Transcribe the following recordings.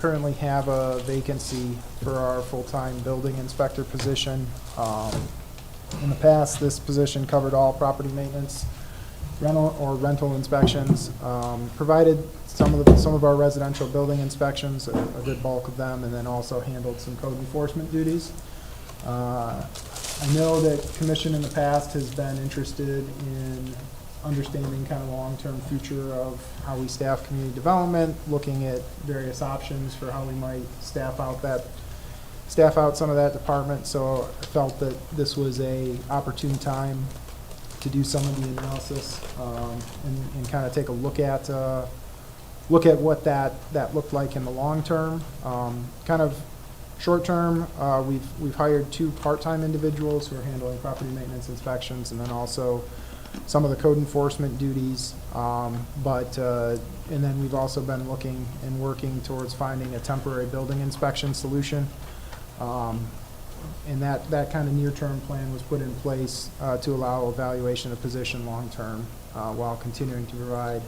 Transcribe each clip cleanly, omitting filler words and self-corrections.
currently have a vacancy for our full-time building inspector position. In the past, this position covered all property maintenance, rental inspections, provided some of our residential building inspections, a good bulk of them, and then also handled some code enforcement duties. I know that Commission in the past has been interested in understanding kind of the long-term future of how we staff community development, looking at various options for how we might staff out some of that department. So I felt that this was a opportune time to do some of the analysis and kind of take a look at what that looked like in the long term. Kind of short term, we've hired 2 part-time individuals who are handling property maintenance inspections, and then also some of the code enforcement duties. And then we've also been looking and working towards finding a temporary building inspection solution. And that kind of near-term plan was put in place to allow evaluation of position long-term while continuing to provide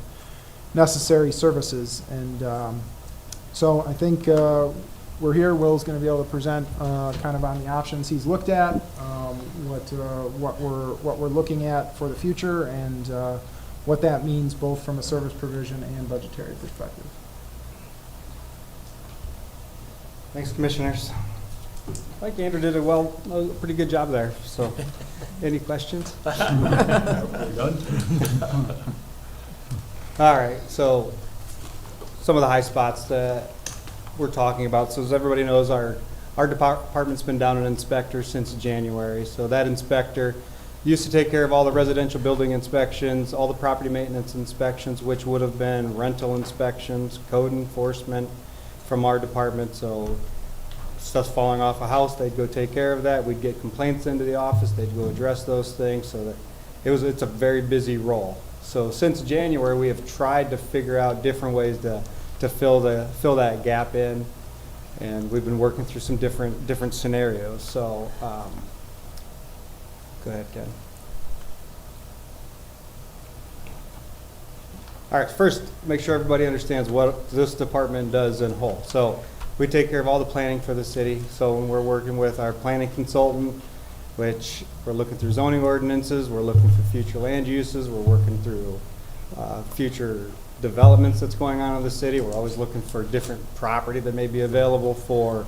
necessary services. And so I think we're here. Will's going to be able to present kind of on the options he's looked at, what we're looking at for the future, and what that means both from a service provision and budgetary perspective. Thanks, commissioners. I think Andrew did a pretty good job there. So, any questions? Done. All right. So, some of the high spots that we're talking about. So, as everybody knows, our department's been down an inspector since January. So that inspector used to take care of all the residential building inspections, all the property maintenance inspections, which would have been rental inspections, code enforcement from our department. So stuff's falling off a house, they'd go take care of that. We'd get complaints into the office, they'd go address those things. So that it's a very busy role. So since January, we have tried to figure out different ways to fill that gap in, and we've been working through some different scenarios. So go ahead, Ken. All right, first, make sure everybody understands what this department does in whole. So we take care of all the planning for the city. So when we're working with our planning consultant, which we're looking through zoning ordinances, we're looking for future land uses, we're working through future developments that's going on in the city. We're always looking for different property that may be available for,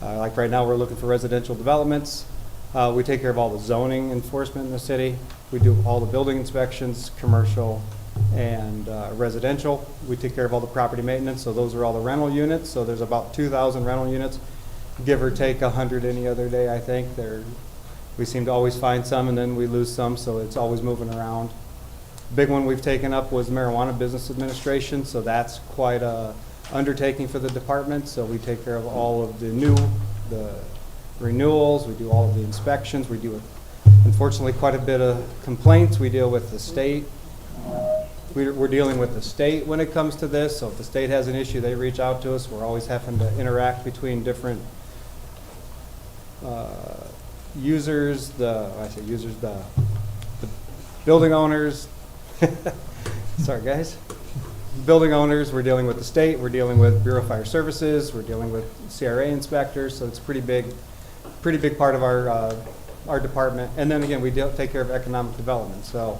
like right now we're looking for residential developments. We take care of all the zoning enforcement in the city. We do all the building inspections, commercial and residential. We take care of all the property maintenance, so those are all the rental units. So there's about 2,000 rental units, give or take 100 any other day, I think. We seem to always find some and then we lose some, so it's always moving around. Big one we've taken up was marijuana business administration, so that's quite a undertaking for the department. So we take care of all of the renewals, we do all of the inspections, we do unfortunately quite a bit of complaints. We deal with the state. We're dealing with the state when it comes to this, so if the state has an issue, they reach out to us. We're always having to interact between different users, the building owners. Sorry, guys. Building owners, we're dealing with the state, we're dealing with Bureau of Fire Services, we're dealing with CRA inspectors, so it's a pretty big part of our department. And then again, we take care of economic development. So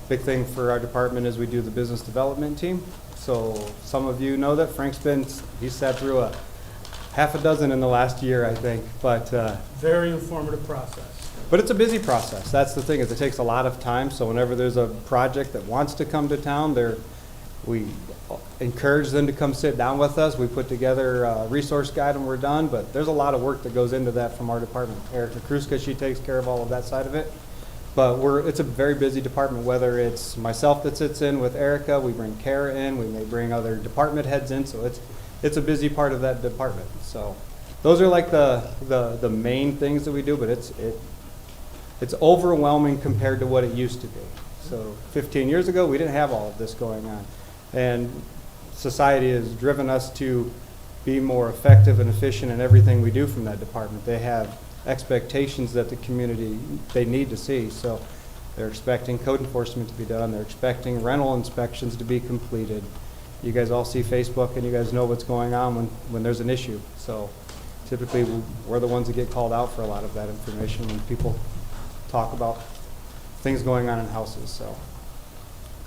big thing for our department is we do the business development team. So some of you know that he sat through a half a dozen in the last year, I think. But Very informative process. But it's a busy process. That's the thing, is it takes a lot of time. So whenever there's a project that wants to come to town, we encourage them to come sit down with us. We put together a resource guide when we're done, but there's a lot of work that goes into that from our department. Erica Kruska, she takes care of all of that side of it. But it's a very busy department, whether it's myself that sits in with Erica, we bring Kara in, we may bring other department heads in, so it's a busy part of that department. So those are like the main things that we do, but it's overwhelming compared to what it used to be. So 15 years ago, we didn't have all of this going on. And society has driven us to be more effective and efficient in everything we do from that department. They have expectations that the community, they need to see. So they're expecting code enforcement to be done. They're expecting rental inspections to be completed. you guys all see Facebook and you guys know what's going on when there's an issue. So typically, we're the ones that get called out for a lot of that information when people talk about things going on in houses, so.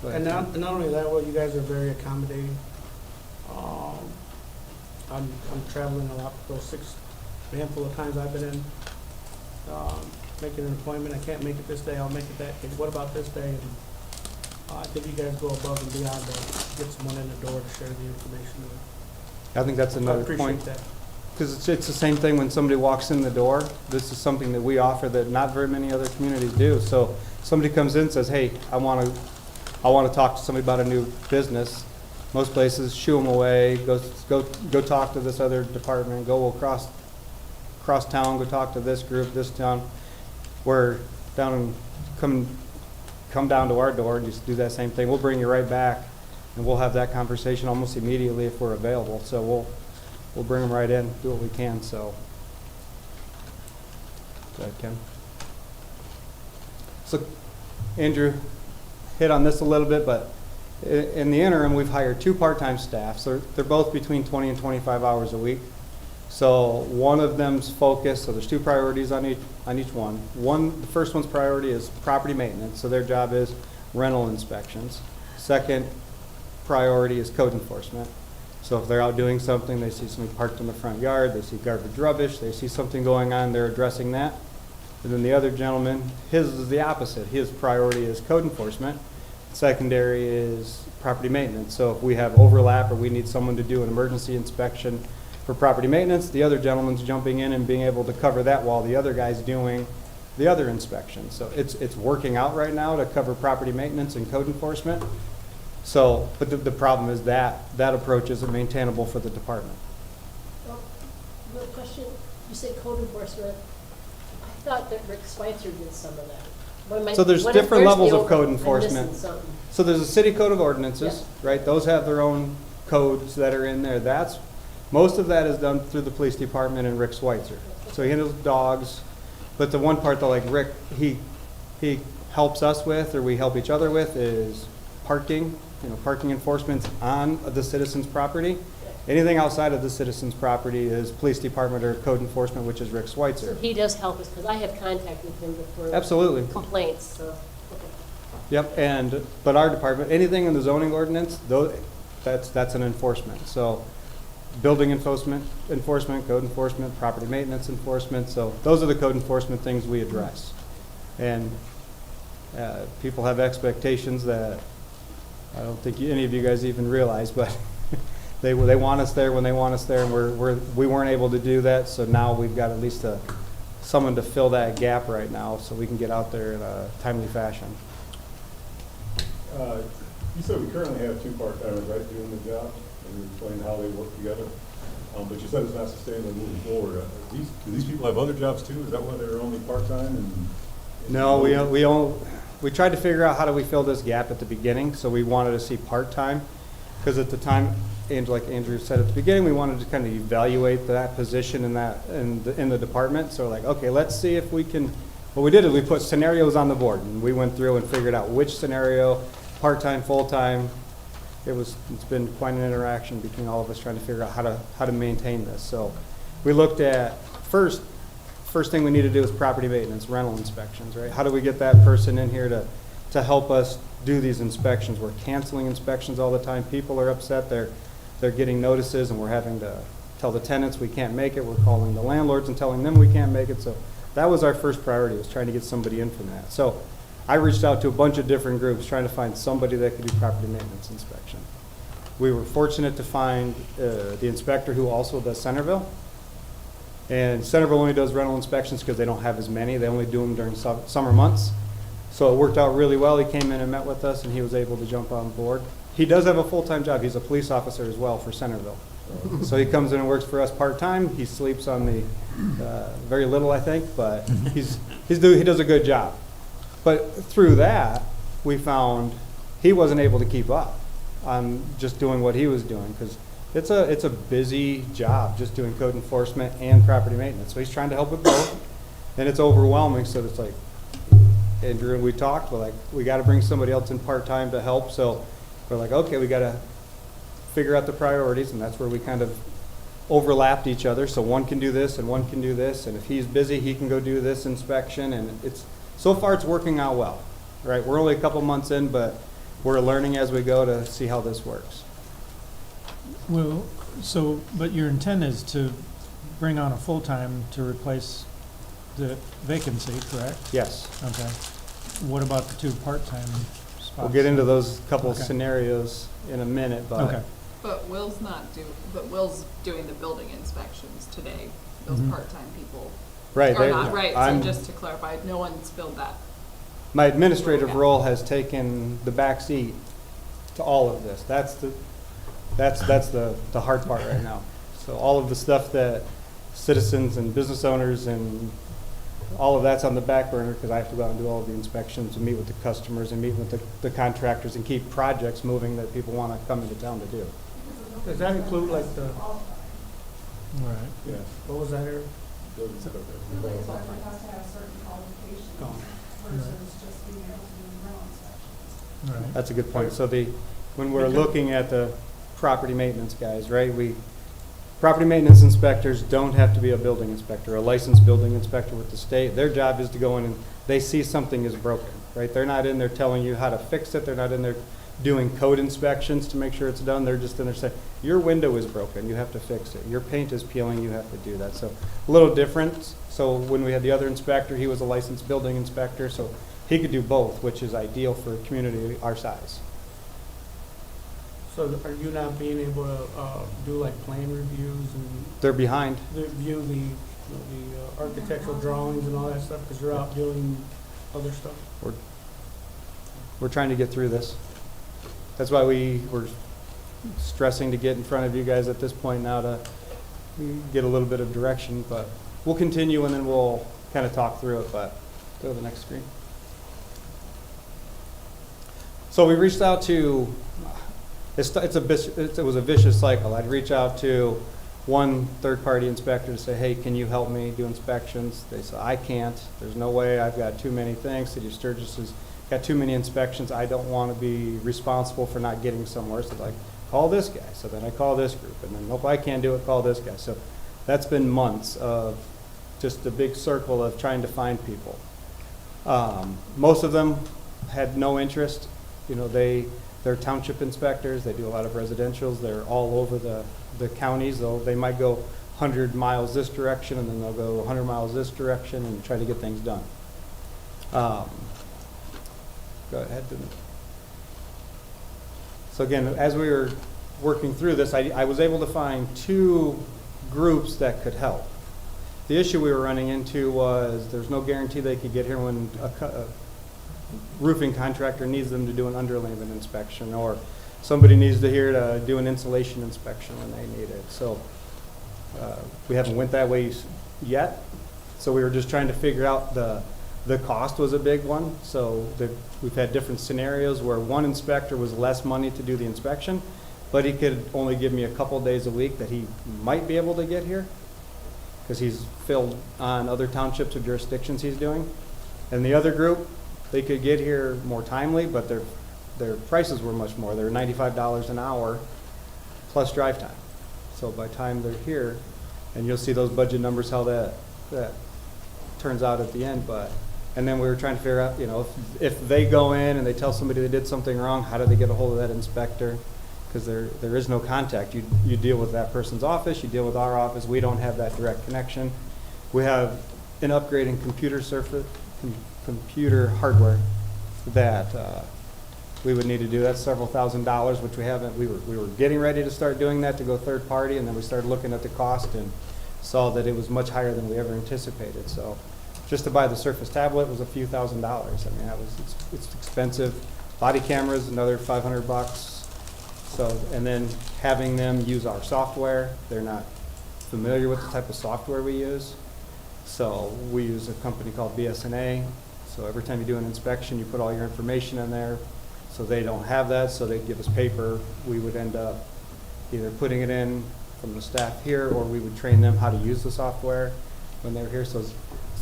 Go ahead, And Tim. not only that, well, you guys are very accommodating. I'm traveling a lot, those handful of times I've been in, making an appointment, I can't make it this day, I'll make it that day, what about this day? And I think you guys go above and beyond to get someone in the door to share the information. I think that's I another appreciate point. that. Because it's the same thing when somebody walks in the door. This is something that we offer that not very many other communities do. So somebody comes in and says, hey, I want to talk to somebody about a new business. Most places shoo them away, go talk to this other department, go across town, go talk to this group, this town. We're down and come down to our door and just do that same thing. We'll bring you right back, and we'll have that conversation almost immediately if we're available. So we'll bring them right in, do what we can, so. Go ahead, Ken. So Andrew hit on this a little bit, but in the interim, we've hired 2 part-time staff. So they're both between 20 and 25 hours a week. So one of them's focus, so there's 2 priorities on each one. The first one's priority is property maintenance, so their job is rental inspections. Second priority is code enforcement. So if they're out doing something, they see something parked in the front yard, they see garbage rubbish, they see something going on, they're addressing that. And then the other gentleman, his is the opposite. His priority is code enforcement. Secondary is property maintenance. So if we have overlap or we need someone to do an emergency inspection for property maintenance, the other gentleman's jumping in and being able to cover that while the other guy's doing the other inspection. So it's working out right now to cover property maintenance and code enforcement. So, but the problem is that approach isn't maintainable for the department. Well, no question, you say code enforcement, I thought that Rick Schweitzer did some of that. So there's different levels of code enforcement. I'm missing something. So there's a city code of ordinances, right? Those have their own codes that are in there. Most of that is done through the police department and Rick Schweitzer. So he handles dogs, but the one part that like Rick, he helps us with, or we help each other with, is parking, parking enforcement on the citizen's property. Anything outside of the citizen's property is police department or code enforcement, which is Rick Schweitzer. So he does help us, because I have contact with him before. Absolutely. Complaints, so, okay. Yep, but our department, anything in the zoning ordinance, that's an enforcement. So building enforcement, code enforcement, property maintenance enforcement. So those are the code enforcement things we address. And people have expectations that I don't think any of you guys even realize, but they want us there when they want us there, and we weren't able to do that. So now we've got at least someone to fill that gap right now, so we can get out there in a timely fashion. You said we currently have 2 part-timers, right, doing the job, and you explained how they work together. But you said it's not sustainable moving forward. Do these people have other jobs too? Is that why they're only part-time? No, we tried to figure out how do we fill this gap at the beginning, so we wanted to see part-time, because at the time, like Andrew said at the beginning, we wanted to kind of evaluate that position in the department. So like, okay, let's see if we can. What we did is we put scenarios on the board, and we went through and figured out which scenario, part-time, full-time. It's been quite an interaction between all of us trying to figure out how to maintain this. So we looked at first thing we need to do is property maintenance, rental inspections, right? How do we get that person in here to help us do these inspections? We're canceling inspections all the time. People are upset. They're getting notices, and we're having to tell the tenants we can't make it. We're calling the landlords and telling them we can't make it. So that was our first priority, was trying to get somebody in from that. So I reached out to a bunch of different groups trying to find somebody that could do property maintenance inspection. We were fortunate to find the inspector who also does Centerville. And Centerville only does rental inspections because they don't have as many. They only do them during summer months. So it worked out really well. He came in and met with us, and he was able to jump on board. He does have a full-time job. He's a police officer as well for Centerville. So he comes in and works for us part-time. He sleeps on the very little, I think, but he does a good job. But through that, we found he wasn't able to keep up on just doing what he was doing, because it's a busy job just doing code enforcement and property maintenance. So he's trying to help with both, and it's overwhelming. So it's like, Andrew and we talked, we're like, we got to bring somebody else in part-time to help. So we're like, okay, we got to figure out the priorities, and that's where we kind of overlapped each other, so one can do this and one can do this, and if he's busy, he can go do this inspection, and so far it's working out well, right? We're only a couple months in, but we're learning as we go to see how this works. Well, so, but your intent is to bring on a full-time to replace the vacancy, correct? Yes. Okay. What about the 2 part-time spots? We'll get into those couple Okay. scenarios in a minute, but Okay. But Will's doing the building inspections today. Those Mhm. part-time people right, are not, right, so I'm- just to clarify, no one's filled that. my administrative Yeah. role has taken the back seat to all of this. That's the hard part right now. So all of the stuff that citizens and business owners and all of that's on the back burner because I have to go out and do all of the inspections and meet with the customers and meet with the contractors and keep projects moving that people want to come into town to do. Does that include like the, Right. Yeah. what was that here? Building inspector. Building inspector has to have certain qualifications Oh. versus just being able to do rental inspections. Right. That's a good point. So when we're looking at the property maintenance guys, right, property maintenance inspectors don't have to be a building inspector, a licensed building inspector with the state. Their job is to go in and they see something is broken, right? They're not in there telling you how to fix it. They're not in there doing code inspections to make sure it's done. They're just in there saying, your window is broken, you have to fix it. Your paint is peeling, you have to do that. So a little different. So when we had the other inspector, he was a licensed building inspector, so he could do both, which is ideal for a community our size. So are you not being able to do like plan reviews and They're behind. review the architectural drawings and all that stuff, because you're out doing other stuff? We're trying to get through this. That's why we were stressing to get in front of you guys at this point now to get a little bit of direction, but we'll continue and then we'll kind of talk through it, but go to the next screen. So we reached out to, it was a vicious cycle. I'd reach out to one third-party inspector to say, hey, can you help me do inspections? They said, I can't. There's no way. I've got too many things. City of Sturgis has got too many inspections. I don't want to be responsible for not getting somewhere. So like, call this guy. So then I call this group. And then, nope, I can't do it. Call this guy. So that's been months of just a big circle of trying to find people. Most of them had no interest. You know, they're township inspectors. They do a lot of residentials. They're all over the counties, though. They might go 100 miles this direction, and then they'll go 100 miles this direction and try to get things done. Go ahead. So again, as we were working through this, I was able to find 2 groups that could help. The issue we were running into was there's no guarantee they could get here when a roofing contractor needs them to do an underlayment inspection, or somebody needs to here to do an insulation inspection when they need it. So we haven't went that way yet. So we were just trying to figure out the cost was a big one. So we've had different scenarios where one inspector was less money to do the inspection, but he could only give me a couple days a week that he might be able to get here because he's filled on other townships or jurisdictions he's doing. And the other group, they could get here more timely, but their prices were much more. They were $95 an hour plus drive time. So by the time they're here, and you'll see those budget numbers, how that turns out at the end. And then we were trying to figure out, you know, if they go in and they tell somebody they did something wrong, how do they get a hold of that inspector? Because there is no contact. You deal with that person's office, you deal with our office. We don't have that direct connection. We have an upgrading computer hardware that we would need to do. That's several $1,000s, which we haven't. We were getting ready to start doing that to go third party, and then we started looking at the cost and saw that it was much higher than we ever anticipated. So just to buy the Surface tablet was a few $1,000s. I mean, it's expensive. Body cameras, another $500. So, and then having them use our software, they're not familiar with the type of software we use. So we use a company called BSNA. So every time you do an inspection, you put all your information in there. So they don't have that, so they give us paper. We would end up either putting it in from the staff here, or we would train them how to use the software when they're here. So it's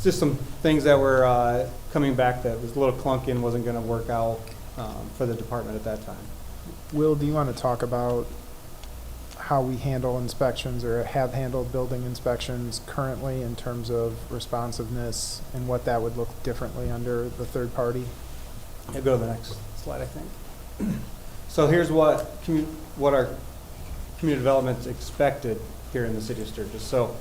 just some things that were coming back that was a little clunky and wasn't going to work out for the department at that time. Will, do you want to talk about how we handle inspections or have handled building inspections currently in terms of responsiveness and what that would look differently under the third party? Yeah, go to the next slide, I think. So here's what our community development's expected here in the city of Sturgis. So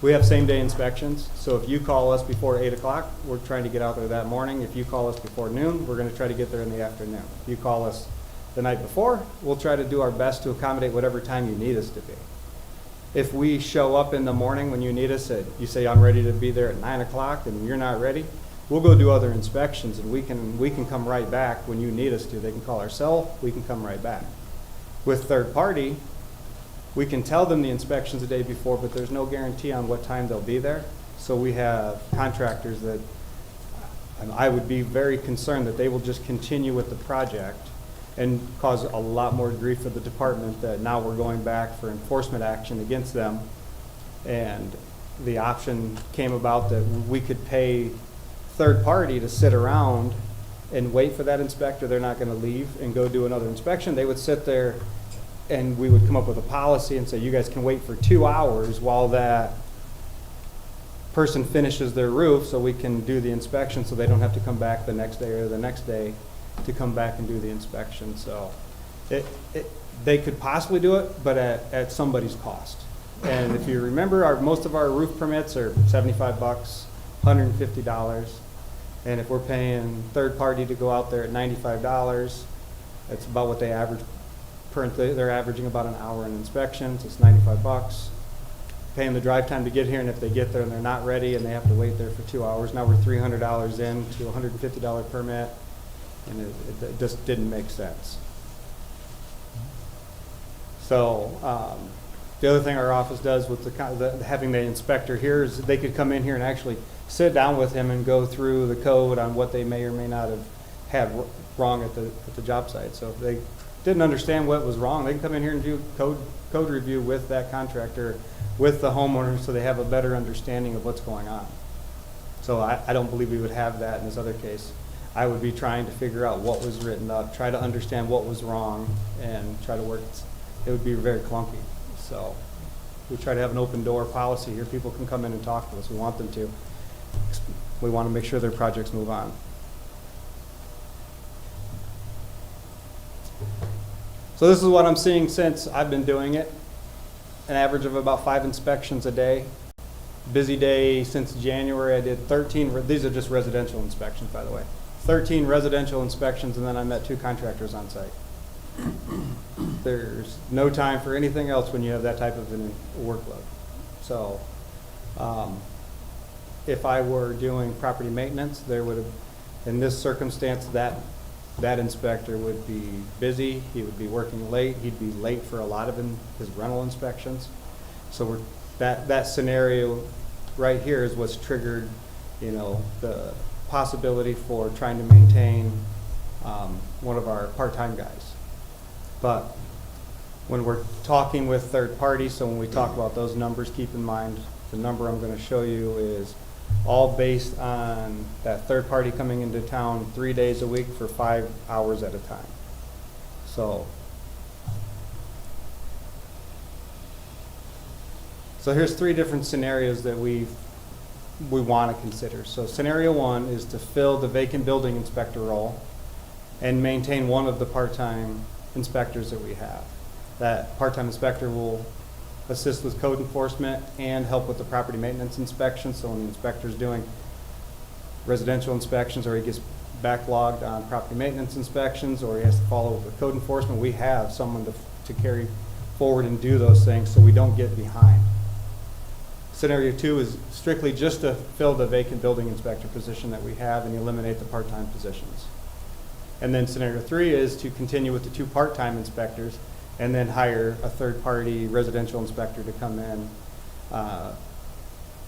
we have same-day inspections. So if you call us before 8 o'clock, we're trying to get out there that morning. If you call us before noon, we're going to try to get there in the afternoon. If you call us the night before, we'll try to do our best to accommodate whatever time you need us to be. If we show up in the morning when you need us, you say, I'm ready to be there at 9 o'clock, and you're not ready, we'll go do other inspections, and we can come right back when you need us to. They can call our cell, we can come right back. With third party, we can tell them the inspections the day before, but there's no guarantee on what time they'll be there. So we have contractors that, and I would be very concerned that they will just continue with the project and cause a lot more grief for the department, that now we're going back for enforcement action against them. And the option came about that we could pay third party to sit around and wait for that inspector. They're not going to leave and go do another inspection. They would sit there, and we would come up with a policy and say, you guys can wait for 2 hours while that person finishes their roof, so we can do the inspection, so they don't have to come back the next day or the next day to come back and do the inspection. So they could possibly do it, but at somebody's cost. And if you remember, most of our roof permits are $75, $150. And if we're paying third party to go out there at $95, that's about what they average. They're averaging about an hour in inspections. It's $95. Paying the drive time to get here, and if they get there and they're not ready and they have to wait there for 2 hours, now we're $300 in to a $150 permit, and it just didn't make sense. So the other thing our office does with having the inspector here is they could come in here and actually sit down with him and go through the code on what they may or may not have had wrong at the job site. So if they didn't understand what was wrong, they can come in here and do code review with that contractor, with the homeowner, so they have a better understanding of what's going on. So I don't believe we would have that in this other case. I would be trying to figure out what was written up, try to understand what was wrong, and try to work. It would be very clunky. So we try to have an open door policy here. People can come in and talk to us. We want them to. We want to make sure their projects move on. So this is what I'm seeing since I've been doing it. An average of about 5 inspections a day. Busy day since January. I did 13, these are just residential inspections, by the way. 13 residential inspections, and then I met 2 contractors on site. There's no time for anything else when you have that type of a workload. So if I were doing property maintenance, there would have, in this circumstance, that inspector would be busy, he would be working late, he'd be late for a lot of his rental inspections. So that scenario right here is what's triggered, the possibility for trying to maintain one of our part-time guys. But when we're talking with third parties, so when we talk about those numbers, keep in mind the number I'm going to show you is all based on that third party coming into town 3 days a week for 5 hours at a time. So here's 3 different scenarios that we want to consider. So scenario 1 is to fill the vacant building inspector role and maintain one of the part-time inspectors that we have. That part-time inspector will assist with code enforcement and help with the property maintenance inspection. So when the inspector's doing residential inspections, or he gets backlogged on property maintenance inspections, or he has to follow with code enforcement, we have someone to carry forward and do those things so we don't get behind. Scenario 2 is strictly just to fill the vacant building inspector position that we have and eliminate the part-time positions. And then scenario 3 is to continue with the 2 part-time inspectors and then hire a third-party residential inspector to come in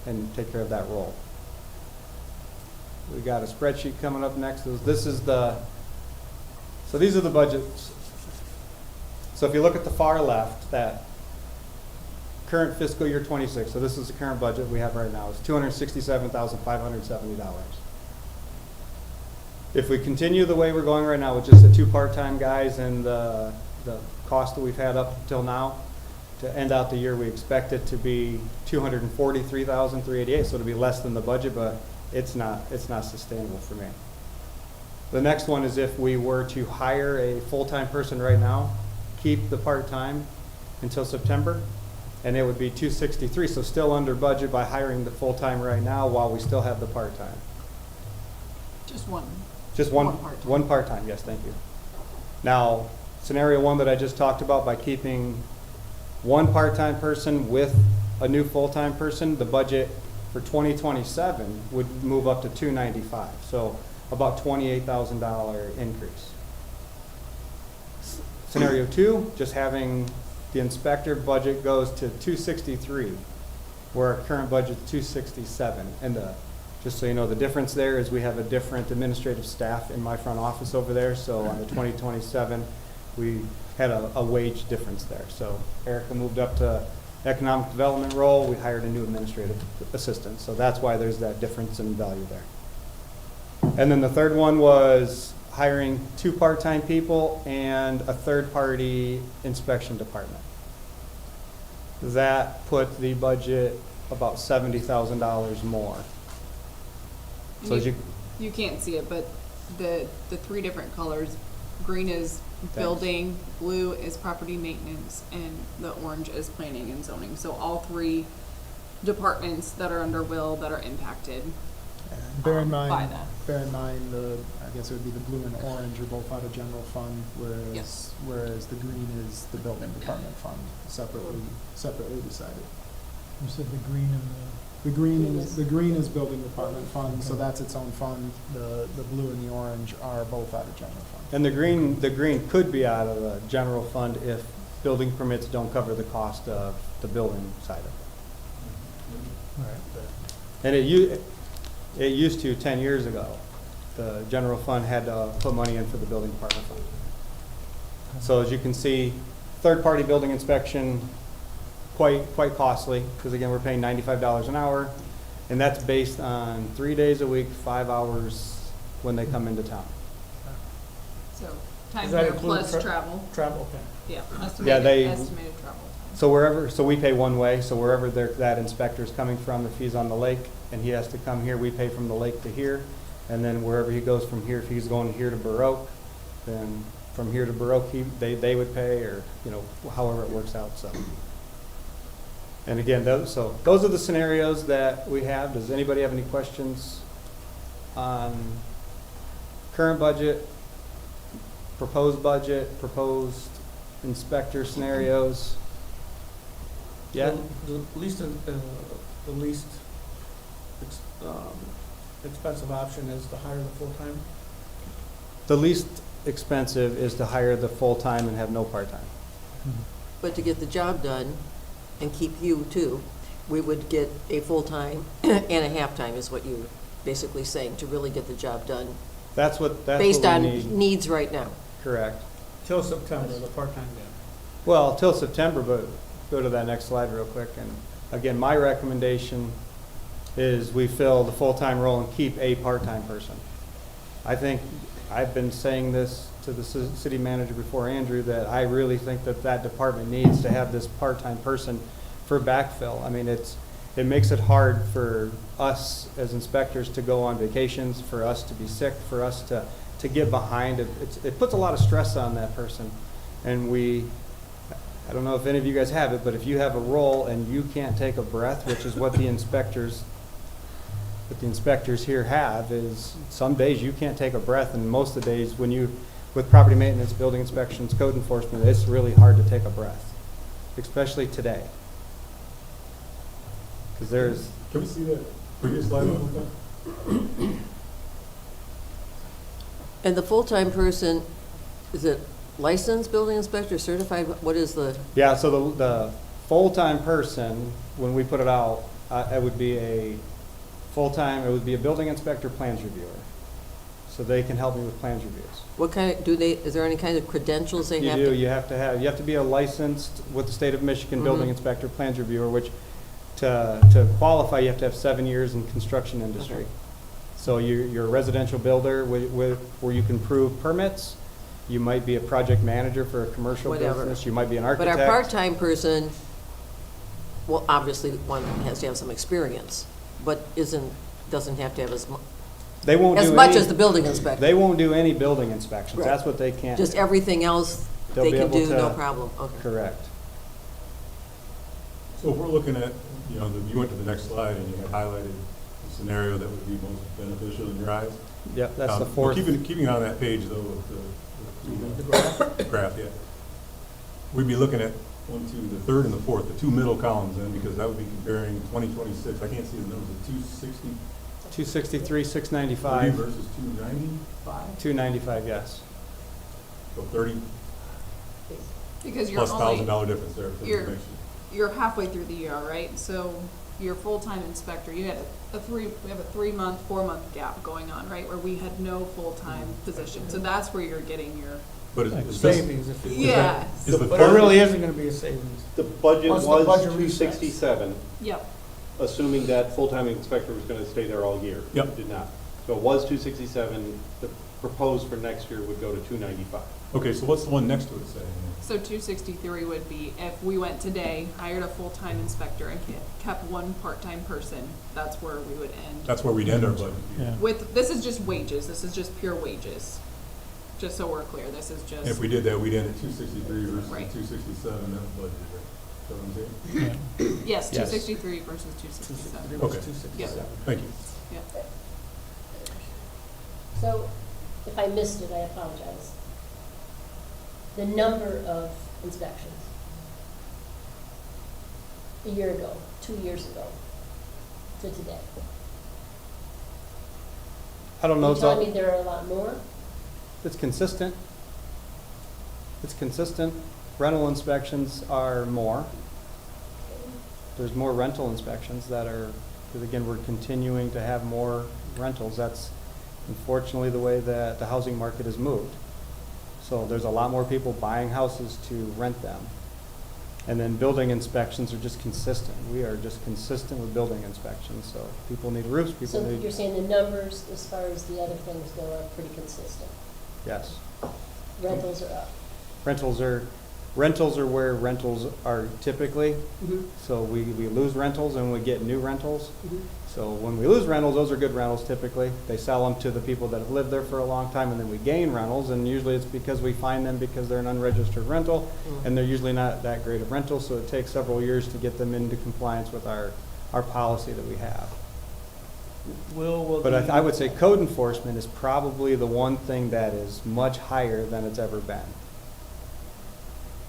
and take care of that role. We got a spreadsheet coming up next. So these are the budgets. So if you look at the far left, that current fiscal year 26, so this is the current budget we have right now, is $267,570. If we continue the way we're going right now with just the 2 part-time guys and the cost that we've had up till now, to end out the year, we expect it to be 243,388, so it'll be less than the budget, but it's not sustainable for me. The next one is if we were to hire a full-time person right now, keep the part-time until September, and it would be 263, so still under budget by hiring the full-time right now while we still have the part-time. Just one. Just One part-time. one part-time, yes, thank you. Now, scenario one that I just talked about, by keeping one part-time person with a new full-time person, the budget for 2027 would move up to 295, so about $28,000 increase. Scenario two, just having the inspector budget goes to 263, where our current budget is 267. And just so you know, the difference there is we have a different administrative staff in my front office over there, so on the 2027, we had a wage difference there. So Erica moved up to economic development role, we hired a new administrative assistant, so that's why there's that difference in value there. And then the third one was hiring 2 part-time people and a third-party inspection department. That put the budget about $70,000 more. So as you, You can't see it, but the 3 different colors, green is building, blue is property maintenance, and the orange is planning and zoning. So all 3 departments that are under Will that are impacted. Bear in by mind, that. I guess it would be the blue and orange are both out of general fund, Yes. whereas the green is the building department fund, separately decided. You said the green and The green is building department fund, so that's its own fund. The blue and the orange are both out of general fund. and the green could be out of the general fund if building permits don't cover the cost of the building side of it. the, all right. And it used to 10 years ago. The general fund had to put money in for the building department fund. So as you can see, third-party building inspection, quite costly, because again, we're paying $95 an hour, and that's based on 3 days a week, 5 hours when they come into town. So time Does that here include plus travel. Travel, okay. Yeah, they- estimated travel time. So we pay one way, so wherever that inspector's coming from, if he's on the lake and he has to come here, we pay from the lake to here. And then wherever he goes from here, if he's going here to Baroque, then from here to Baroque, they would pay, or, however it works out, so. And again, those are the scenarios that we have. Does anybody have any questions on current budget, proposed inspector scenarios? Yeah? The least expensive option is to hire the full-time. The least expensive is to hire the full-time and have no part-time. But to get the job done and keep you too, we would get a full-time and a half-time is what you're basically saying, to really get the job done. That's what Based we on need. needs right now. Correct. Till September, the part-time guy. Well, till September, but go to that next slide real quick. And again, my recommendation is we fill the full-time role and keep a part-time person. I think, I've been saying this to the city manager before, Andrew, that I really think that department needs to have this part-time person for backfill. I mean, it makes it hard for us as inspectors to go on vacations, for us to be sick, for us to get behind. It puts a lot of stress on that person. And I don't know if any of you guys have it, but if you have a role and you can't take a breath, which is what the inspectors here have, is some days you can't take a breath, and most of the days with property maintenance, building inspections, code enforcement, it's really hard to take a breath, especially today. Because there's, Can we see that previous slide one more time? And the full-time person, is it licensed building inspector, certified, what is the, yeah, so the full-time person, when we put it out, it would be a building inspector, plans reviewer. So they can help me with plans reviews. what kind, is there any kind of credentials they have? You have to be a licensed with the state of Michigan building inspector, plans reviewer, which to qualify, you have to have 7 years in construction industry. Okay. So you're a residential builder where you can prove permits. You might be a project manager for a commercial Whatever. business. You might be an But architect. our part-time person well, obviously, one has to have some experience, but doesn't have to have They won't as do much any- as the building inspector. They won't do any building inspections. Right. That's what they can't Just do. everything else They'll they be can able do, no to- problem, okay. Correct. So if we're looking at, you know, you went to the next slide and you had highlighted the scenario that would be most beneficial in your eyes. Yep, that's the But fourth. Keeping on that page though, with the graph, yeah. We'd be looking at the third and the fourth, the two middle columns then, because that would be comparing 2026. I can't see the numbers, 260 263, 695, versus 290, 295, yes. so 30 Because you're plus only, $1,000 difference there for the you're- next year. you're halfway through the year, right? So your full-time inspector, you had we have a 3-month, 4-month gap going on, right? Where we had no full-time position. So that's where you're getting your, But is this, Savings if you. yeah, is the But it third, really isn't gonna be a savings. The budget Plus the was budget resets. 267, yep. assuming that full-time inspector was going to stay there all year. Yep. It did not. So it was 267, the proposed for next year would go to 295. okay, so what's the one next to it saying? So 263 would be if we went today, hired a full-time inspector and kept one part-time person, that's where we would end. That's where we'd end our budget. Yeah. With, this is just wages, this is just pure wages. Just so we're clear, this is And if just, we did that, we'd end at 263 versus Right. 267, that was budgeted, right? Is that what I'm saying? Yeah. yes, Yes. 263 versus 267. It was Okay. 267. Thank you. Yeah. So, if I missed it, I apologize. The number of inspections. A year ago, 2 years ago, to today. I don't know. Are you It's all- telling me there are a lot more? It's consistent. It's consistent. Rental inspections are more. There's more rental inspections that are, because again, we're continuing to have more rentals. That's unfortunately the way that the housing market has moved. So there's a lot more people buying houses to rent them. And then building inspections are just consistent. We are just consistent with building inspections. So people need roofs, people So need, you're saying the numbers, as far as the other things go, are pretty consistent? yes. Rentals are up? Rentals are where rentals are typically. So we lose rentals and we get new rentals. So when we lose rentals, those are good rentals typically. They sell them to the people that have lived there for a long time, and then we gain rentals, and usually it's because we find them because they're an unregistered rental, and they're usually not that great of rentals, so it takes several years to get them into compliance with our policy that we have. Will But the- I would say code enforcement is probably the one thing that is much higher than it's ever been.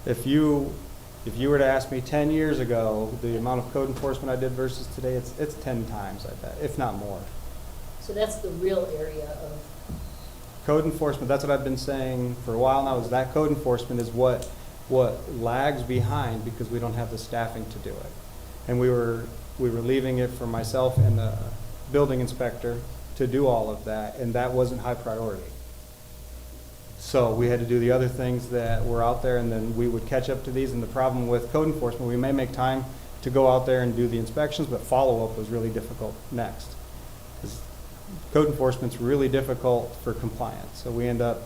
If you were to ask me 10 years ago, the amount of code enforcement I did versus today, it's 10 times, I bet, if not more. So that's the real area of, Code enforcement, that's what I've been saying for a while now, is that code enforcement is what lags behind because we don't have the staffing to do it. And we were leaving it for myself and the building inspector to do all of that, and that wasn't high priority. So we had to do the other things that were out there, and then we would catch up to these. And the problem with code enforcement, we may make time to go out there and do the inspections, but follow-up was really difficult next. 'Cause code enforcement's really difficult for compliance. So we end up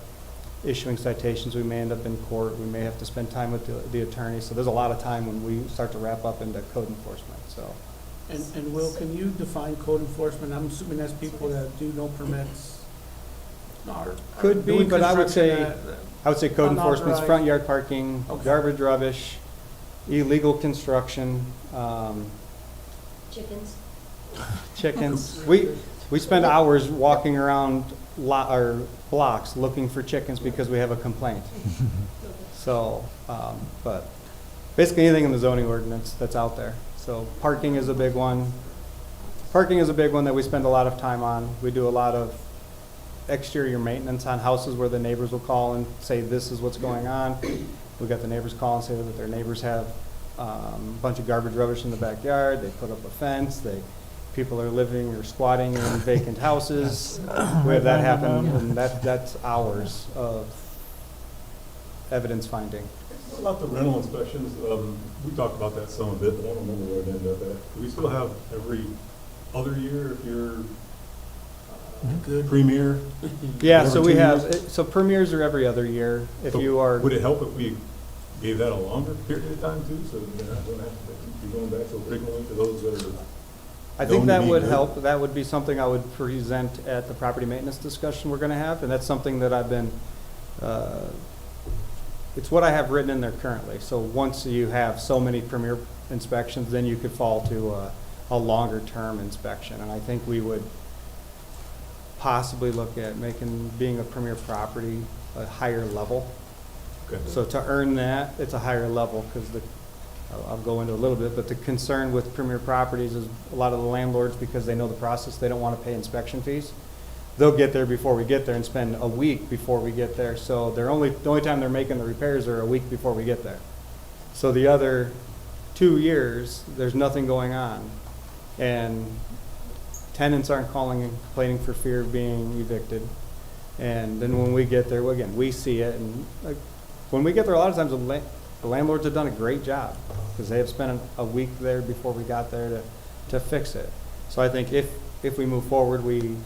issuing citations, we may end up in court, we may have to spend time with the attorney. So there's a lot of time when we start to wrap up into code enforcement, so. And Will, can you define code enforcement? I'm assuming that's people that do no permits. Or Could be, doing but I would say, construction I would say code enforcement's Unauthorized. front yard parking, Okay. garbage rubbish, illegal construction, chickens? chickens. We spend hours walking around or blocks looking for chickens because we have a complaint. So, but basically anything in the zoning ordinance that's out there. So parking is a big one. Parking is a big one that we spend a lot of time on. We do a lot of exterior maintenance on houses where the neighbors will call and say, this is what's going on. We got the neighbors call and say that their neighbors have a bunch of garbage rubbish in the backyard. They put up a fence. People are living or squatting in vacant houses. We have that happen, and that's hours of evidence finding. What about the rental inspections? We talked about that some a bit, but I don't remember where it ended up at. Do we still have every other year if you're Good. premier? Yeah, so Every we 2 have, years? so premieres are every other year. If So you are, Would it help if we gave that a longer period of time too, so they're not gonna have to be going back so frequently to those that are. I think known to that be would good. help. That would be something I would present at the property maintenance discussion we're gonna have, and that's something that I've been, it's what I have written in there currently. So once you have so many premier inspections, then you could fall to a longer term inspection. And I think we would possibly look at being a premier property a higher level. Okay. So to earn that, it's a higher level, because I'll go into a little bit, but the concern with premier properties is a lot of the landlords, because they know the process, they don't want to pay inspection fees. They'll get there before we get there and spend a week before we get there. So the only time they're making the repairs are a week before we get there. So the other 2 years, there's nothing going on. And tenants aren't calling and complaining for fear of being evicted. And then when we get there, well, again, we see it. And like, when we get there, a lot of times the landlords have done a great job, because they have spent a week there before we got there to fix it. So I think if we move forward, we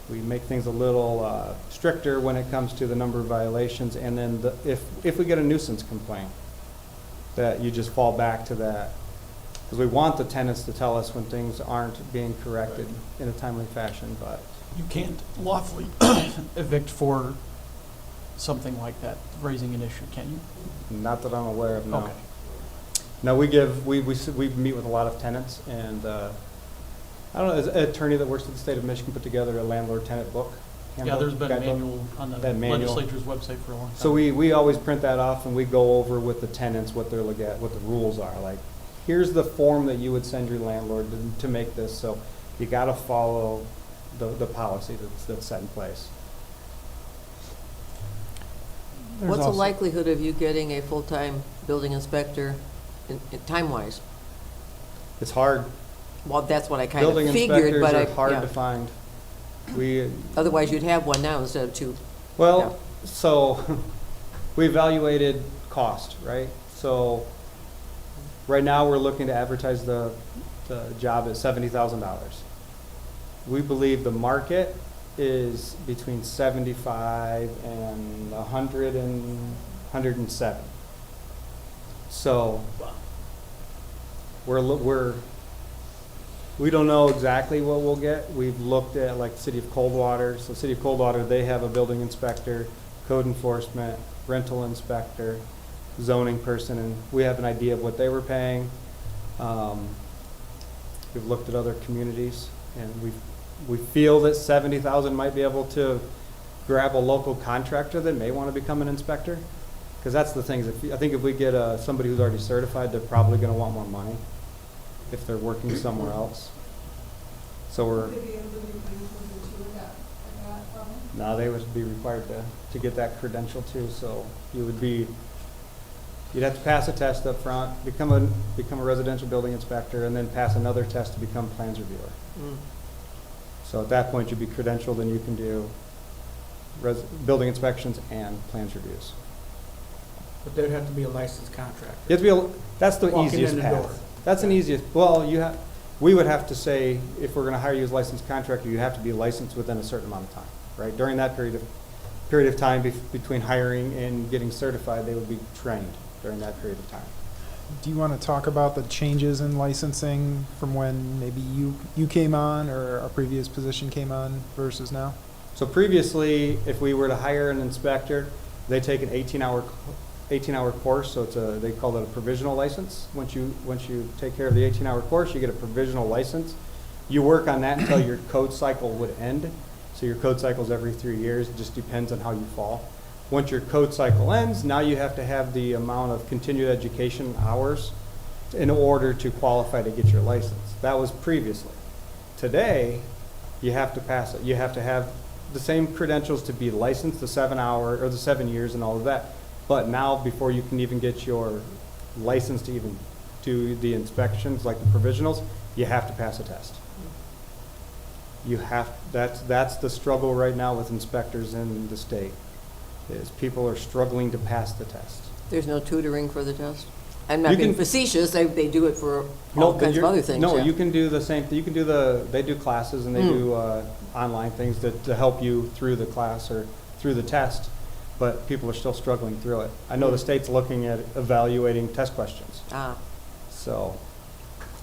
make things a little stricter when it comes to the number of violations. And then if we get a nuisance complaint, that you just fall back to that. Because we want the tenants to tell us when things aren't being corrected in a timely fashion, but. You can't lawfully evict for something like that, raising an issue, can you? Not that I'm aware of, no. Okay. No, we meet with a lot of tenants, and I don't know, has an attorney that works at the state of Michigan put together a landlord-tenant book? Yeah, handbook, there's been a guidebook? manual on the That manual. legislature's website for a long time. So we always print that off, and we go over with the tenants what they're looking at, what the rules are. Like, here's the form that you would send your landlord to make this, so you gotta follow the policy that's set in place. There's What's the also- likelihood of you getting a full-time building inspector time-wise? It's hard. Well, that's what I kind Building of figured, inspectors but are hard yeah. to find. Otherwise, you'd have one now instead of two. Well, so we evaluated cost, right? So right now, we're looking to advertise the job at $70,000. We believe the market is between 75 and 100 and 107. So we don't know exactly what we'll get. We've looked at like City of Coldwater. So City of Coldwater, they have a building inspector, code enforcement, rental inspector, zoning person, and we have an idea of what they were paying. We've looked at other communities, and we feel that 70,000 might be able to grab a local contractor that may want to become an inspector. Because that's the thing, I think if we get somebody who's already certified, they're probably going to want more money if they're working somewhere else. So Would they be able to be used with the two of that from it? now they would be required to get that credential too. So you'd have to pass a test up front, become a residential building inspector, and then pass another test to become plans reviewer. So at that point, you'd be credentialed and you can do building inspections and plans reviews. But there'd have to be a licensed contractor. You have to be, that's the Walking easiest in the door. path. That's an easiest, well, we would have to say, if we're gonna hire you as a licensed contractor, you have to be licensed within a certain amount of time, right? During that period of time between hiring and getting certified, they would be trained during that period of time. Do you want to talk about the changes in licensing from when maybe you came on or a previous position came on versus now? So previously, if we were to hire an inspector, they take an 18-hour course, so they call it a provisional license. Once you take care of the 18-hour course, you get a provisional license. You work on that until your code cycle would end. So your code cycle is every 3 years. It just depends on how you fall. Once your code cycle ends, now you have to have the amount of continued education hours in order to qualify to get your license. That was previously. Today, you have to pass it. You have to have the same credentials to be licensed, the 7 years and all of that. But now, before you can even get your license to even do the inspections, like the provisionals, you have to pass a test. That's the struggle right now with inspectors in the state, is people are struggling to pass the test. There's no tutoring for the test? I'm not You being can- facetious, they do it for No, all but kinds of other things. No, yeah. you can do the same, they do classes and they do online things to help you through the class or through the test. but people are still struggling through it. I know the state's looking at evaluating test questions. So,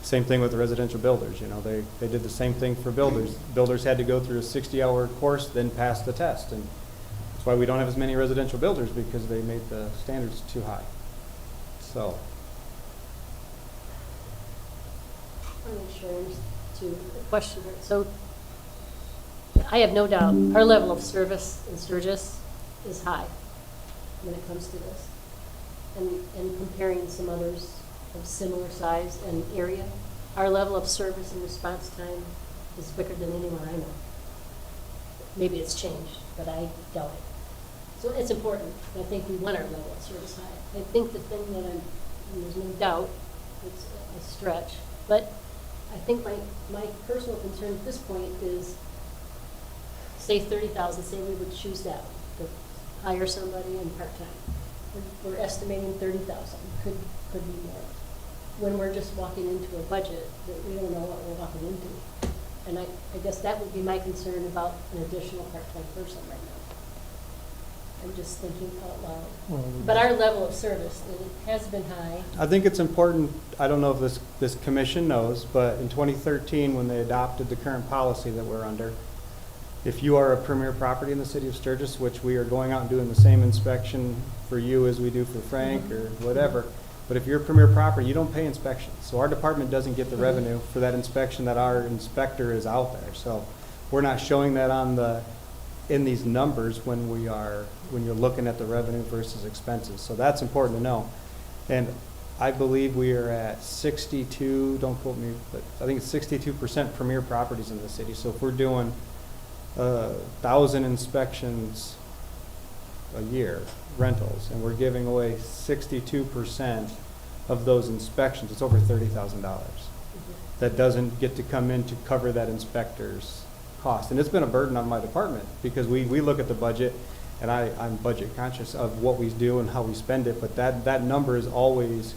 same thing with the residential builders, you know, they did the same thing for builders. Builders had to go through a 60-hour course, then pass the test, and that's why we don't have as many residential builders, because they made the standards too high. So, I want to make sure I understand the question here. So I have no doubt our level of service in Sturgis is high when it comes to this. And comparing some others of similar size and area, our level of service and response time is quicker than anyone I know. Maybe it's changed, but I doubt it. So it's important. I think we want our level of service high. I think the thing that and there's no doubt, it's a stretch, but I think my personal concern at this point is, say 30,000, say we would choose that, to hire somebody in part-time. We're estimating 30,000, could be more. When we're just walking into a budget that we don't know what we're walking into. And I guess that would be my concern about an additional part-time person right now. I'm just thinking out loud. But our level of service, it has been high. I think it's important, I don't know if this commission knows, but in 2013, when they adopted the current policy that we're under, if you are a premier property in the city of Sturgis, which we are going out and doing the same inspection for you as we do for Frank or whatever, but if you're a premier property, you don't pay inspections. So our department doesn't get the revenue for that inspection that our inspector is out there. So we're not showing that in these numbers when you're looking at the revenue versus expenses. So that's important to know. And I believe we are at 62, don't quote me, but I think it's 62% premier properties in the city. So if we're doing 1,000 inspections a year, rentals, and we're giving away 62% of those inspections, it's over $30,000. That doesn't get to come in to cover that inspector's cost. And it's been a burden on my department, because we look at the budget, and I'm budget conscious of what we do and how we spend it, but that number has always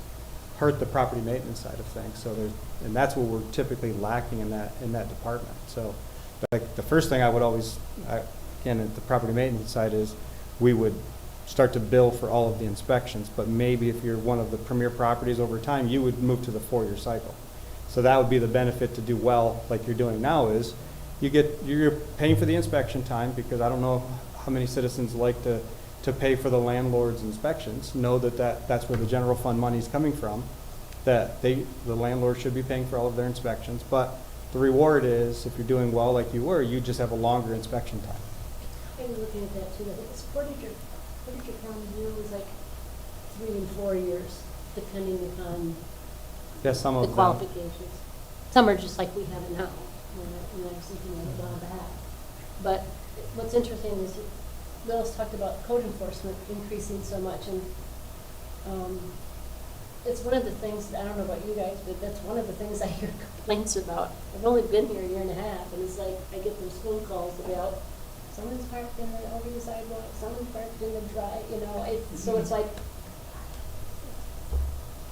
hurt the property maintenance side of things. So and that's what we're typically lacking in that department. So like the first thing I would always, again, at the property maintenance side, is we would start to bill for all of the inspections, but maybe if you're one of the premier properties over time, you would move to the 4-year cycle. So that would be the benefit to do well, like you're doing now, is you're paying for the inspection time, because I don't know how many citizens like to pay for the landlord's inspections, know that's where the general fund money is coming from, that the landlord should be paying for all of their inspections, but the reward is, if you're doing well like you were, you just have a longer inspection time. I was looking at that too. I think it's Portage County here was like 3 and 4 years, depending upon Yes, some the of them. qualifications. Some are just like we have it now, and I was thinking of all that. But what's interesting is Will's talked about code enforcement increasing so much, and it's one of the things, I don't know about you guys, but that's one of the things I hear complaints about. I've only been here a year and a half, and it's like I get those phone calls about someone's parked over the sidewalk, someone's parked in the drive, so it's like,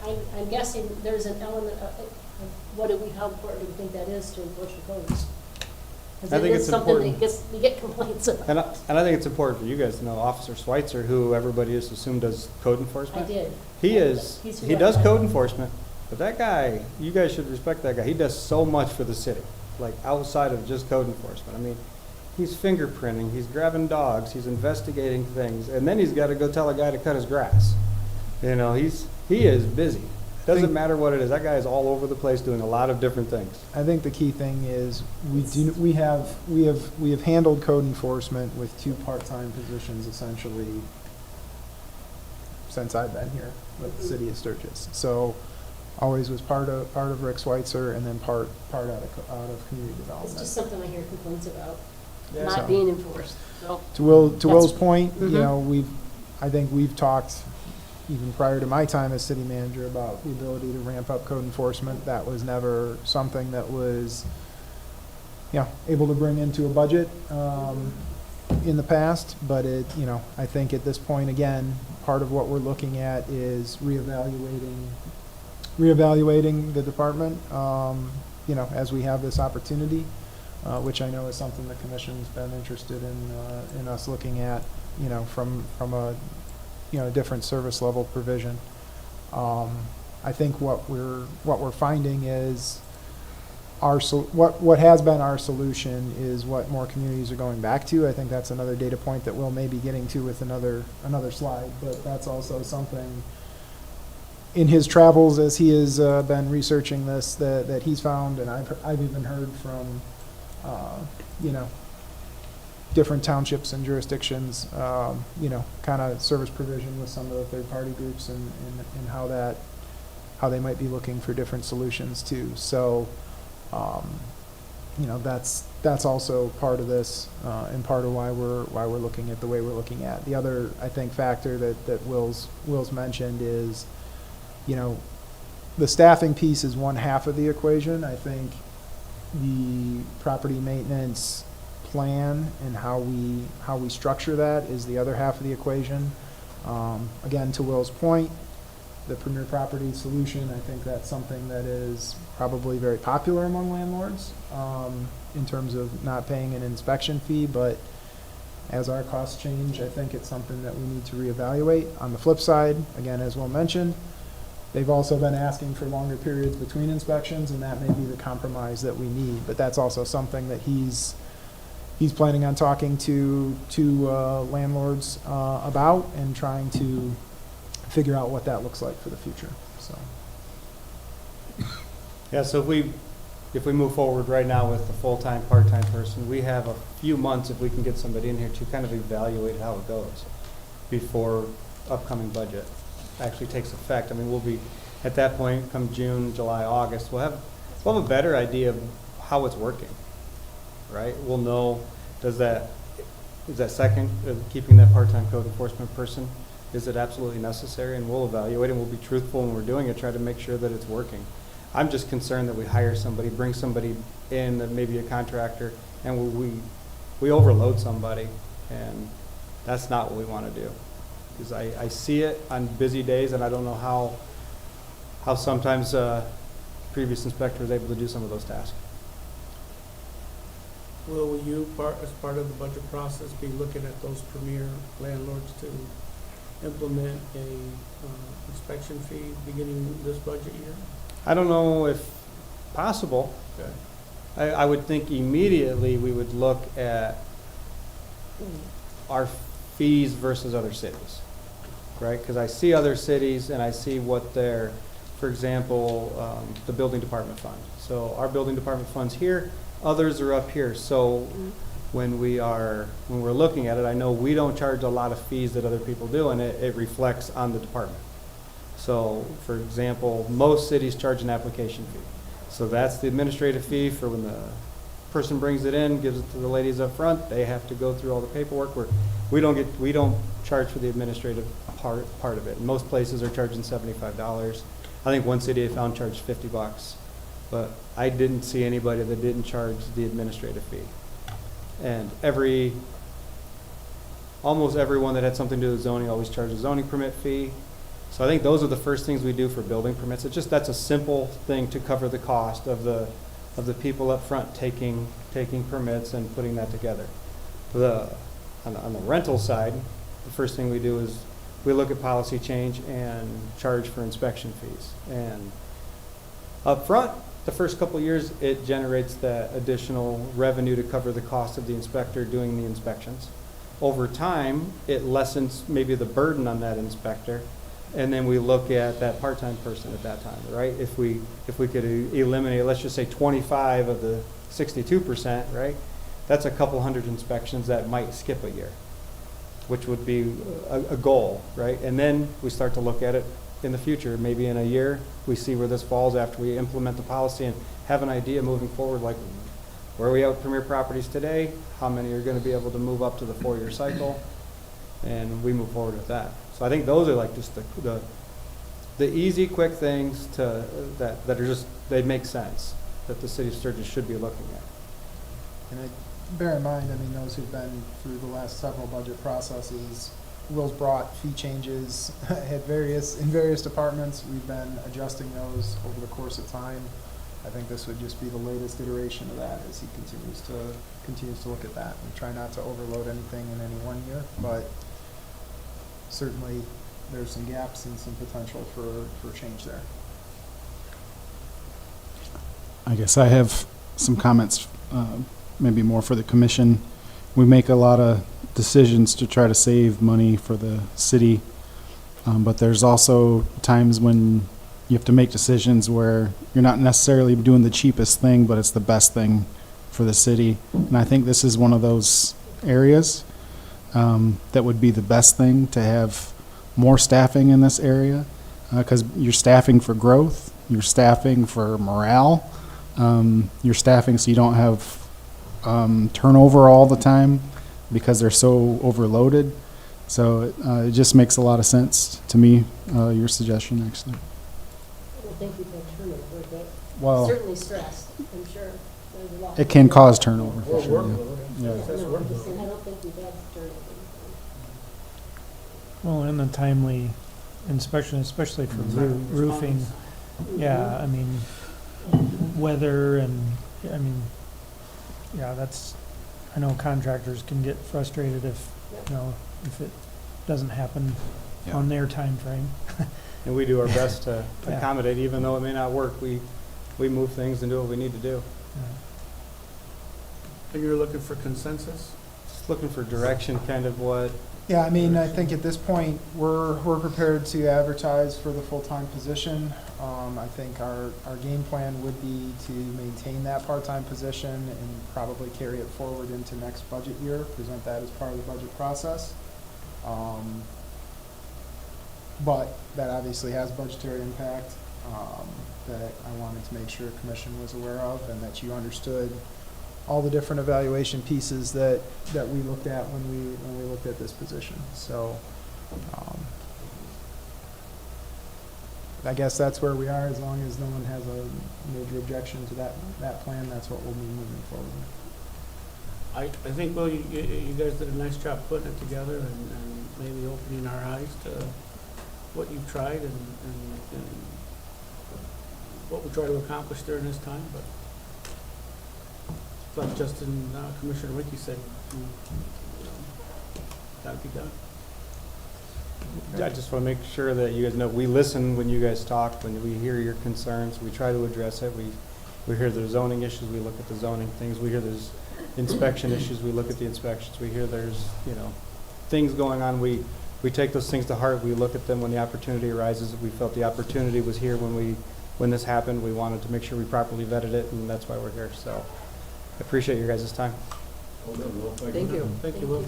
I'm guessing there's an element of how important do we think that is to enforce the codes? I Because think it is it's something important. that we get complaints about. And I think it's important for you guys to know Officer Schweitzer, who everybody has assumed does code I enforcement. did. He does I code know. enforcement, but that guy, you guys should respect that guy. He does so much for the city, like outside of just code enforcement. I mean, he's fingerprinting, he's grabbing dogs, he's investigating things, and then he's got to go tell a guy to cut his grass. He is busy. Doesn't matter what it is. That guy is all over the place doing a lot of different things. I think the key thing is we have handled code enforcement with 2 part-time positions essentially since I've been here with the city of Sturgis. So always was part of Rick Schweitzer, and then part out of community It's development. just something I hear complaints about, So- not being enforced, so. To Will's That's- point, Mhm. I think we've talked even prior to my time as city manager about the ability to ramp up code enforcement. That was never something that was, able to bring into a budget in the past, but I think at this point, again, part of what we're looking at is reevaluating the department, as we have this opportunity, which I know is something the commission's been interested in us looking at. from a, different service level provision. I think what we're finding is what has been our solution is what more communities are going back to. I think that's another data point that we'll maybe getting to with another slide, but that's also something in his travels as he has been researching this that he's found, and I've even heard from different townships and jurisdictions, kind of service provision with some of the third party groups and how they might be looking for different solutions too. So that's also part of this, and part of why we're looking at the way we're looking at. The other, I think, factor that Will's mentioned is, the staffing piece is one half of the equation. I think the property maintenance plan and how we structure that is the other half of the equation. Again, to Will's point, the premier property solution, I think that's something that is probably very popular among landlords in terms of not paying an inspection fee, but as our costs change, I think it's something that we need to reevaluate. On the flip side, again, as Will mentioned, they've also been asking for longer periods between inspections, and that may be the compromise that we need, but that's also something that he's planning on talking to landlords about and trying to figure out what that looks like for the future. So, Yeah, so if we move forward right now with the full-time, part-time person, we have a few months if we can get somebody in here to kind of evaluate how it goes before upcoming budget actually takes effect. I mean, we'll be, at that point, come June, July, August, we'll have a better idea of how it's working, right? We'll know, is that second, keeping that part-time code enforcement person, is it absolutely necessary? And we'll evaluate and we'll be truthful when we're doing it, try to make sure that it's working. I'm just concerned that we hire somebody, bring somebody in, that maybe a contractor, and we overload somebody, and that's not what we want to do. Because I see it on busy days, and I don't know how sometimes previous inspector is able to do some of those tasks. Will you, as part of the budget process, be looking at those premier landlords to implement a inspection fee beginning this budget year? I don't know if possible. Okay. I would think immediately we would look at our fees versus other cities, right? Because I see other cities and I see what their, for example, the building department fund. So our building department fund's here, others are up here. So when we're looking at it, I know we don't charge a lot of fees that other people do, and it reflects on the department. So, for example, most cities charge an application fee. So that's the administrative fee for when the person brings it in, gives it to the ladies up front. They have to go through all the paperwork. We don't charge for the administrative part of it. Most places are charging $75. I think one city I found charged $50, but I didn't see anybody that didn't charge the administrative fee. And almost everyone that had something to do with zoning always charged a zoning permit fee. So I think those are the first things we do for building permits. That's a simple thing to cover the cost of the people up front taking permits and putting that together. On the rental side, the first thing we do is we look at policy change and charge for inspection fees. And up front, the first couple of years, it generates that additional revenue to cover the cost of the inspector doing the inspections. Over time, it lessens maybe the burden on that inspector. And then we look at that part-time person at that time, right? If we could eliminate, let's just say 25 of the 62%, right? That's a couple hundred inspections that might skip a year, which would be a goal, right? And then we start to look at it in the future. Maybe in a year, we see where this falls after we implement the policy and have an idea moving forward, like where are we at with premier properties today? How many are going to be able to move up to the 4-year cycle? And we move forward with that. So I think those are like just the easy, quick things that are just, they make sense, that the city of Sturgis should be looking at. and bear in mind, I mean, those who've been through the last several budget processes, Will's brought fee changes in various departments. We've been adjusting those over the course of time. I think this would just be the latest iteration of that as he continues to look at that and try not to overload anything in any one year, but certainly there's some gaps and some potential for change there. I guess I have some comments, maybe more for the commission. We make a lot of decisions to try to save money for the city, but there's also times when you have to make decisions where you're not necessarily doing the cheapest thing, but it's the best thing for the city. And I think this is one of those areas that would be the best thing, to have more staffing in this area, because you're staffing for growth, you're staffing for morale, you're staffing so you don't have turnover all the time because they're so overloaded. So it just makes a lot of sense to me, your suggestion, actually. I don't think we've had turnover, but Well, certainly stressed, I'm sure. There's a lot. it can cause turnover, for We're sure. working Yeah. with it. Yeah. That's No, working I'm just with saying, it. I don't think we've had turnover. Well, and the timely inspection, especially for roofing, yeah, I mean, weather and, I mean, yeah, that's, I know contractors can get frustrated if, you know, if it doesn't happen Yeah. on their time frame. And we do our best to Yeah. accommodate, even though it may not work, we move things and do what we need to do. Yeah. And you're looking for consensus? Just looking for direction, kind of what, Yeah, I mean, I think at this point, we're prepared to advertise for the full-time position. I think our game plan would be to maintain that part-time position and probably carry it forward into next budget year, present that as part of the budget process. But that obviously has budgetary impact, that I wanted to make sure commission was aware of, and that you understood all the different evaluation pieces that we looked at when we looked at this position. So, I guess that's where we are. As long as no one has a major objection to that plan, that's what we'll be moving forward with. I think, well, you guys did a nice job putting it together and maybe opening our eyes to what you've tried and what we try to accomplish during this time, but like Justin, Commissioner Ricky said, gotta be done. I just want to make sure that you guys know, we listen when you guys talk, when we hear your concerns, we try to address it. We hear there's zoning issues, we look at the zoning things. We hear there's inspection issues, we look at the inspections. We hear there's, things going on. We take those things to heart. We look at them when the opportunity arises. We felt the opportunity was here when this happened. We wanted to make sure we properly vetted it, and that's why we're here. So I appreciate your guys' time. Thank you. Thank you, Will.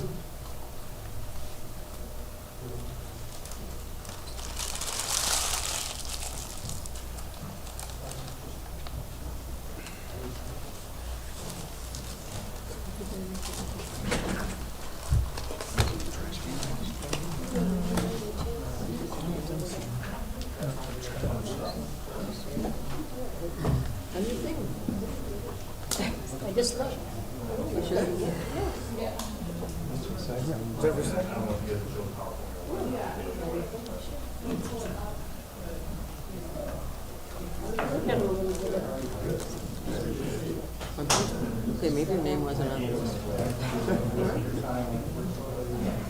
I just looked. You should. Okay, maybe your name wasn't on the list.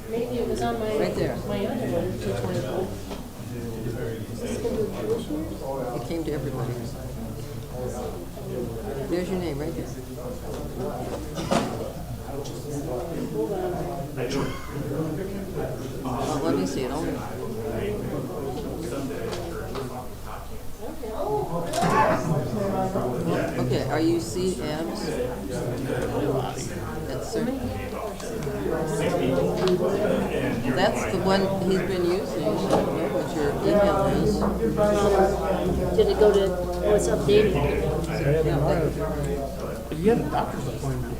Maybe it was on my, Right there. my other one, 224. It came to everybody. There's your name right there. Oh, let me see it. Okay, are you C. Adams? That's sir. That's the one he's been using. I don't know what your email is. Did it go to, what's updated? If you had a doctor's appointment.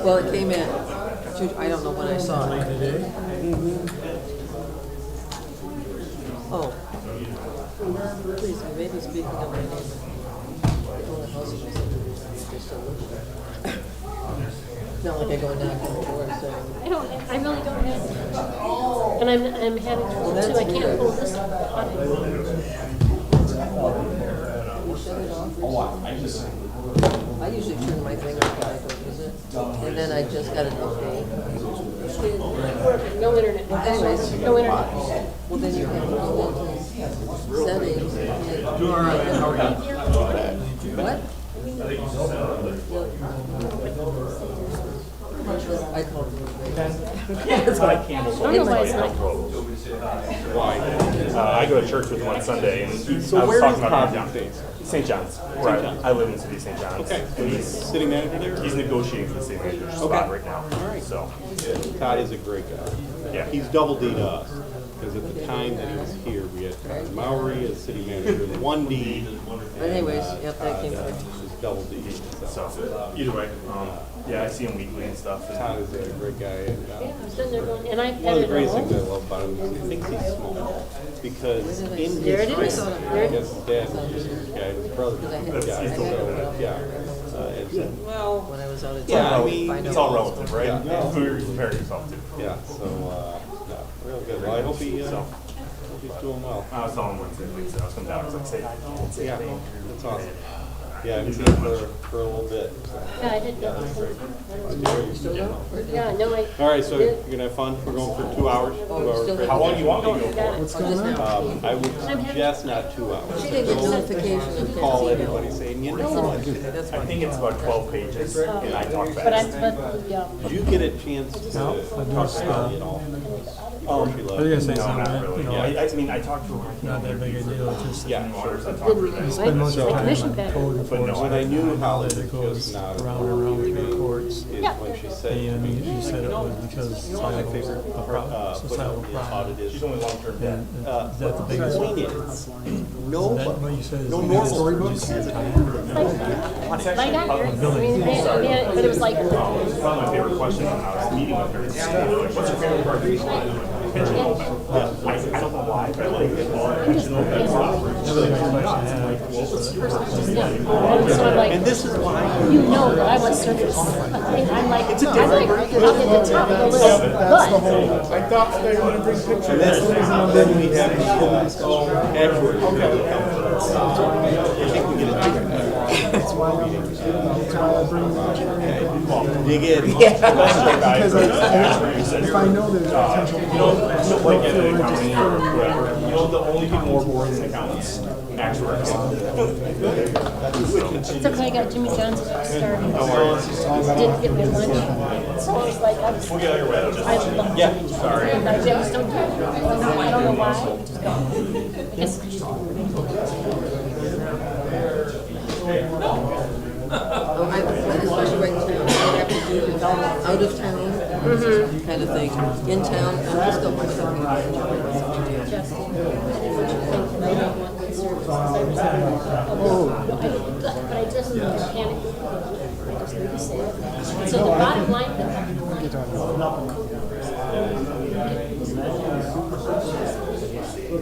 Well, it came in. I don't know when I saw it. Oh. Please, I may be speaking of my neighbor. It's not like I go knock on the door and say, I really don't have it. And I'm having trouble too, I can't pull this up. I usually turn my thing off when I go use it, and then I just got an okay. No internet. Anyways. No internet. Well, then you have to go into settings. What? I called it. I don't know why it's not. I go to church with him on Sunday, and So I was where talking is about Cobb these days? St. John's. Where I live in the city of St. John's. Okay. And he's City manager there? negotiating for the city manager's spot right now. All right. So, Todd is a great guy. yeah. He's double D to us, because at the time that he was here, we had Todd Mowry as city manager, and 1D. But anyways, yep, that came Todd, through. was double D. So, either way, yeah, I see him weekly and stuff. And Todd is a great guy, and Yeah, I'm sitting there going, and I one of the petted greatest things I him. love about him is he thinks he's small, because in his There it is. training, There I it guess his dad was just a guy, his brother was a guy, He's still so, doing it. yeah. Well, When I was out of Yeah, I town, mean, find It's out all all this relative, stuff. right? Yeah. Who you're comparing yourself to. yeah, so, no, real good. Well, I hope he's doing well. I was telling him Wednesday, so I was coming down. I was like, say, Yeah, that's awesome. Yeah, I've been here for a little bit. So. Yeah, I did. Yeah, that's great. Yeah, no, I. All right, so you're gonna have fun. We're going for 2 hours. 2 hours. still how long do you want me to go Got for? it. What's going on? I would suggest not 2 hours. She didn't get notification of Call Ken's everybody email. saying, you know what? That's I fine. think it's about 12 pages, and I talk But I, fast. but, yeah. Did you get a chance to talk to Sally at all before she left? No, not really. I mean, I talked to her. Not that big a deal. It's just Yeah, sure. I talked to her. The commission back. But no, When I knew Holly was just not around and around the courts. is Yeah. when she said, And you said it was because my favorite societal footnote in the problem. audit is, she's only long-term debt. And is that the biggest one? point is, Is that nobody, what you said is no the normal biggest storybooks one? has a But I got here, I mean, but it was like, One of my favorite questions when I was meeting with her, like, what's your favorite part of your life? I don't know why, but I like it. so I'm like, and this is why, you know that I want Sturgis. I'm like, I'm like, up at the top of the list, That's the but. whole, I thought they were gonna bring pictures. and then we have the actuaries really come first. I think we get a different. that's why I bring Dig in. because if I know there's potential. Like at an accounting or whatever, you know, the only people more boring than accountants, actuaries. It's okay, I got Jimmy John's started. Didn't get my lunch. So I was like, I was. We'll get out your way. I love Yeah, Jimmy John's. Sorry. I just don't do it. I don't know why. I just don't. I guess it's just. Especially right now, I have to do out of town kind of thing. In town, I'm just don't want to Justin, I didn't want you to think that I don't want good service. I was like, but I just panicked. I just need to say it. So the bottom line.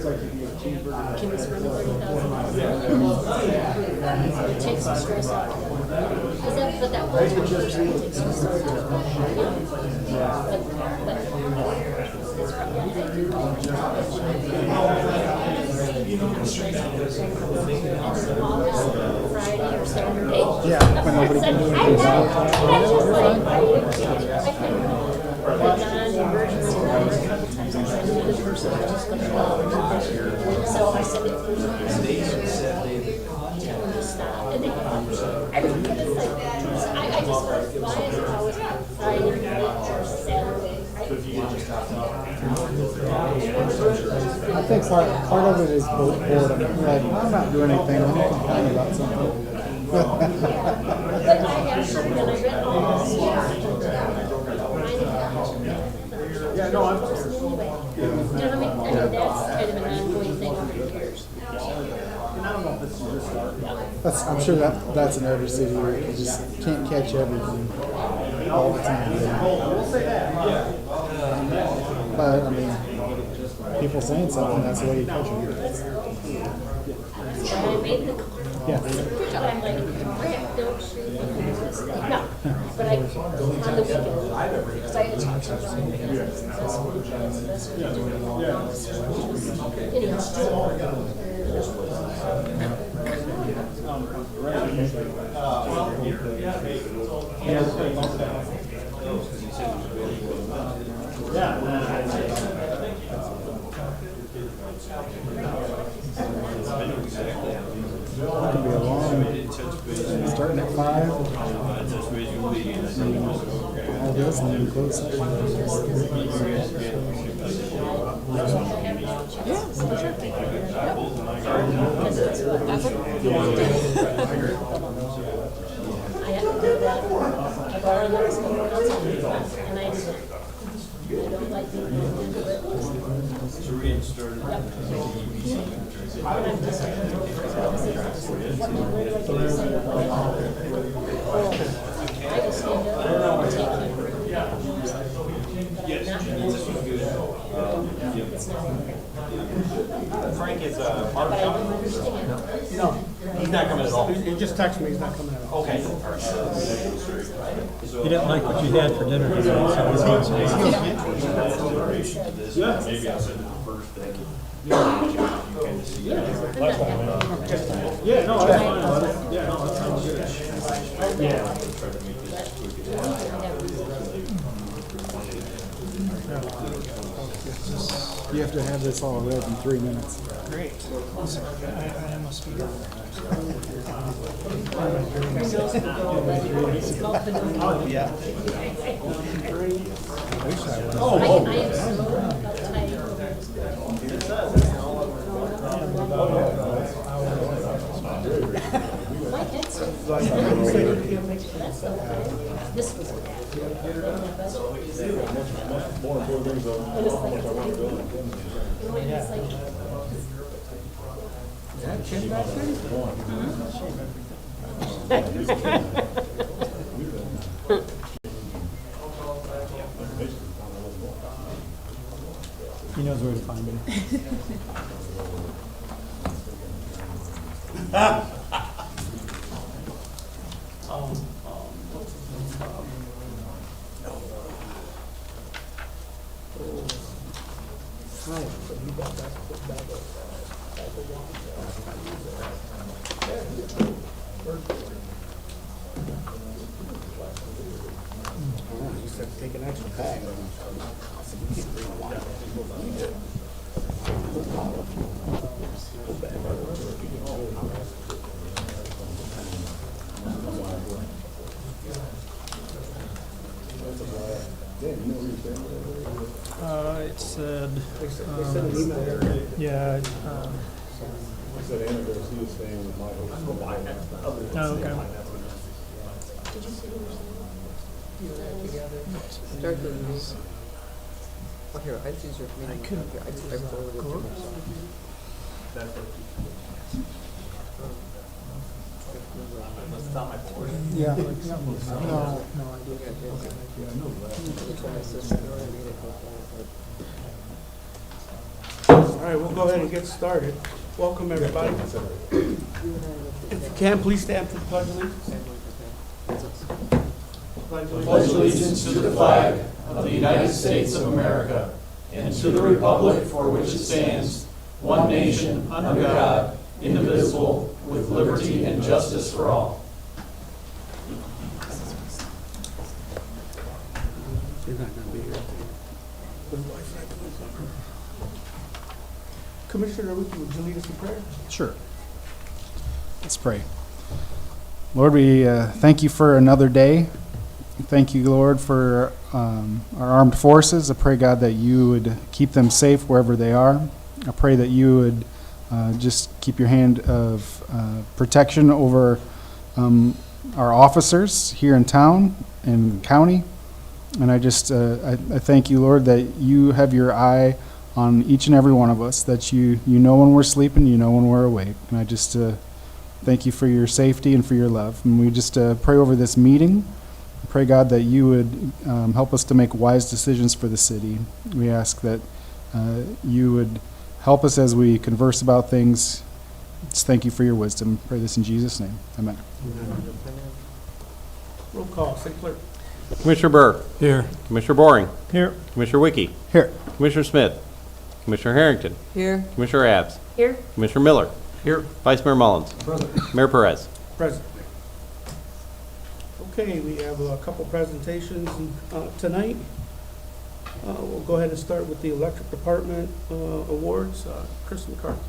Can we spend $30,000? Take some stress out. Is that, but that whole person takes stress out. Friday or Saturday. Yeah, when nobody can do anything about So I said, stop. And then, I just, why is it always Friday night or Saturday? I think part of it is boredom. You're like, I'm not doing anything, let me complain about something. But I actually, when I read all this, yeah, no, I'm. You know what I mean? I mean, that's kind of an ongoing thing over the years. I'm sure that's in every city where you just can't catch everything all the time. But, I mean, people saying something, that's the way you catch them. I made the call. Yeah. I'm like, crap, don't shoot me this day. No, but I, on the weekend, because I had talked to someone, anyhow. Could be a long, starting at 5. All this and then close session. I have to do that. I borrowed those from the council, and I did. I don't like being able to do it. But I'm just- I will stand up and take you. Not it's not. Frank is, But I don't understand. No, he's not coming at all. he just texted me, he's not coming at all. Okay. You didn't like what you had for dinner today, so it's not so Maybe I'll send it first thing. Yeah, no, that's fine. Yeah, no, that sounds good. You have to have this all read in 3 minutes. Great. I must be. Oh, yeah. I am so uptight over this. My head's so. That's so bad. This was bad. And it's like, it's like, He knows where to find me. Take an extra pack. It said, They sent an email there. yeah, I said Anna Garcia staying with my host. oh, okay. Start the meeting. Oh, here, I see your meeting. I forwarded it to myself. Yeah. No, I did. All right, we'll go ahead and get started. Welcome, everybody. If you can, please stand for the pledge of allegiance. Pledge allegiance to the flag of the United States of America and to the republic for which it stands, one nation, under God, indivisible, with liberty and justice for all. You're not going to be here. Commissioner, would you lead us in prayer? Sure. Let's pray. Lord, we thank you for another day. Thank you, Lord, for our armed forces. I pray, God, that you would keep them safe wherever they are. I pray that you would just keep your hand of protection over our officers here in town and county. And I just I thank you, Lord, that you have your eye on each and every one of us, that you know when we're sleeping, you know when we're awake. And I just thank you for your safety and for your love. And we just pray over this meeting. I pray, God, that you would help us to make wise decisions for the city. We ask that you would help us as we converse about things. Just thank you for your wisdom. Pray this in Jesus' name. Amen. Roll call, St. Clair. Commissioner Burr. Here. Commissioner Boring. Here. Commissioner Wiki. Here. Commissioner Smith. Commissioner Harrington. Here, Commissioner Abs. here, Commissioner Miller. Here. Vice Mayor Mullins. Mayor Perez. Present. Okay, we have a couple presentations tonight. We'll go ahead and start with the electric department awards. Chris McCarthy.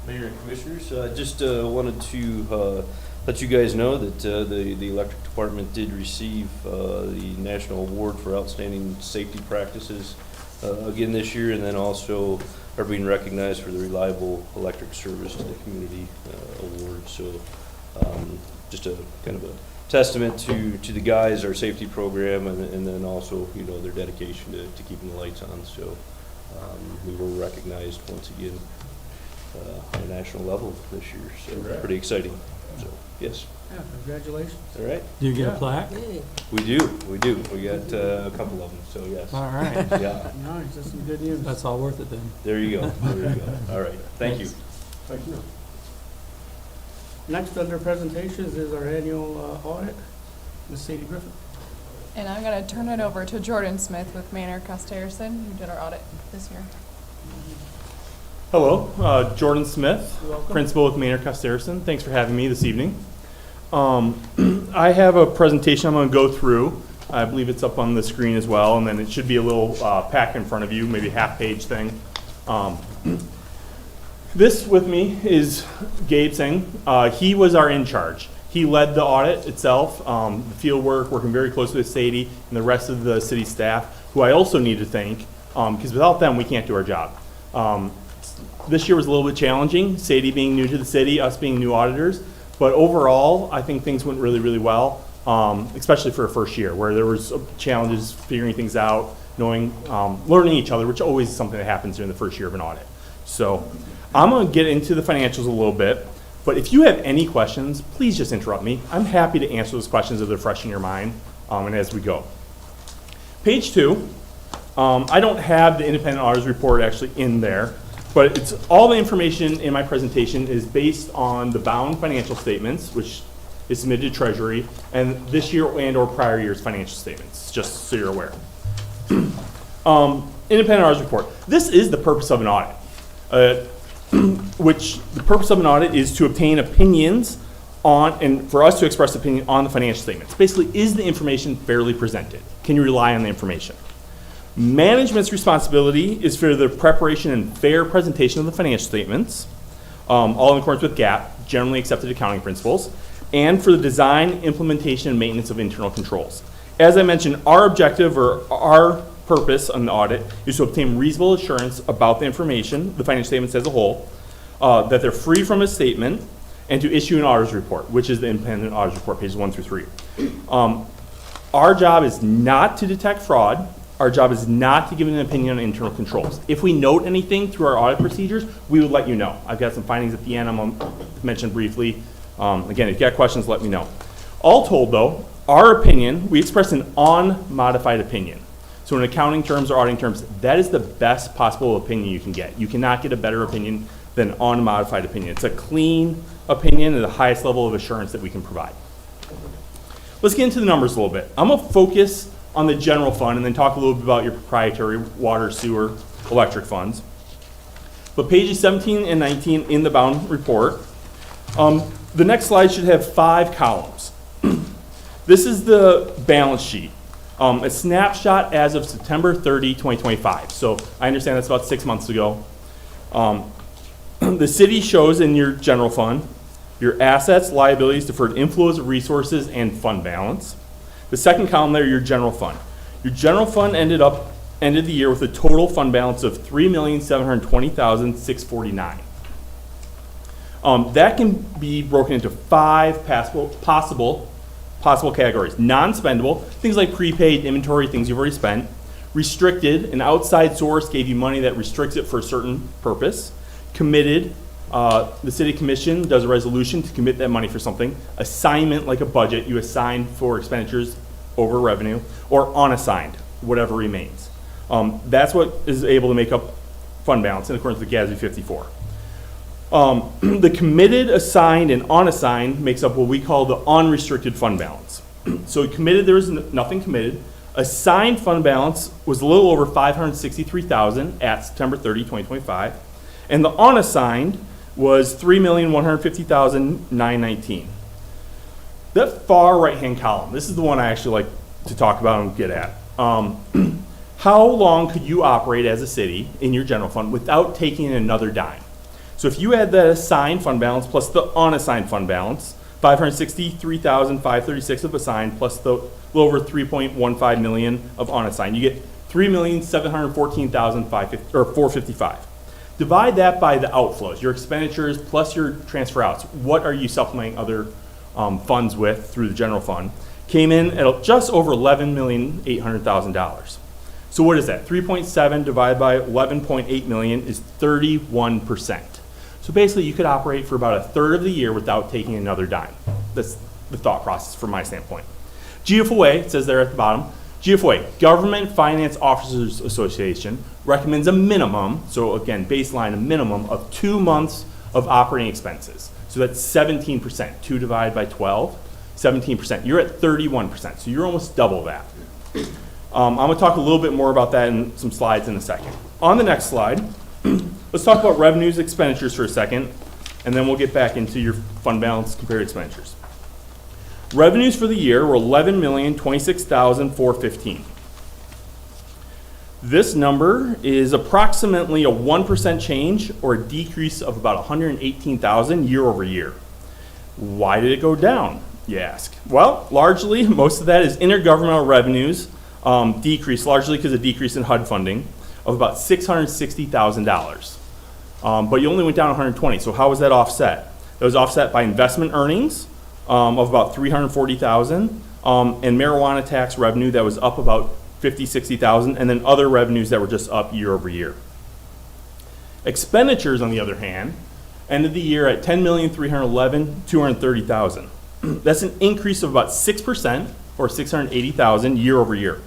Mayor and Commissioners, just wanted to let you guys know that the electric department did receive the National Award for Outstanding Safety Practices again this year, and then also are being recognized for the Reliable Electric Service to the Community Award. So just a kind of a testament to the guys, our safety program, and then also, you know, their dedication to keeping the lights on. So we were recognized once again on a national level this year, so pretty exciting. So yes. Yeah, congratulations. All right. Do you get a plaque? Yay. We do. We got a couple of them. So yes. All right. Yeah. Nice, that's some good news. That's all worth it then. There you go. There you go. All right. Thank you. Thank you. Next under presentations is our annual audit. Ms. Sadie Griffin. And I'm going to turn it over to Jordan Smith with Maynard Costerson, who did our audit this year. Hello, Jordan Smith, Welcome. Principal with Maynard Costerson. Thanks for having me this evening. I have a presentation I'm going to go through. I believe it's up on the screen as well, and then it should be a little pack in front of you, maybe a half-page thing. This with me is Gabe Singh. He was our in charge. He led the audit itself, the field work, working very closely with Sadie and the rest of the city staff, who I also need to thank, because without them, we can't do our job. This year was a little bit challenging, Sadie being new to the city, us being new auditors, but overall, I think things went really, really well, especially for a first year, where there was challenges figuring things out, knowing, learning each other, which always is something that happens during the first year of an audit. So I'm going to get into the financials a little bit, but if you have any questions, please just interrupt me. I'm happy to answer those questions if they're fresh in your mind, and as we go. Page 2, I don't have the independent auditor's report actually in there, but it's all the information in my presentation is based on the bound financial statements, which is submitted to Treasury, and this year and or prior year's financial statements, just so you're aware. Independent auditor's report. This is the purpose of an audit, which the purpose of an audit is to obtain opinions on, and for us to express opinion on the financial statements. Basically, is the information fairly presented? Can you rely on the information? Management's responsibility is for the preparation and fair presentation of the financial statements, all in accordance with GAAP, generally accepted accounting principles, and for the design, implementation, and maintenance of internal controls. As I mentioned, our objective or our purpose on the audit is to obtain reasonable assurance about the information, the financial statements as a whole, that they're free from misstatement, and to issue an auditor's report, which is the independent auditor's report, pages 1 through 3. Our job is not to detect fraud. Our job is not to give an opinion on internal controls. If we note anything through our audit procedures, we will let you know. I've got some findings at the end I'm going to mention briefly. Again, if you got questions, let me know. All told, though, our opinion, we express an unmodified opinion. So in accounting terms or auditing terms, that is the best possible opinion you can get. You cannot get a better opinion than unmodified opinion. It's a clean opinion and the highest level of assurance that we can provide. Let's get into the numbers a little bit. I'm going to focus on the general fund and then talk a little bit about your proprietary water, sewer, electric funds. But pages 17 and 19 in the bound report, the next slide should have 5 columns. This is the balance sheet. A snapshot as of September 30, 2025. So I understand that's about 6 months ago. The city shows in your general fund your assets, liabilities, deferred inflows of resources, and fund balance. The second column there, your general fund. Your general fund ended the year with a total fund balance of $3,720,649. That can be broken into 5 possible categories. Non-spendable, things like prepaid inventory, things you've already spent. Restricted, an outside source gave you money that restricts it for a certain purpose. Committed, the city commission does a resolution to commit that money for something. Assignment, like a budget, you assign for expenditures over revenue. Or unassigned, whatever remains. That's what is able to make up fund balance in accordance with GASB 54. The committed, assigned, and unassigned makes up what we call the unrestricted fund balance. So committed, there is nothing committed. Assigned fund balance was a little over 563,000 at September 30, 2025, and the unassigned was 3,150,919. That far right-hand column, this is the one I actually like to talk about and get at. How long could you operate as a city in your general fund without taking in another dime? So if you had the assigned fund balance plus the unassigned fund balance, 563,536 of assigned plus the little over 3.15 million of unassigned, you get 3,714,455. Divide that by the outflows, your expenditures plus your transfer outs. What are you supplementing other funds with through the general fund? Came in at just over $11,800,000. So what is that? 3.7 divided by 11.8 million is 31%. So basically you could operate for about a third of the year without taking another dime. That's the thought process from my standpoint. GFOA, it says there at the bottom, GFOA, Government Finance Officers Association, recommends a minimum, so again, baseline, a minimum of 2 months of operating expenses. So that's 17%, 2 divided by 12, 17%. You're at 31%, so you're almost double that. I'm gonna talk a little bit more about that in some slides in a second. On the next slide, let's talk about revenues, expenditures for a second, and then we'll get back into your fund balance compared to expenditures. Revenues for the year were $11,026,415. This number is approximately a 1% change or a decrease of about 118,000 year over year. Why did it go down, you ask? Well, largely, most of that is intergovernmental revenues decreased, largely because of decrease in HUD funding of about $660,000. But you only went down 120, so how was that offset? That was offset by investment earnings of about $340,000 and marijuana tax revenue that was up about $50,000-$60,000, and then other revenues that were just up year over year. Expenditures, on the other hand, ended the year at $10,311,230,000. That's an increase of about 6% or $680,000 year over year.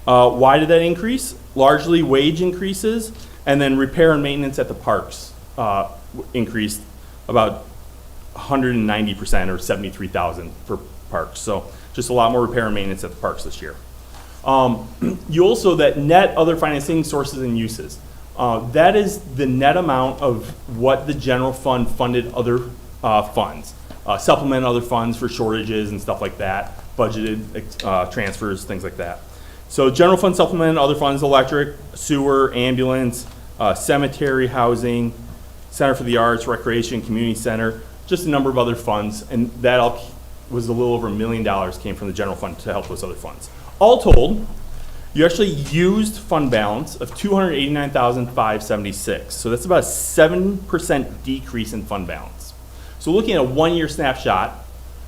Why did that increase? Largely wage increases, and then repair and maintenance at the parks increased about 190% or 73,000 for parks. So just a lot more repair and maintenance at the parks this year. You also, that net other financing sources and uses. That is the net amount of what the general fund funded other funds. Supplement other funds for shortages and stuff like that. Budgeted transfers, things like that. So general fund supplement other funds, electric, sewer, ambulance, cemetery, housing, Center for the Arts, Recreation, Community Center, just a number of other funds, and that all was a little over $1 million came from the general fund to help those other funds. All told, you actually used fund balance of $289,576. So that's about a 7% decrease in fund balance. So looking at a 1-year snapshot,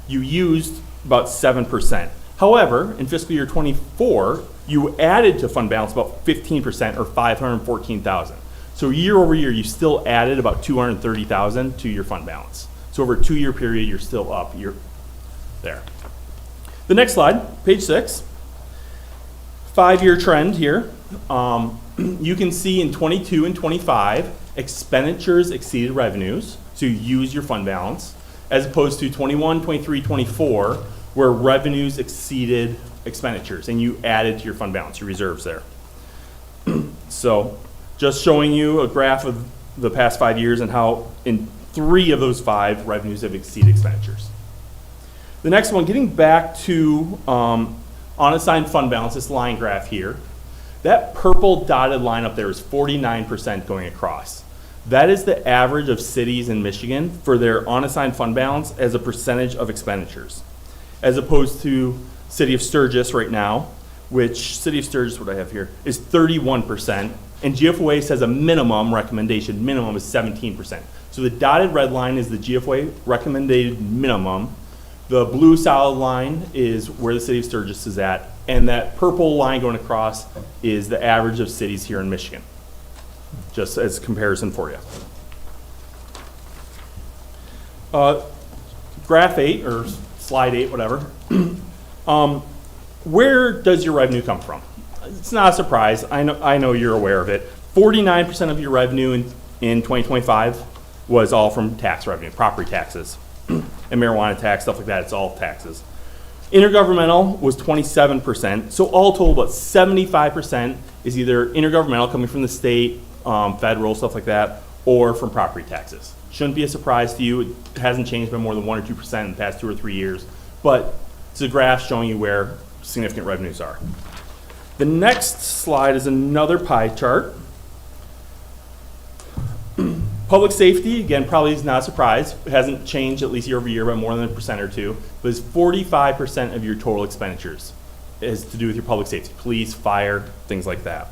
you used about 7%. However, in fiscal year 24, you added to fund balance about 15% or $514,000. So year over year, you still added about $230,000 to your fund balance. So over a 2-year period, you're still up. You're there. The next slide, page 6. 5-year trend here. You can see in 22 and 25, expenditures exceeded revenues. So you use your fund balance, as opposed to 21, 23, 24, where revenues exceeded expenditures and you added to your fund balance, your reserves there. So just showing you a graph of the past 5 years and how in 3 of those 5 revenues have exceeded expenditures. The next one, getting back to unassigned fund balance, this line graph here, that purple dotted line up there is 49% going across. That is the average of cities in Michigan for their unassigned fund balance as a percentage of expenditures, as opposed to City of Sturgis right now, which City of Sturgis, what I have here, is 31%, and GFOA says a minimum recommendation, minimum is 17%. So the dotted red line is the GFOA recommended minimum. The blue solid line is where the City of Sturgis is at, and that purple line going across is the average of cities here in Michigan, just as a comparison for you. Graph 8, or slide 8, whatever. Where does your revenue come from? It's not a surprise. I know you're aware of it. 49% of your revenue in 2025 was all from tax revenue, property taxes, and marijuana tax, stuff like that. It's all taxes. Intergovernmental was 27%. So all told, about 75% is either intergovernmental, coming from the state, federal, stuff like that, or from property taxes. Shouldn't be a surprise to you. It hasn't changed by more than 1 or 2% in the past 2 or 3 years. But it's a graph showing you where significant revenues are. The next slide is another pie chart. Public safety, again, probably is not a surprise. It hasn't changed at least year over year by more than 1% or 2%, but it's 45% of your total expenditures is to do with your public safety, police, fire, things like that.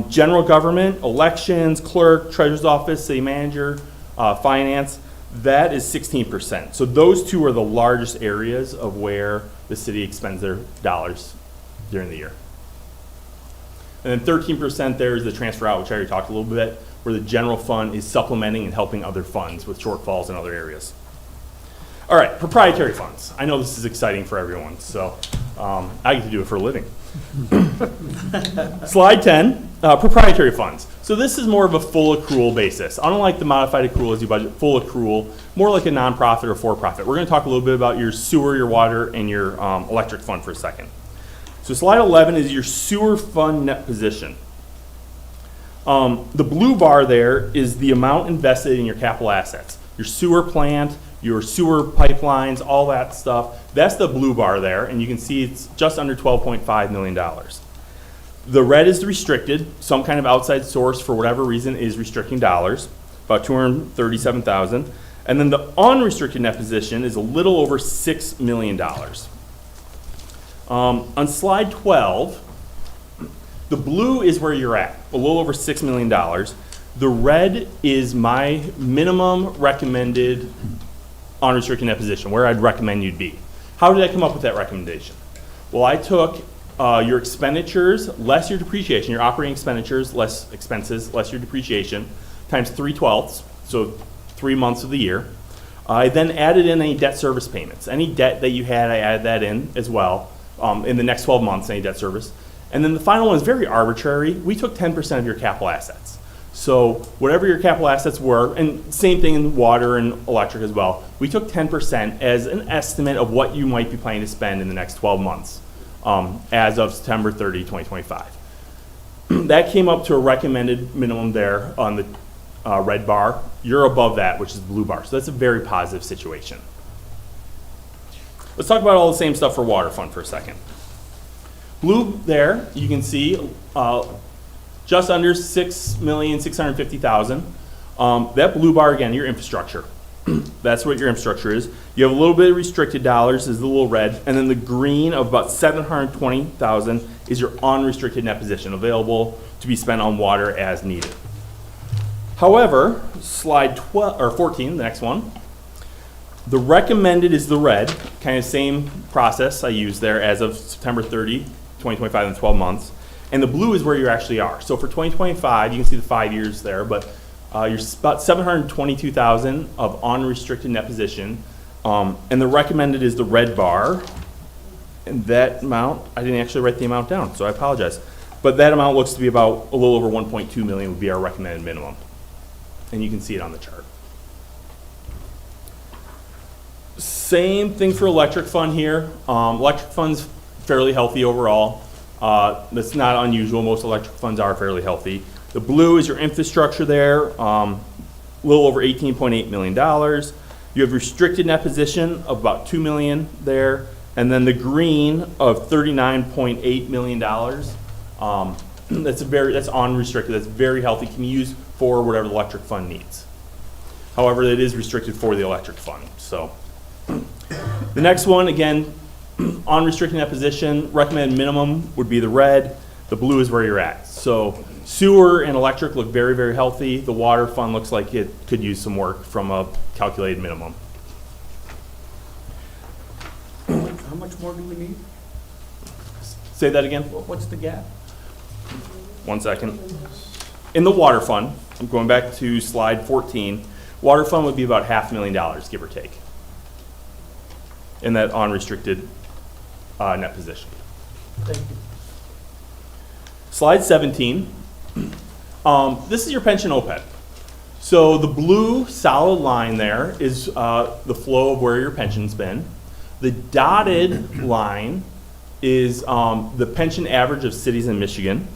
General government, elections, clerk, treasurer's office, city manager, finance, that is 16%. So those two are the largest areas of where the city expends their dollars during the year. And then 13% there is the transfer out, which I already talked a little bit, where the general fund is supplementing and helping other funds with shortfalls in other areas. All right, proprietary funds. I know this is exciting for everyone, so I get to do it for a living. Slide 10, proprietary funds. So this is more of a full accrual basis. Unlike the modified accrual as you budget, full accrual, more like a nonprofit or for-profit. We're gonna talk a little bit about your sewer, your water, and your electric fund for a second. So slide 11 is your sewer fund net position. The blue bar there is the amount invested in your capital assets. Your sewer plant, your sewer pipelines, all that stuff. That's the blue bar there, and you can see it's just under $12.5 million. The red is the restricted. Some kind of outside source, for whatever reason, is restricting dollars, about $237,000. And then the unrestricted net position is a little over $6 million. On slide 12, the blue is where you're at, a little over $6 million. The red is my minimum recommended unrestricted net position, where I'd recommend you'd be. How did I come up with that recommendation? Well, I took your expenditures less your depreciation, your operating expenditures less expenses, less your depreciation, times 3/12, so 3 months of the year. I then added in any debt service payments. Any debt that you had, I added that in as well in the next 12 months, any debt service. And then the final one is very arbitrary. We took 10% of your capital assets. So whatever your capital assets were, and same thing in water and electric as well, we took 10% as an estimate of what you might be planning to spend in the next 12 months as of September 30, 2025. That came up to a recommended minimum there on the red bar. You're above that, which is the blue bar. So that's a very positive situation. Let's talk about all the same stuff for water fund for a second. Blue there, you can see just under $6,650,000. That blue bar, again, your infrastructure. That's what your infrastructure is. You have a little bit of restricted dollars, is the little red, and then the green of about $720,000 is your unrestricted net position, available to be spent on water as needed. However, slide 14, the next one, the recommended is the red, kind of same process I used there as of September 30, 2025 in 12 months. And the blue is where you actually are. So for 2025, you can see the 5 years there, but you're about $722,000 of unrestricted net position. And the recommended is the red bar. And that amount, I didn't actually write the amount down, so I apologize. But that amount looks to be about a little over 1.2 million would be our recommended minimum. And you can see it on the chart. Same thing for electric fund here. Electric fund's fairly healthy overall. That's not unusual. Most electric funds are fairly healthy. The blue is your infrastructure there, a little over $18.8 million. You have restricted net position of about $2 million there, and then the green of $39.8 million. That's unrestricted. That's very healthy. Can be used for whatever the electric fund needs. However, it is restricted for the electric fund. So the next one, again, unrestricted net position, recommended minimum would be the red. The blue is where you're at. So sewer and electric look very, very healthy. The water fund looks like it could use some work from a calculated minimum. How much more do we need? Say that again. What's the gap? 1 second. In the water fund, I'm going back to slide 14, water fund would be about $500,000, give or take, in that unrestricted net position. Thank you. Slide 17. This is your pension OPEB. So the blue solid line there is the flow of where your pension's been. The dotted line is the pension average of cities in Michigan.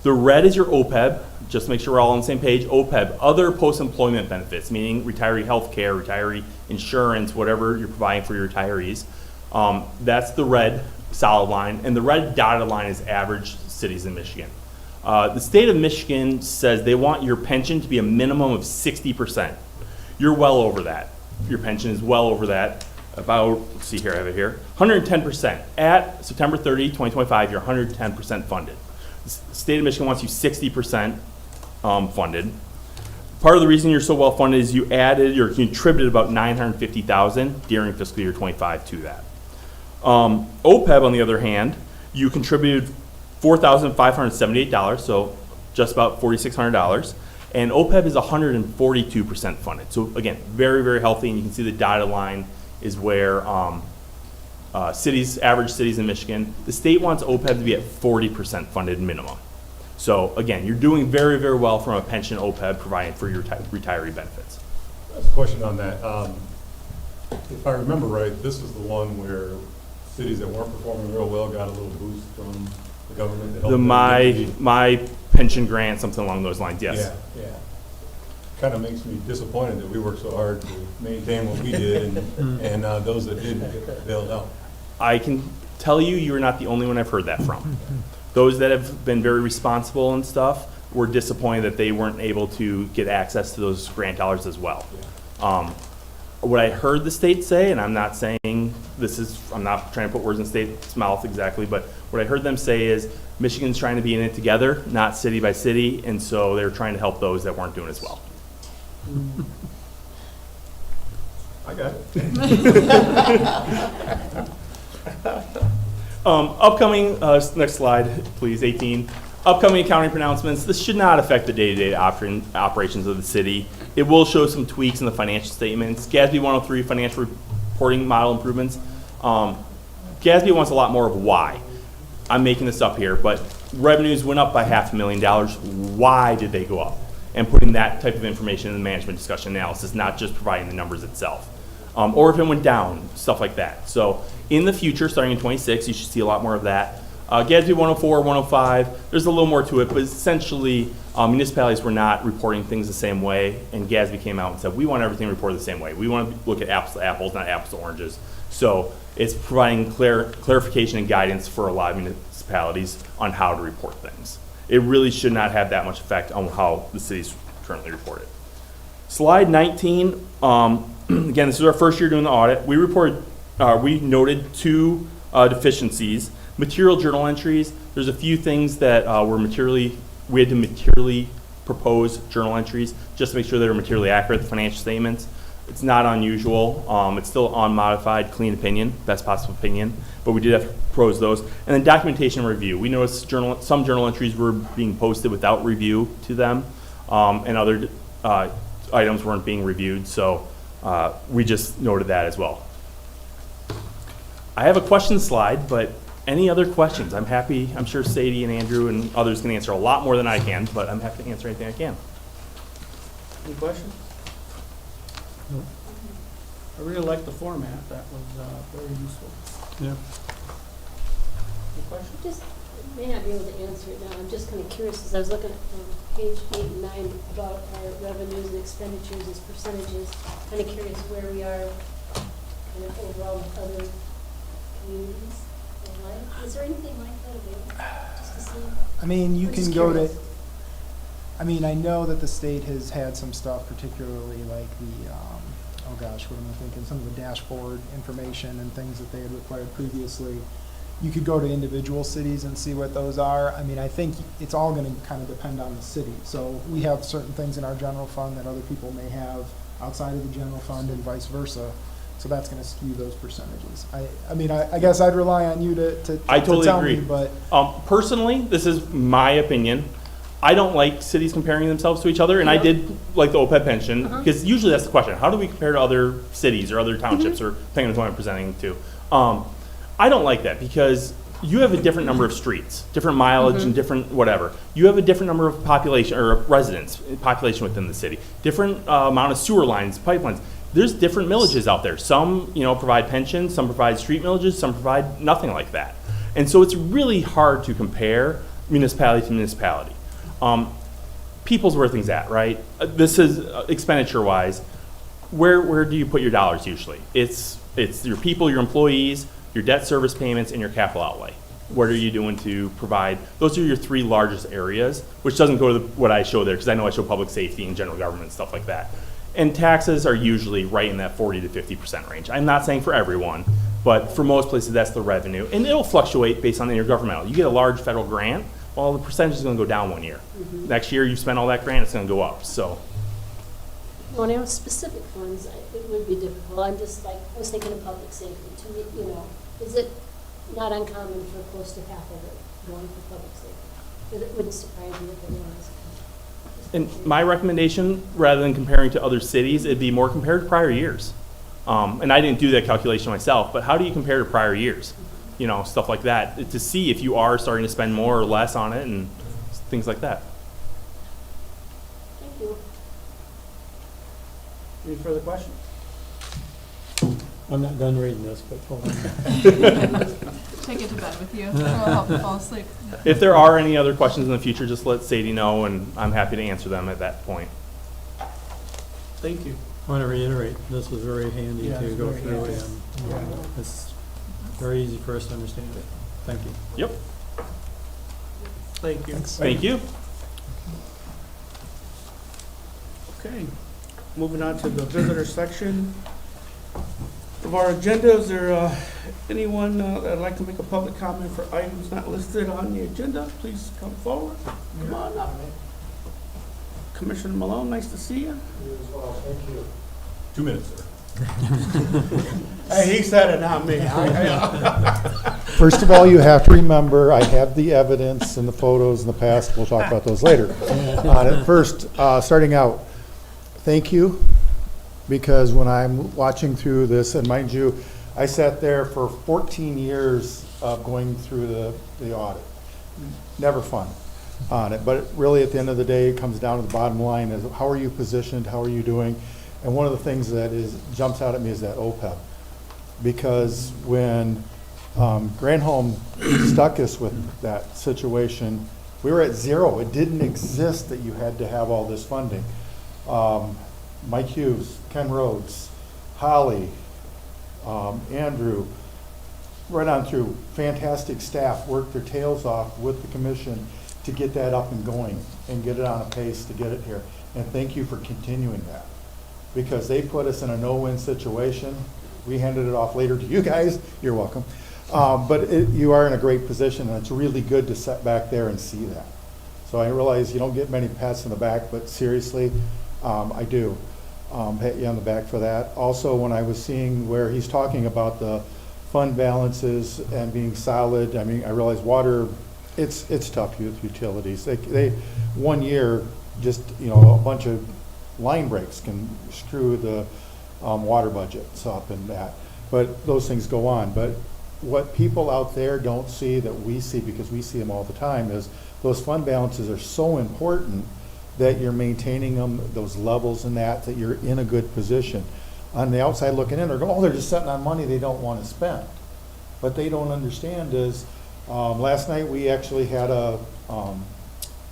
The red is your OPEB, just to make sure we're all on the same page. OPEB, other post-employment benefits, meaning retiree health care, retiree insurance, whatever you're providing for your retirees. That's the red solid line, and the red dotted line is average cities in Michigan. The state of Michigan says they want your pension to be a minimum of 60%. You're well over that. Your pension is well over that. About, let's see here, I have it here, 110%. At September 30, 2025, you're 110% funded. The state of Michigan wants you 60% funded. Part of the reason you're so well funded is you added or contributed about $950,000 during fiscal year 25 to that. OPEB, on the other hand, you contributed $4,578, so just about $4,600, and OPEB is 142% funded. So again, very, very healthy, and you can see the dotted line is where average cities in Michigan, the state wants OPEB to be at 40% funded minimum. So again, you're doing very, very well from a pension OPEB providing for your retiree benefits. That's a question on that. If I remember right, this was the one where cities that weren't performing real well got a little boost from the government to help them. My pension grant, something along those lines, yes. Yeah. Kind of makes me disappointed that we worked so hard to maintain what we did and those that didn't get bailed out. I can tell you, you are not the only one I've heard that from. Those that have been very responsible and stuff were disappointed that they weren't able to get access to those grant dollars as well. What I heard the state say, and I'm not saying I'm not trying to put words in the state's mouth exactly, but what I heard them say is Michigan's trying to be in it together, not city by city, and so they're trying to help those that weren't doing as well. I got it. Upcoming, next slide, please, 18. Upcoming accounting pronouncements. This should not affect the day-to-day operations of the city. It will show some tweaks in the financial statements. GASB 103, financial reporting model improvements. GASB wants a lot more of why. I'm making this up here, but revenues went up by $500,000. Why did they go up? And putting that type of information in the management discussion analysis, not just providing the numbers itself. Or if it went down, stuff like that. So in the future, starting in 26, you should see a lot more of that. GASB 104, 105, there's a little more to it, but essentially municipalities were not reporting things the same way, and GASB came out and said, we want everything reported the same way. We want to look at apples to apples, not apples to oranges. So it's providing clarification and guidance for a lot of municipalities on how to report things. It really should not have that much effect on how the cities currently report it. Slide 19, again, this is our first year doing the audit. We noted two deficiencies. Material journal entries, there's a few things that we had to materially propose journal entries just to make sure they were materially accurate, the financial statements. It's not unusual. It's still unmodified, clean opinion, best possible opinion, but we did have to propose those. And then documentation review. We noticed some journal entries were being posted without review to them, and other items weren't being reviewed, so we just noted that as well. I have a question slide, but any other questions? I'm happy. I'm sure Sadie and Andrew and others can answer a lot more than I can, but I'm happy to answer anything I can. Any questions? No. I really like the format. That was very useful. Yeah. Any questions? Just may not be able to answer it now. I'm just kind of curious as I was looking at page 8 and 9 about our revenues and expenditures as percentages. Kind of curious where we are kind of overall with other communities. Is there anything like that available? Just to see. I mean, you I'm can just go curious. to, I mean, I know that the state has had some stuff, particularly like the, oh gosh, what am I thinking? Some of the dashboard information and things that they had required previously. You could go to individual cities and see what those are. I mean, I think it's all going to kind of depend on the city. So we have certain things in our general fund that other people may have outside of the general fund and vice versa. So that's going to skew those percentages. I mean, I guess I'd rely on you to I totally tell agree. me, but Personally, this is my opinion. I don't like cities comparing themselves to each other, and I did like the OPEB pension, because usually that's the question. How do we compare to other cities or other townships, or depending on who I'm presenting to? I don't like that, because you have a different number of streets, different mileage, and different whatever. You have a different number of population, or residents, population within the city, different amount of sewer lines, pipelines. there's different millages out there. Some, provide pensions, some provide street millages, some provide nothing like that. And so it's really hard to compare municipality to municipality. People's where things at, right? This is expenditure-wise. Where do you put your dollars usually? It's your people, your employees, your debt service payments, and your capital outlay. What are you doing to provide? Those are your three largest areas, which doesn't go to what I show there, because I know I show public safety and general government and stuff like that. And taxes are usually right in that 40 to 50% range. I'm not saying for everyone, but for most places, that's the revenue. And it'll fluctuate based on the intergovernmental. You get a large federal grant, well, the percentage is going to go down 1 year. Next year, you spend all that grant, it's going to go up. So, When I have specific ones, it would be difficult. I was thinking of public safety. To me, is it not uncommon for close to half of it going for public safety? But it wouldn't surprise me if it was. and my recommendation, rather than comparing to other cities, it'd be more compared to prior years. And I didn't do that calculation myself, but how do you compare to prior years? Stuff like that, to see if you are starting to spend more or less on it and things like that. Thank you. Any further questions? I'm not done reading this, but hold on. Take it to bed with you. It will help you fall asleep. If there are any other questions in the future, just let Sadie know, and I'm happy to answer them at that point. Thank you. I want to reiterate, this was very handy Yeah, to it's go very through, handy. and it's very easy for us to understand it. Thank you. Yep. Thank you. Thank you. Okay, moving on to the visitor section of our agenda. Is there anyone that'd like to make a public comment for items not listed on the agenda? Please come forward. Come on up. Commissioner Malone, nice to see you. You as well, thank you. 2 minutes, sir. Hey, he said it, not me. First of all, you have to remember, I have the evidence and the photos in the past. We'll talk about those later. First, starting out, thank you, because when I'm watching through this, and mind you, I sat there for 14 years of going through the audit. Never fun on it, but really at the end of the day, it comes down to the bottom line is how are you positioned, how are you doing? And one of the things that jumps out at me is that OPEB. Because when Granholm stuck us with that situation, we were at zero. It didn't exist that you had to have all this funding. Mike Hughes, Ken Rhodes, Holly, Andrew, right on through, fantastic staff worked their tails off with the commission to get that up and going and get it on a pace to get it here. And thank you for continuing that, because they put us in a no-win situation. We handed it off later to you guys. You're welcome. But you are in a great position, and it's really good to sit back there and see that. So I realize you don't get many pats on the back, but seriously, I do pat you on the back for that. Also, when I was seeing where he's talking about the fund balances and being solid, I mean, I realize water, it's tough with utilities. They 1 year, just, a bunch of line breaks can screw the water budgets up and that. But those things go on. But what people out there don't see that we see, because we see them all the time, is those fund balances are so important that you're maintaining them, those levels and that you're in a good position. On the outside looking in, they're going, oh, they're just sitting on money they don't want to spend. What they don't understand is, last night we actually had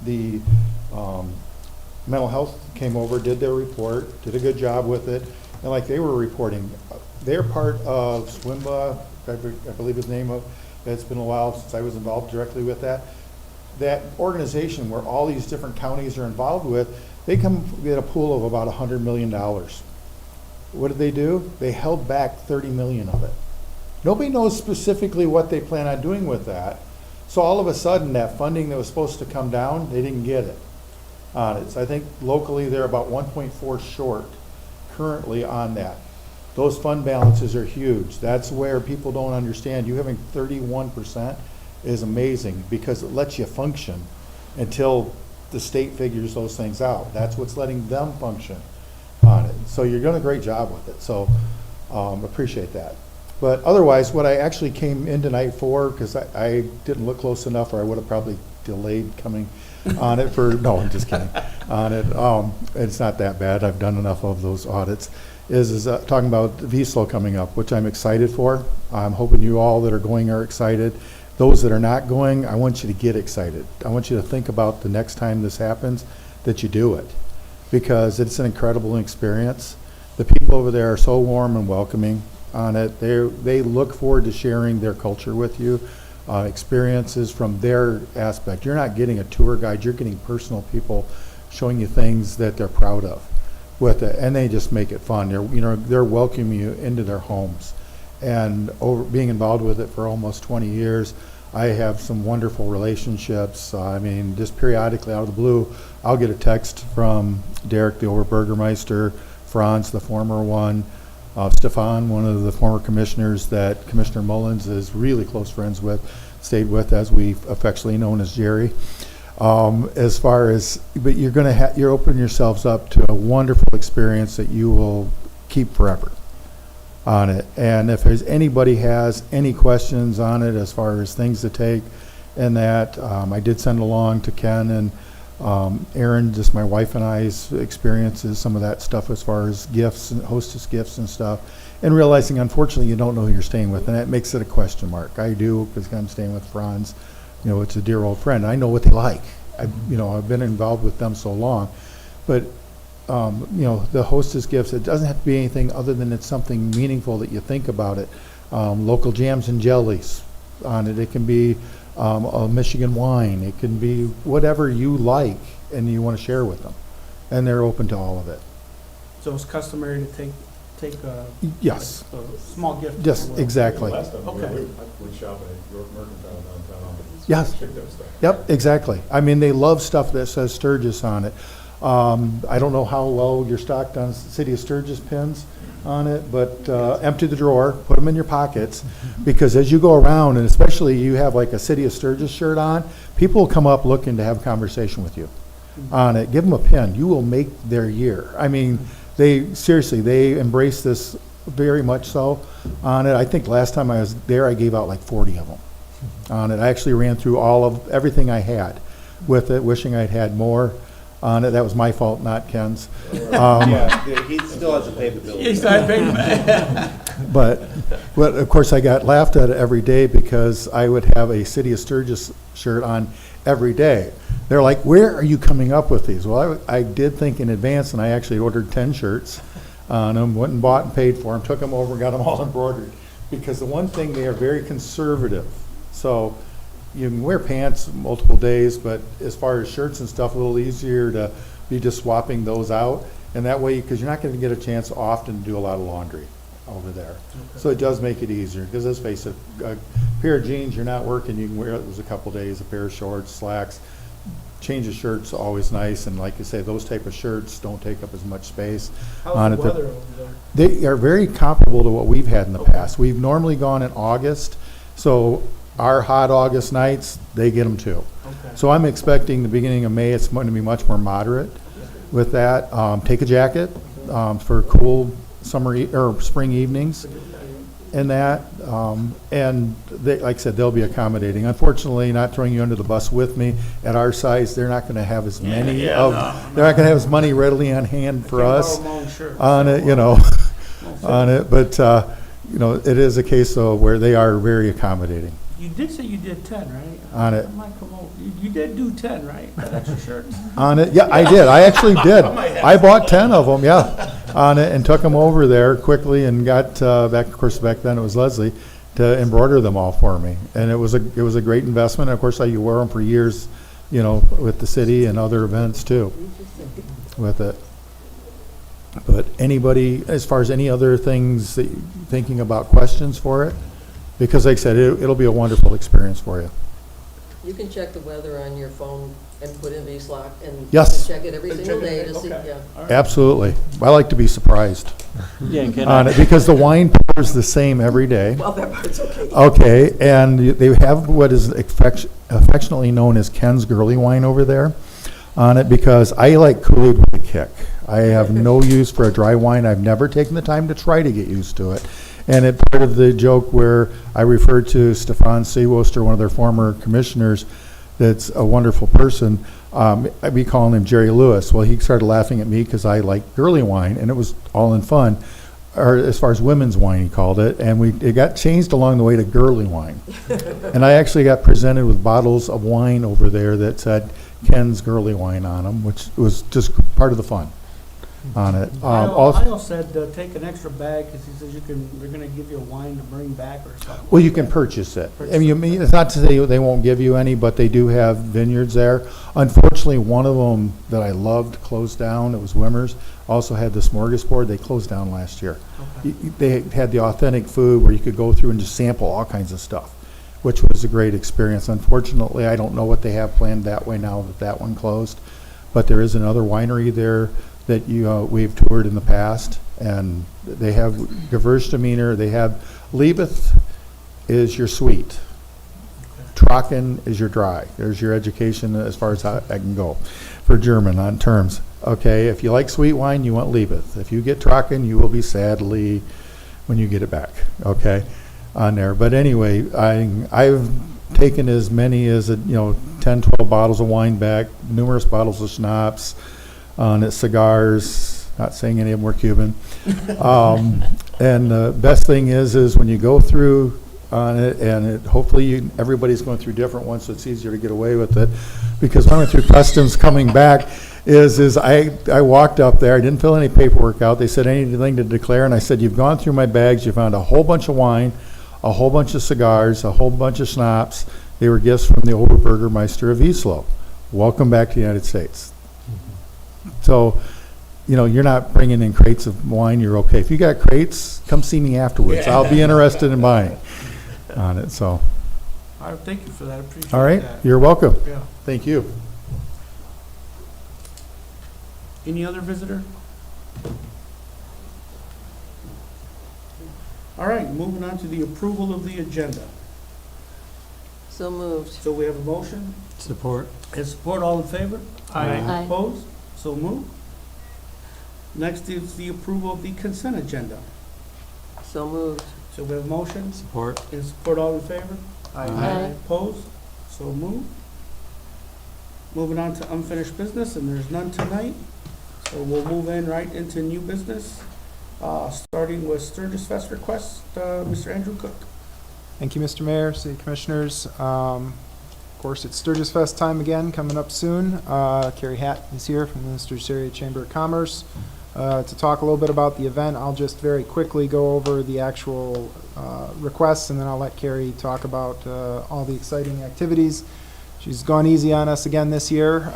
the mental health came over, did their report, did a good job with it, and like they were reporting, they're part of SWIMBA, I believe his name of, it's been a while since I was involved directly with that. That organization where all these different counties are involved with, they come get a pool of about $100 million. What did they do? They held back 30 million of it. Nobody knows specifically what they plan on doing with that. So all of a sudden, that funding that was supposed to come down, they didn't get it on it. So I think locally they're about 1.4 short currently on that. Those fund balances are huge. That's where people don't understand. You having 31% is amazing, because it lets you function until the state figures those things out. That's what's letting them function on it. So you're doing a great job with it. So appreciate that. But otherwise, what I actually came in tonight for, because I didn't look close enough, or I would have probably delayed coming, on it no, I'm just kidding. On it, it's not that bad. I've done enough of those audits. Is talking about VSLO coming up, which I'm excited for. I'm hoping you all that are going are excited. Those that are not going, I want you to get excited. I want you to think about the next time this happens, that you do it, because it's an incredible experience. The people over there are so warm and welcoming on it. They look forward to sharing their culture with you, experiences from their aspect. You're not getting a tour guide, you're getting personal people showing you things that they're proud of with it, and they just make it fun. They're welcoming you into their homes. And being involved with it for almost 20 years, I have some wonderful relationships. I mean, just periodically out of the blue, I'll get a text from Derek, the Oberburgermeister, Franz, the former one, Stefan, one of the former commissioners that Commissioner Mullins is really close friends with, stayed with, as we affectionately known as Jerry. As far as, but you're opening yourselves up to a wonderful experience that you will keep forever on it. And if there's anybody has any questions on it as far as things to take and that, I did send along to Ken and Aaron, just my wife and I's experiences, some of that stuff as far as gifts and hostess gifts and stuff, and realizing unfortunately you don't know who you're staying with, and that makes it a question mark. I do, because I'm staying with Franz. It's a dear old friend. I know what they like. I've been involved with them so long, but the hostess gifts, it doesn't have to be anything other than it's something meaningful that you think about it. Local jams and jellies on it. It can be a Michigan wine. It can be whatever you like and you want to share with them, and they're open to all of it. So it's customary to take a Yes. a small gift. Yes, exactly. Last time Okay. we shop at York Mercantile downtown. Yes. Check that stuff. Yep, exactly. I mean, they love stuff that says Sturgis on it. I don't know how well you're stocked on City of Sturgis pins on it, but empty the drawer, put them in your pockets, because as you go around, and especially you have like a City of Sturgis shirt on, people will come up looking to have a conversation with you on it. Give them a pin. You will make their year. I mean, they embrace this very much so on it. I think last time I was there, I gave out like 40 of them on it. I actually ran through everything I had with it, wishing I'd had more on it. That was my fault, not Ken's. Yeah, he still has to pay the bill. He's not paying back. But of course I got laughed at every day because I would have a City of Sturgis shirt on every day. They're like, where are you coming up with these? Well, I did think in advance, and I actually ordered 10 shirts on them, went and bought and paid for them, took them over, got them all embroidered. Because the one thing, they are very conservative. So you can wear pants multiple days, but as far as shirts and stuff, a little easier to be just swapping those out. And that way, because you're not going to get a chance often to do a lot of laundry over there. Okay. So it does make it easier, because let's face it, a pair of jeans, you're not working, you can wear it a couple days, a pair of shorts, slacks. Change of shirts always nice, and like you say, those type of shirts don't take up as much space on How's it. the weather over there? They are very comparable to what we've had in the past. We've normally gone in August, so our hot August nights, they get them too. Okay. So I'm expecting the beginning of May, it's going to be much more moderate with that. Take a jacket for cool summer or spring evenings and that. And they, like I said, they'll be accommodating. Unfortunately, not throwing you under the bus with me, at our size, they're not going to have as many they're not going to have as money readily on hand for us on it, on it. But, it is a case though where they are very accommodating. You did say you did 10, right? On it. I might come over. You did do 10, right? That extra shirt? On it, yeah, I did. I actually did. I bought 10 of them, yeah, on it, and took them over there quickly and got back. Of course, back then it was Leslie to embroider them all for me, and it was a great investment. And of course, I wore them for years, with the city and other events too, with it. But anybody, as far as any other things that you're thinking about, questions for it? Because like I said, it'll be a wonderful experience for you. You can check the weather on your phone and put in VSLOC, and Yes. you can check it every single day to see, yeah. Absolutely. I like to be surprised Yeah, and can on it, because the wine pours the same every day. Well, that part's okay. Okay, and they have what is affectionately known as Ken's Girly Wine over there on it, because I like Kool-Aid with a kick. I have no use for a dry wine. I've never taken the time to try to get used to it. And it part of the joke where I referred to Stefan Seawoster, one of their former commissioners, that's a wonderful person. We calling him Jerry Lewis. Well, he started laughing at me because I like girly wine, and it was all in fun. Or as far as women's wine, he called it, and it got changed along the way to girly wine. And I actually got presented with bottles of wine over there that said Ken's girly wine on them, which was just part of the fun on it. Lyle said, take an extra bag, because he says they're gonna give you a wine to bring back or something. Well, you can purchase it. I mean, it's not to say they won't give you any, but they do have vineyards there. Unfortunately, one of them that I loved closed down. It was Wimmer's. Also had the smorgasbord. They closed down last year. Okay. They had the authentic food where you could go through and just sample all kinds of stuff, which was a great experience. Unfortunately, I don't know what they have planned that way now that one closed, but there is another winery there that we've toured in the past, and they have Gewürztraminer. They have Liebeth is your sweet. Trocken is your dry. There's your education as far as I can go for German on terms. Okay, if you like sweet wine, you want Liebeth. If you get Trocken, you will be sadly when you get it back. Okay, on there. But anyway, I've taken as many as 10, 12 bottles of wine back, numerous bottles of schnapps, on cigars. Not saying any of them were Cuban. And the best thing is when you go through on it, and hopefully everybody's going through different ones, so it's easier to get away with it. Because when I went through customs coming back, I walked up there, I didn't fill any paperwork out. They said anything to declare, and I said, you've gone through my bags, you found a whole bunch of wine, a whole bunch of cigars, a whole bunch of schnapps. They were gifts from the Oberburgermeister of Wieslow. Welcome back to the United States. So, you're not bringing in crates of wine, you're okay. If you got crates, come see me afterwards. I'll be interested in buying on it, so. All right, thank you for that, I appreciate that. All right, you're welcome. Yeah. Thank you. Any other visitor? All right, moving on to the approval of the agenda. So moved. So we have a motion Support. and support, all in favor? Aye. Opposed? So moved. Next is the approval of the consent agenda. So moved. So we have a motion Support. and support, all in favor? Aye. Opposed? So moved. Moving on to unfinished business, and there's none tonight. So we'll move right into new business, starting with Sturgis Fest request, Mr. Andrew Cook. Thank you, Mr. Mayor, City Commissioners. Of course, it's Sturgis Fest time again, coming up soon. Carrie Hatt is here from the Sturgis Area Chamber of Commerce to talk a little bit about the event. I'll just very quickly go over the actual requests, and then I'll let Carrie talk about all the exciting activities. She's gone easy on us again this year.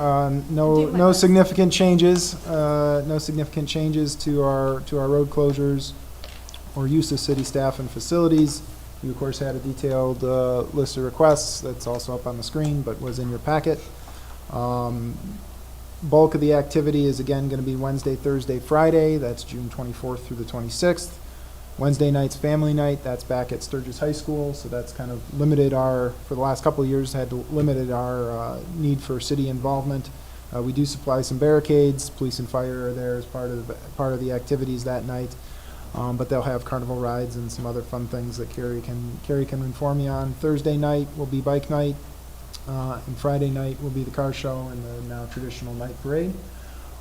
No significant changes. No significant changes to our road closures or use of city staff and facilities. You, of course, had a detailed list of requests that's also up on the screen, but was in your packet. Bulk of the activity is, again, going to be Wednesday, Thursday, Friday. That's June 24th through the 26th. Wednesday night's family night. That's back at Sturgis High School, so that's kind of limited for the last couple of years, limited our need for city involvement. We do supply some barricades. Police and fire are there as part of the activities that night. But they'll have carnival rides and some other fun things that Carrie can inform you on. Thursday night will be bike night, and Friday night will be the car show and the now traditional night parade.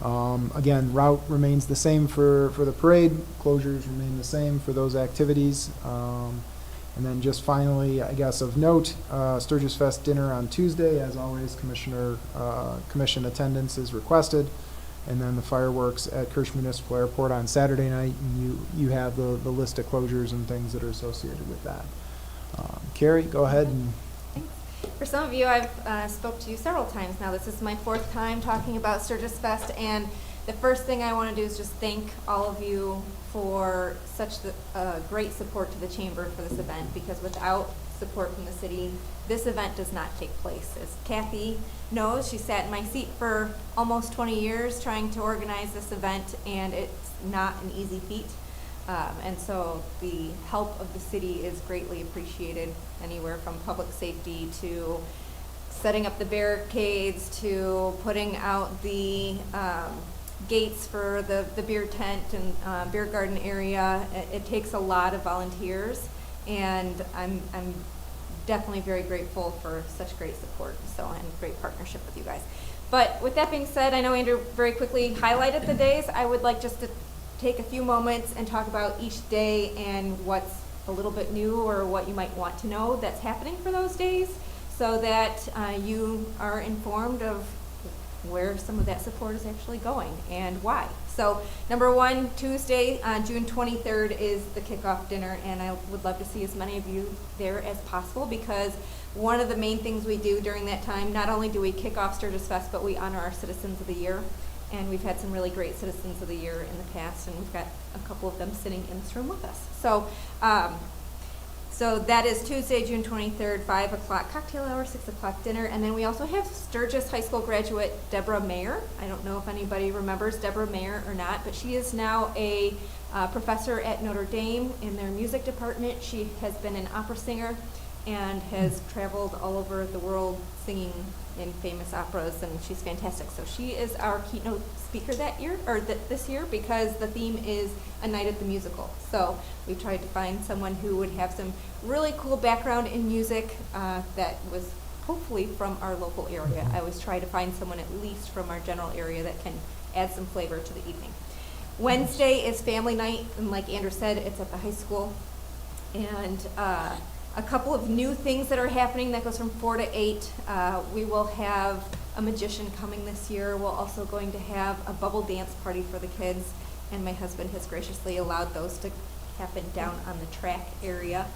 Again, route remains the same for the parade. Closures remain the same for those activities. And then just finally, I guess of note, Sturgis Fest dinner on Tuesday. As always, commission attendance is requested. And then the fireworks at Kirsch Municipal Airport on Saturday night, and you have the list of closures and things that are associated with that. Carrie, go ahead. And for some of you, I've spoke to you several times now. This is my 4th time talking about Sturgis Fest, and the first thing I want to do is just thank all of you for such great support to the Chamber for this event, because without support from the city, this event does not take place. As Kathy knows, she sat in my seat for almost 20 years trying to organize this event, and it's not an easy feat. And so the help of the city is greatly appreciated, anywhere from public safety to setting up the barricades to putting out the gates for the beer tent and beer garden area. It takes a lot of volunteers, and I'm definitely very grateful for such great support, and great partnership with you guys. But with that being said, I know Andrew very quickly highlighted the days. I would like just to take a few moments and talk about each day and what's a little bit new or what you might want to know that's happening for those days, so that you are informed of where some of that support is actually going and why. So number one, Tuesday, June 23rd is the kickoff dinner, and I would love to see as many of you there as possible, because one of the main things we do during that time, not only do we kick off Sturgis Fest, but we honor our Citizens of the Year. And we've had some really great Citizens of the Year in the past, and we've got a couple of them sitting in this room with us. So, so that is Tuesday, June 23rd, 5 o'clock cocktail hour, 6 o'clock dinner. And then we also have Sturgis High School graduate Deborah Mayer. I don't know if anybody remembers Deborah Mayer or not, but she is now a professor at Notre Dame in their music department. She has been an opera singer and has traveled all over the world singing in famous operas, and she's fantastic. So she is our keynote speaker that year, or this year, because the theme is A Night at the Musical. So we tried to find someone who would have some really cool background in music that was hopefully from our local area. I always try to find someone at least from our general area that can add some flavor to the evening. Wednesday is family night, and like Andrew said, it's at the high school. And a couple of new things that are happening that goes from 4 to 8. We will have a magician coming this year. We're also going to have a bubble dance party for the kids, and my husband has graciously allowed those to happen down on the track area.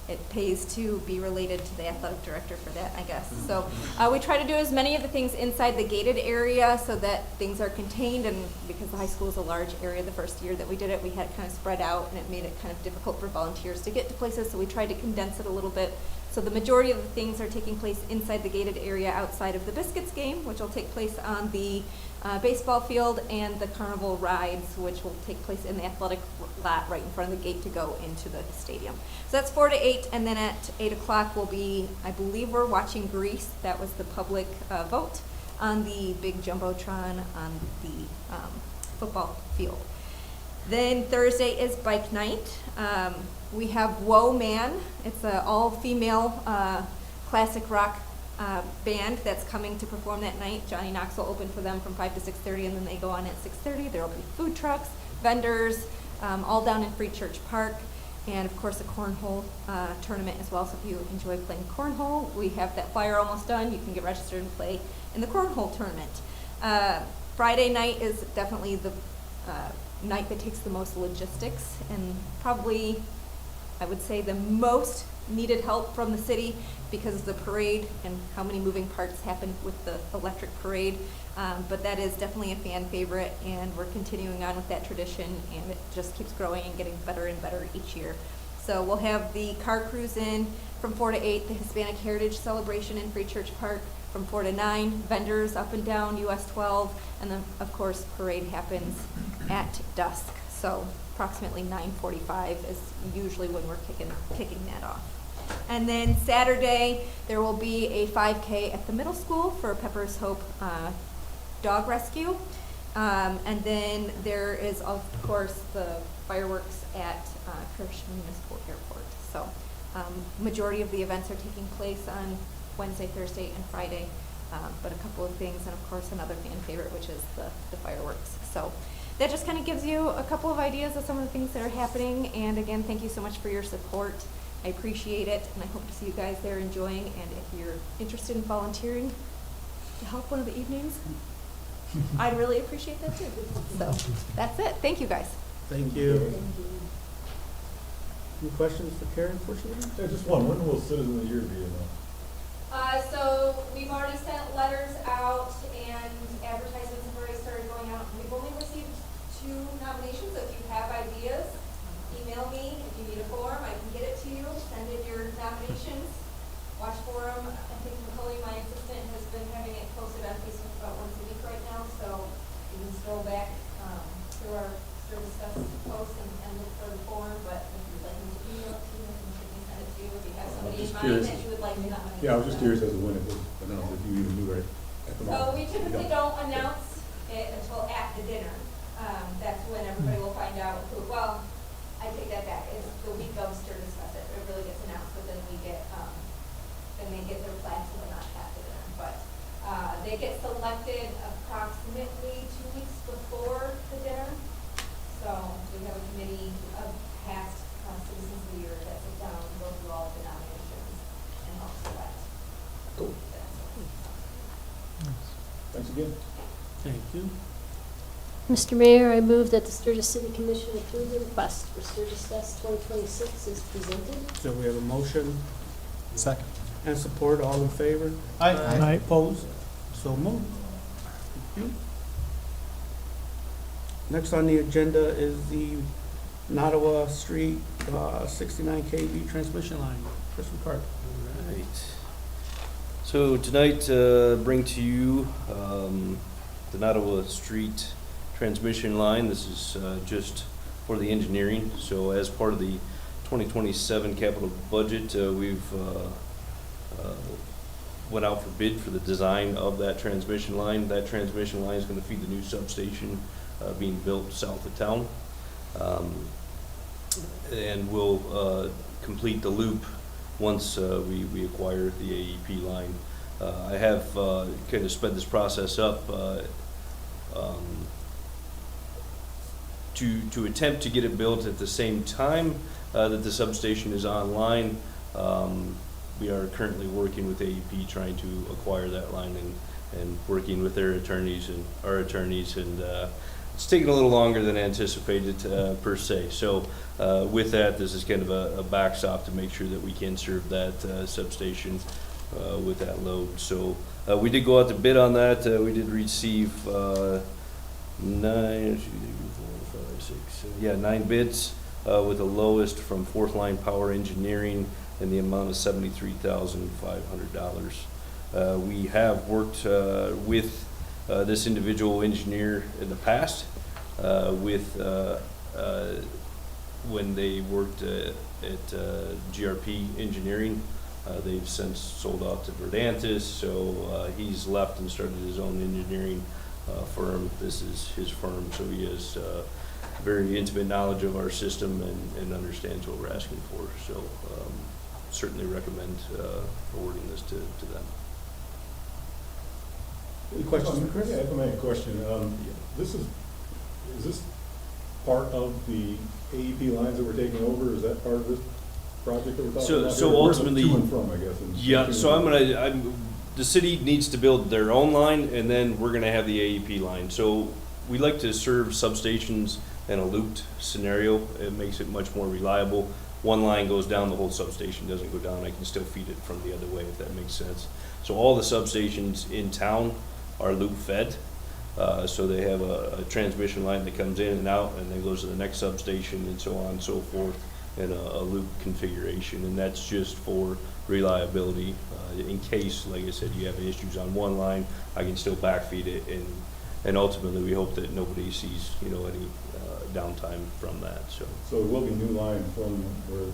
It pays to be related to the athletic director for that, I guess. So we try to do as many of the things inside the gated area so that things are contained, and because the high school is a large area, the first year that we did it, we had it kind of spread out, and it made it kind of difficult for volunteers to get to places, so we tried to condense it a little bit. So the majority of the things are taking place inside the gated area outside of the Biscuits game, which will take place on the baseball field, and the carnival rides, which will take place in the athletic lot right in front of the gate to go into the stadium. So that's 4 to 8, and then at 8 o'clock will be, I believe we're watching Grease. That was the public vote on the big Jumbotron on the football field. Then Thursday is bike night. We have Whoa Man. It's an all-female classic rock band that's coming to perform that night. Johnny Knox will open for them from 5 to 6:30, and then they go on at 6:30. There will be food trucks, vendors, all down in Free Church Park, and of course a cornhole tournament as well. So if you enjoy playing cornhole, we have that flyer almost done. You can get registered and play in the cornhole tournament. Friday night is definitely the night that takes the most logistics, and probably I would say the most needed help from the city because of the parade and how many moving parts happen with the electric parade. But that is definitely a fan favorite, and we're continuing on with that tradition, and it just keeps growing and getting better and better each year. So we'll have the car cruise in from 4 to 8, the Hispanic Heritage Celebration in Free Church Park from 4 to 9, vendors up and down US 12, and then of course parade happens at dusk. So approximately 9:45 is usually when we're kicking that off. And then Saturday, there will be a 5K at the middle school for Pepper's Hope dog rescue. And then there is, of course, the fireworks at Kirsch Municipal Airport. So majority of the events are taking place on Wednesday, Thursday, and Friday. But a couple of things, and of course another fan favorite, which is the fireworks. So that just kind of gives you a couple of ideas of some of the things that are happening. And again, thank you so much for your support. I appreciate it, and I hope to see you guys there enjoying. And if you're interested in volunteering to help one of the evenings, I'd really appreciate that too. So that's it. Thank you, guys. Thank you. Any questions for Karen before she leaves? Yeah, just one. When will Citizen of the Year be announced? So we've already sent letters out, and advertisements have already started going out. We've only received 2 nominations. If you have ideas, email me. If you need a form, I can get it to you. Send in your nominations. Watch for them. I think Macaulay, my assistant, has been having it posted on Facebook about once a week right now, so you can scroll back through our Sturgis Fest posts and look for the form. But if you'd like me to email it to you, I can certainly send it to you. If you have somebody in mind that you would like to nominate. Yeah, I was just curious as to when it was announced, if you even knew right at the moment. So we typically don't announce it until at the dinner. That's when everybody will find out who, well, I take that back. It's the week of Sturgis Fest. It really gets announced, but then we get, then they get their plaques when they're not at the dinner. But elected approximately 2 weeks before the dinner. So we have a committee of past citizens of the year that sit down and go through all the nominations and help select. Cool. Thanks again. Thank you. Mr. Mayor, I move that the Sturgis City Commission approve the request for Sturgis Fest 2026 is presented. So we have a motion Second. and support, all in favor? Aye. Opposed? So moved. Thank you. Next on the agenda is the Nottawa Street 69 kV transmission line. Chris McCarthy. Right. So tonight, bring to you the Nottawa Street transmission line. This is just for the engineering. So as part of the 2027 capital budget, we've went out for bid for the design of that transmission line. That transmission line is going to feed the new substation being built south of town. And we'll complete the loop once we acquire the AEP line. I have kind of sped this process up to attempt to get it built at the same time that the substation is online. We are currently working with AEP trying to acquire that line and working with their attorneys and our attorneys, and it's taken a little longer than anticipated per se. So with that, this is kind of a backstop to make sure that we can serve that substation with that load. So we did go out to bid on that. We did receive 9 bids with the lowest from Fourth Line Power Engineering in the amount of $73,500. We have worked with this individual engineer in the past with when they worked at GRP Engineering. They've since sold out to Verdantis, so he's left and started his own engineering firm. This is his firm, so he has very intimate knowledge of our system and understands what we're asking for. So certainly recommend forwarding this to them. Any questions, Chris? Yeah, if I may, a question. Is this part of the AEP lines that we're taking over? Is that part of this project that we're talking about? So ultimately, to and from, I guess. Yeah. So the city needs to build their own line, and then we're gonna have the AEP line. So we like to serve substations in a looped scenario. It makes it much more reliable. One line goes down, the whole substation doesn't go down. I can still feed it from the other way, if that makes sense. So all the substations in town are loop fed. So they have a transmission line that comes in and out and then goes to the next substation and so on and so forth in a loop configuration. And that's just for reliability. In case, like I said, you have issues on one line, I can still backfeed it, and ultimately we hope that nobody sees, any downtime from that. So it will be new line from where the.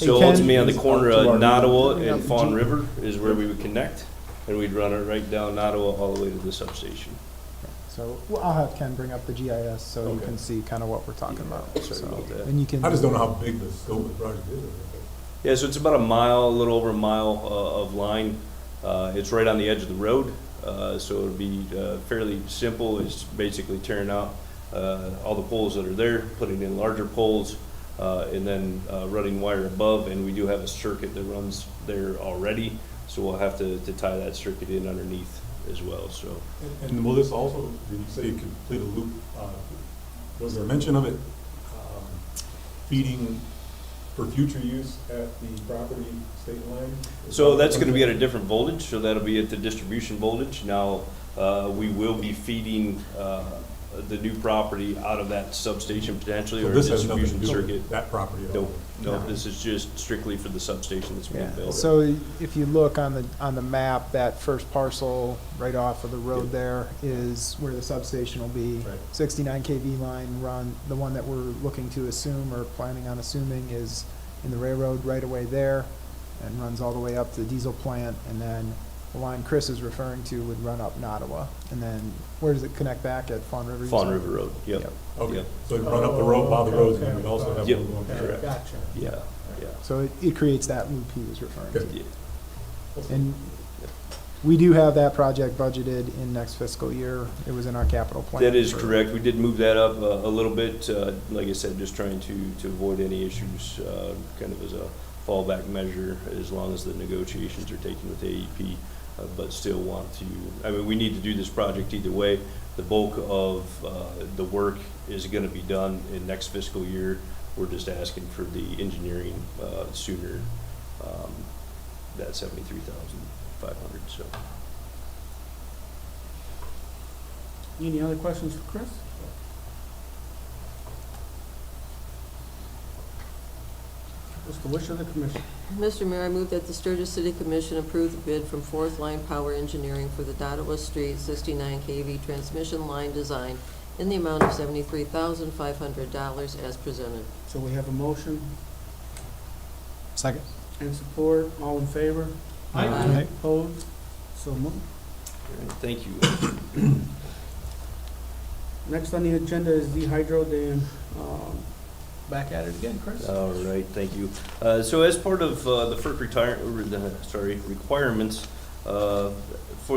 So ultimately on the corner of To our- Nottawa and Fawn River is where we would connect, and we'd run it right down Nottawa all the way to the substation. So I'll have Ken bring up the GIS so you Okay. can see kind of what we're talking about. Sorry So, about that. and you can. I just don't know how big the scope of the project is. Yeah, so it's about a little over a mile of line. It's right on the edge of the road, so it'll be fairly simple. It's basically tearing out all the poles that are there, putting in larger poles, and then running wire above. And we do have a circuit that runs there already, so we'll have to tie that circuit in underneath as well. So. And will this also, did you say complete a loop? Was there mention of it feeding for future use at the property state line? So that's going to be at a different voltage, so that'll be at the distribution voltage. Now, we will be feeding the new property out of that substation potentially, So or this has nothing to distribution do circuit. with that property at all? No, this is just strictly for the substation that's being Yeah, built. so if you look on the map, that first parcel right off of the road there is where the substation will be. Right. 69 kV line run, the one that we're looking to assume or planning on assuming is in the railroad right away there and runs all the way up to the diesel plant, and then the line Chris is referring to would run up Nottawa. And then where does it connect back at Fawn River? you Fawn said? River Road, yep. Okay, Yep. so it'd run up the road while the road's in, we'd also have. Yep. one going back. Correct. Gotcha. Yeah. So it creates that loop he was referring to. Good. Yeah. And We do have that project budgeted in next fiscal year. It was in our capital plan. That is for- correct. We did move that up a little bit. Like I said, just trying to avoid any issues, kind of as a fallback measure as long as the negotiations are taken with AEP, but still want to, I mean, we need to do this project either way. The bulk of the work is going to be done in next fiscal year. We're just asking for the engineering sooner, that 73,500. So. Any other questions for Chris? What's the wish of the commission? Mr. Mayor, I move that the Sturgis City Commission approve the bid from Fourth Line Power Engineering for the Doyle Street 69 kV transmission line design in the amount of $73,500 as presented. So we have a motion Second. and support. All in favor? Aye. Opposed? So moved. All right, thank you. Next on the agenda is the hydro dam. Back at it again, Chris. All right, thank you. So as part of the FERC requirements for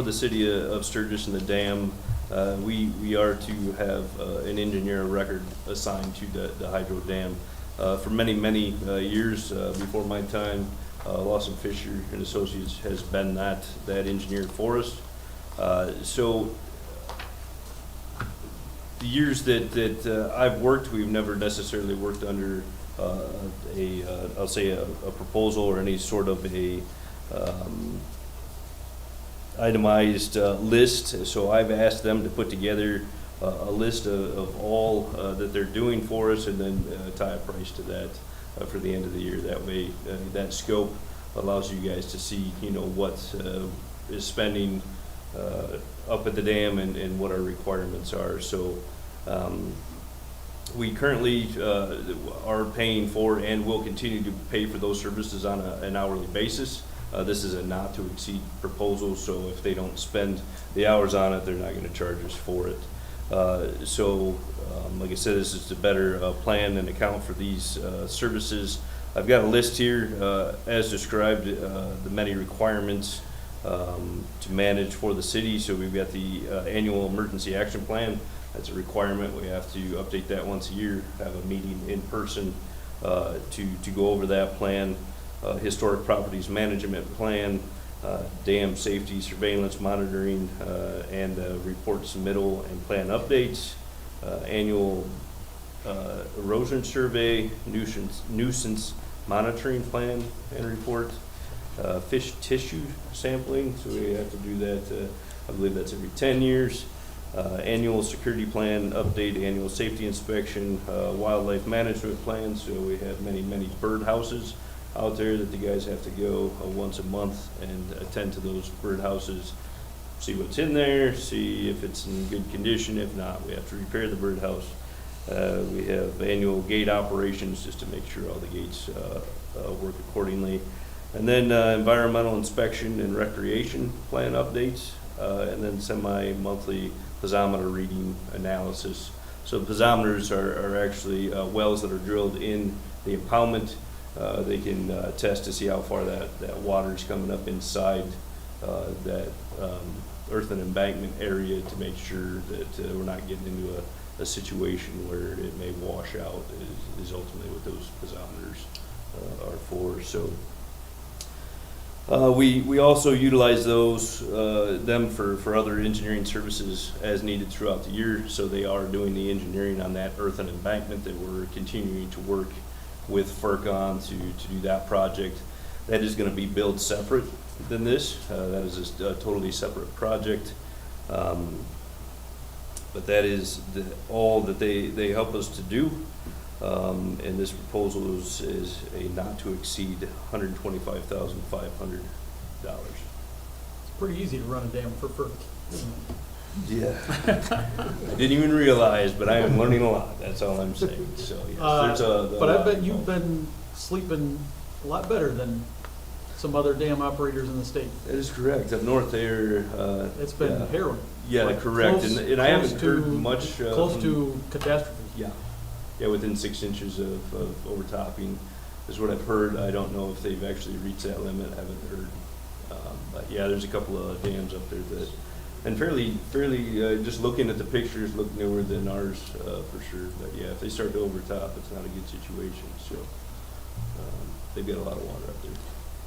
the city of Sturgis and the dam, we are to have an engineer of record assigned to the hydro dam. For many years before my time, Lawson Fisher and Associates has been that engineer for us. So the years that I've worked, we've never necessarily worked under I'll say a proposal or any sort of a itemized list. So I've asked them to put together a list of all that they're doing for us, and then tie a price to that for the end of the year. That way, that scope allows you guys to see, what is spending up at the dam and what our requirements are. So we currently are paying for and will continue to pay for those services on an hourly basis. This is a not to exceed proposal, so if they don't spend the hours on it, they're not going to charge us for it. Like I said, this is to better plan and account for these services. I've got a list here, as described, the many requirements to manage for the city. So we've got the annual emergency action plan. That's a requirement. We have to update that once a year, have a meeting in person to go over that plan. Historic properties management plan, dam safety surveillance monitoring, and report submittal and plan updates, annual erosion survey, nuisance monitoring plan and report, fish tissue sampling, so we have to do that, I believe that's every 10 years, annual security plan update, annual safety inspection, wildlife management plan, so we have many bird houses out there that the guys have to go once a month and attend to those bird houses, see what's in there, see if it's in good condition. If not, we have to repair the birdhouse. We have annual gate operations just to make sure all the gates work accordingly. And then environmental inspection and recreation plan updates, and then semi-monthly piezometer reading analysis. So piezometers are actually wells that are drilled in the impoundment. They can test to see how far that water is coming up inside that earthen embankment area to make sure that we're not getting into a situation where it may wash out is ultimately what those piezometers are for. So we also utilize them for other engineering services as needed throughout the year. So they are doing the engineering on that earthen embankment that we're continuing to work with FERC on to do that project. That is going to be billed separate than this. That is a totally separate project. But that is all that they help us to do. And this proposal is a not to exceed $125,500. It's pretty easy to run a dam for FERC, isn't it? Yeah. I didn't even realize, but I am learning a lot. That's all I'm saying. So, yes, But I bet you've been sleeping a lot better than some other dam operators in the state. That is correct. Up north there, It's been harrowing. Yeah, Like correct. close- And I haven't close heard to- much. Close to catastrophe. Yeah. Yeah, within 6 inches of overtopping is what I've heard. I don't know if they've actually reached that limit. I haven't heard But yeah, there's a couple of dams up there that, and fairly, just looking at the pictures, look newer than ours, for sure. But yeah, if they start to overtop, it's not a good situation, so, they've got a lot of water up there.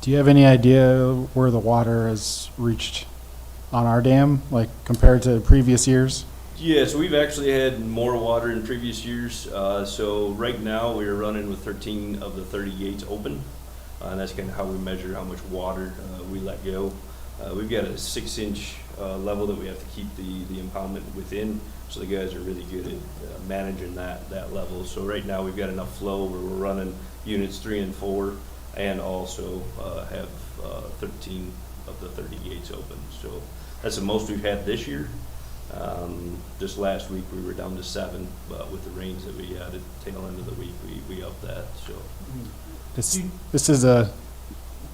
Do you have any idea where the water has reached on our dam, like compared to previous years? Yeah, so we've actually had more water in previous years. So right now, we're running with 13 of the 30 gates open. And that's kind of how we measure how much water we let go. We've got a 6-inch level that we have to keep the impoundment within. So the guys are really good at managing that level. So right now, we've got enough flow where we're running units 3 and 4, and also have 13 of the 30 gates open. So that's the most we've had this year. Just last week we were down to 7, but with the rains that we had at the tail end of the week, we upped that. So This is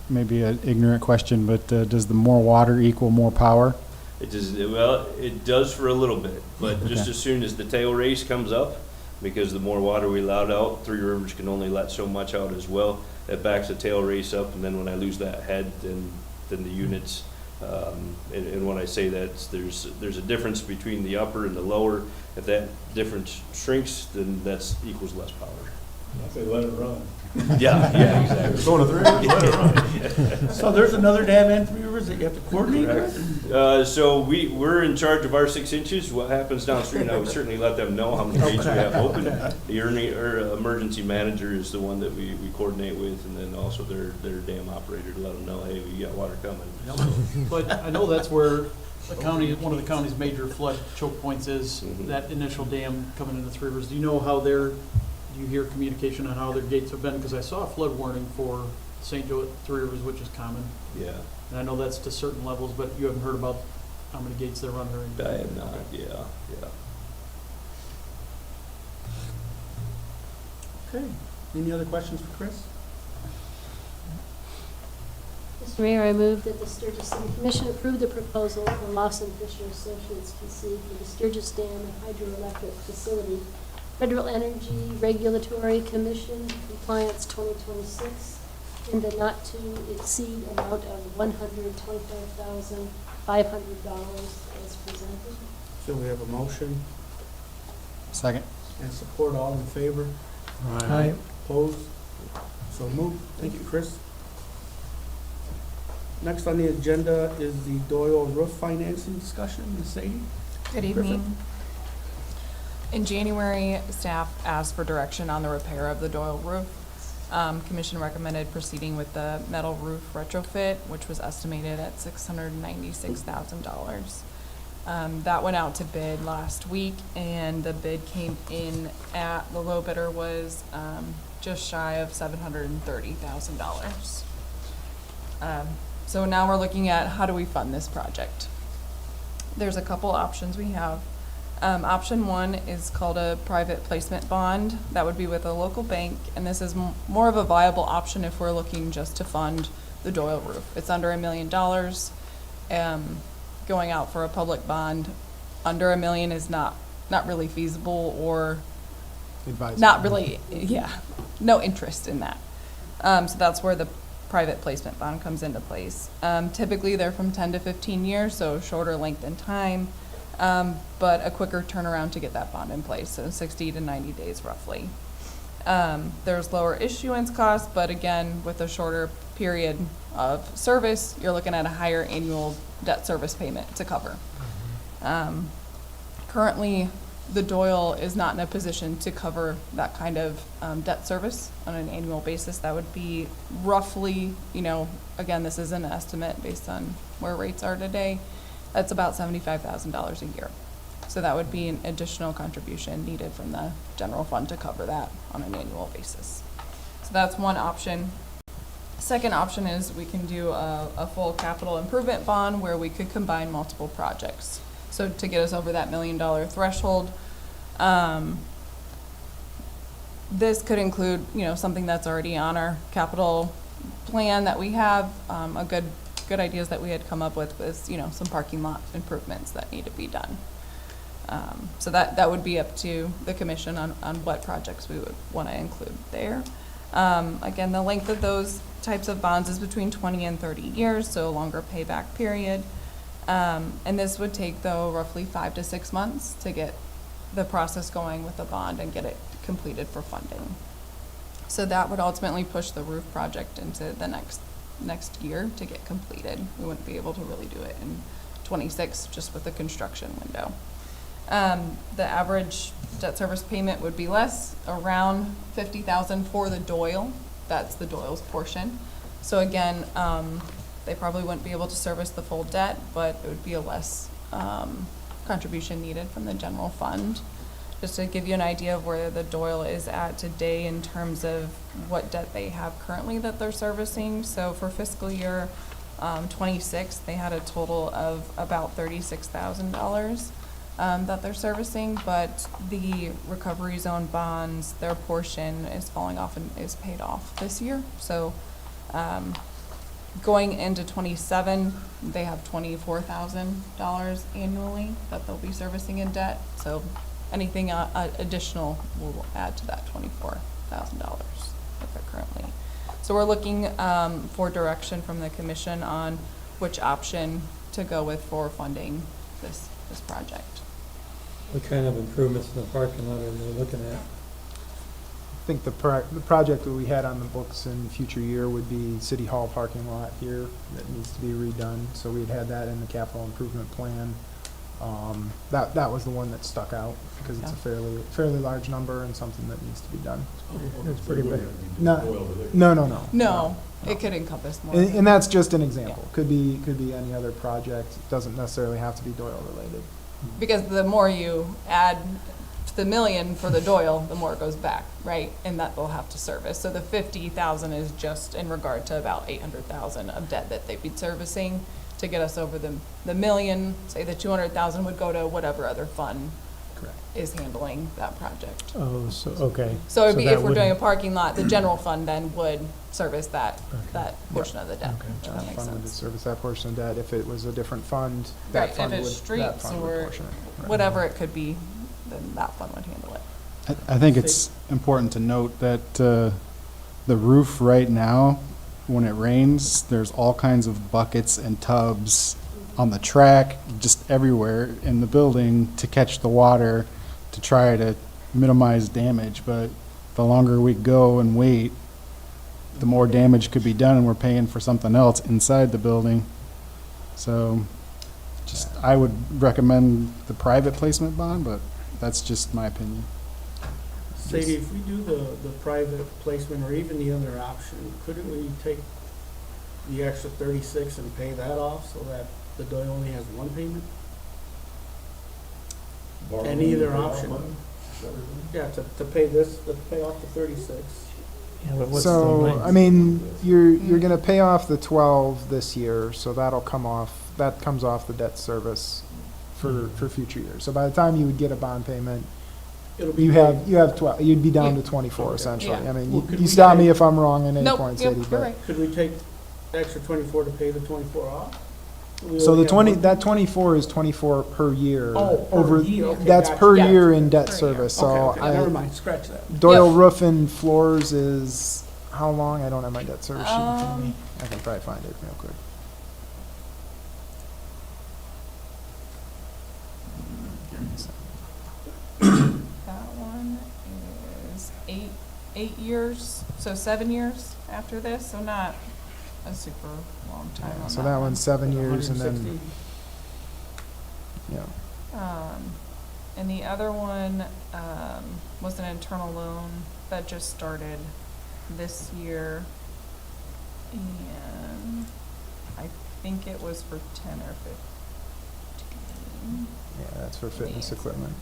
maybe an ignorant question, but does the more water equal more power? it does, well, it does for a little bit, but just Okay. as soon as the tail race comes up, because the more water we let out, Three Rivers can only let so much out as well. That backs the tail race up, and then when I lose that head, then the units. And when I say that, there's a difference between the upper and the lower. If that difference shrinks, then that's equals less power. I say let it run. Yeah, exactly. It's going to 3 Rivers, let it run. So there's another dam and 3 Rivers that you have to coordinate with? So we're in charge of our 6 inches. What happens downstream, I would certainly let them know how many gates we have open. The emergency manager is the one that we coordinate with, and then also their dam operator to let them know, hey, we got water coming. But I know that's where the county, one of the county's major flood choke points is, that initial dam coming into 3 Rivers. Do you know how do you hear communication on how their gates have been? Because I saw a flood warning for St. Joe at 3 Rivers, which is common. Yeah. And I know that's to certain levels, but you haven't heard about how many gates they're running or anything? I have not, yeah. Okay. Any other questions for Chris? Mr. Mayor, I move that the Sturgis City Commission approve the proposal of Lawson Fisher Associates PC for the Sturgis Dam and Hydroelectric Facility, Federal Energy Regulatory Commission Compliance 2026, in the not to exceed amount of $125,500 as presented. So we have a motion Second. and support. All in favor? Aye. Opposed? So moved. Thank you, Chris. Next on the agenda is the Doyle roof financing discussion. Ms. Sadie? Good evening. In January, staff asked for direction on the repair of the Doyle roof. Commission recommended proceeding with the metal roof retrofit, which was estimated at $696,000. That went out to bid last week, and the bid came in at, the low bidder was just shy of $730,000. So now we're looking at how do we fund this project. There's a couple options we have. Option 1 is called a private placement bond. That would be with a local bank, and this is more of a viable option if we're looking just to fund the Doyle roof. It's under $1 million. Going out for a public bond under $1 million is not really feasible, or not really, no interest in that. So that's where the private placement bond comes into place. Typically they're from 10 to 15 years, so shorter length in time, but a quicker turnaround to get that bond in place, so 60 to 90 days roughly. There's lower issuance costs, but again, with a shorter period of service, you're looking at a higher annual debt service payment to cover. Currently, the Doyle is not in a position to cover that kind of debt service on an annual basis. That would be roughly, again, this is an estimate based on where rates are today. That's about $75,000 a year. So that would be an additional contribution needed from the general fund to cover that on an annual basis. So that's one option. Second option is we can do a full capital improvement bond where we could combine multiple projects. So to get us over that $1 million threshold, this could include, something that's already on our capital plan that we have. A good ideas that we had come up with was, some parking lot improvements that need to be done. So that would be up to the commission on what projects we would want to include there. Again, the length of those types of bonds is between 20 and 30 years, so a longer payback period. And this would take, though, roughly 5 to 6 months to get the process going with the bond and get it completed for funding. So that would ultimately push the roof project into the next year to get completed. We wouldn't be able to really do it in 26 just with the construction window. The average debt service payment would be less, around $50,000 for the Doyle. That's the Doyle's portion. So again, they probably wouldn't be able to service the full debt, but it would be a less contribution needed from the general fund. Just to give you an idea of where the Doyle is at today in terms of what debt they have currently that they're servicing. So for fiscal year 26, they had a total of about $36,000 that they're servicing, but the recovery zone bonds, their portion is falling off and is paid off this year. So going into 27, they have $24,000 annually that they'll be servicing in debt. So anything additional will add to that $24,000 that they're currently. So we're looking for direction from the commission on which option to go with for funding this project. What kind of improvements in the parking lot are they looking at? I think the project that we had on the books in future year would be City Hall parking lot here that needs to be redone. So we'd had that in the capital improvement plan. That was the one that stuck out because it's a fairly large number and something that needs to be done. It's pretty big. No, it could encompass more. And that's just an example. Could be any other project. It doesn't necessarily have to be Doyle related. Because the more you add to the million for the Doyle, the more it goes back, right? And that they'll have to service. So the 50,000 is just in regard to about 800,000 of debt that they'd be servicing to get us over the million. Say the 200,000 would go to whatever other fund is handling that project. Oh, so, okay. So it'd be, that if we're doing a wouldn't- parking lot, the general fund then would service that portion of the debt. Okay. If that makes Fund would sense. service that portion of debt. If it was a different fund, Right, that if fund would, it's that streets fund would or portion it. Right. whatever it could be, then that fund would handle it. I think it's important to note that the roof right now, when it rains, there's all kinds of buckets and tubs on the track, just everywhere in the building to catch the water to try to minimize damage. But the longer we go and wait, the more damage could be done, and we're paying for something else inside the building. So I would recommend the private placement bond, but that's just my opinion. Sadie, if we do the private placement or even the other option, couldn't we take the extra 36 and pay that off so that the Doyle only has one payment? And either option. Yeah, to pay this, to pay off the 36. Yeah, but what's the So, length? I mean, you're gonna pay off the 12 this year, so that comes off the debt service for future years. So by the time you would get a bond payment, It'll be you have 12, you'd be down to Yeah. 24 Okay. essentially. Yeah. I mean, Well, could you we stop me take- if I'm wrong at any Nope, point, yep, Sadie, you're but. right. Could we take the extra 24 to pay the 24 off? We So only the have one- that 24 is 24 per year. Oh, per over year, okay, That's gotcha. per Yeah. year in debt Per year. service, Okay, so okay, never mind, scratch that. Doyle Yep. roof and floors is how long? I don't have my debt service sheet in front of me. I can probably find it real quick. That one is eight years, so 7 years after this, so not a super long time on So that one's 7 years and 160. then, yeah. And the other one, was an internal loan that just started this year. And I think it was for 10 or 15. Yeah, that's for fitness equipment.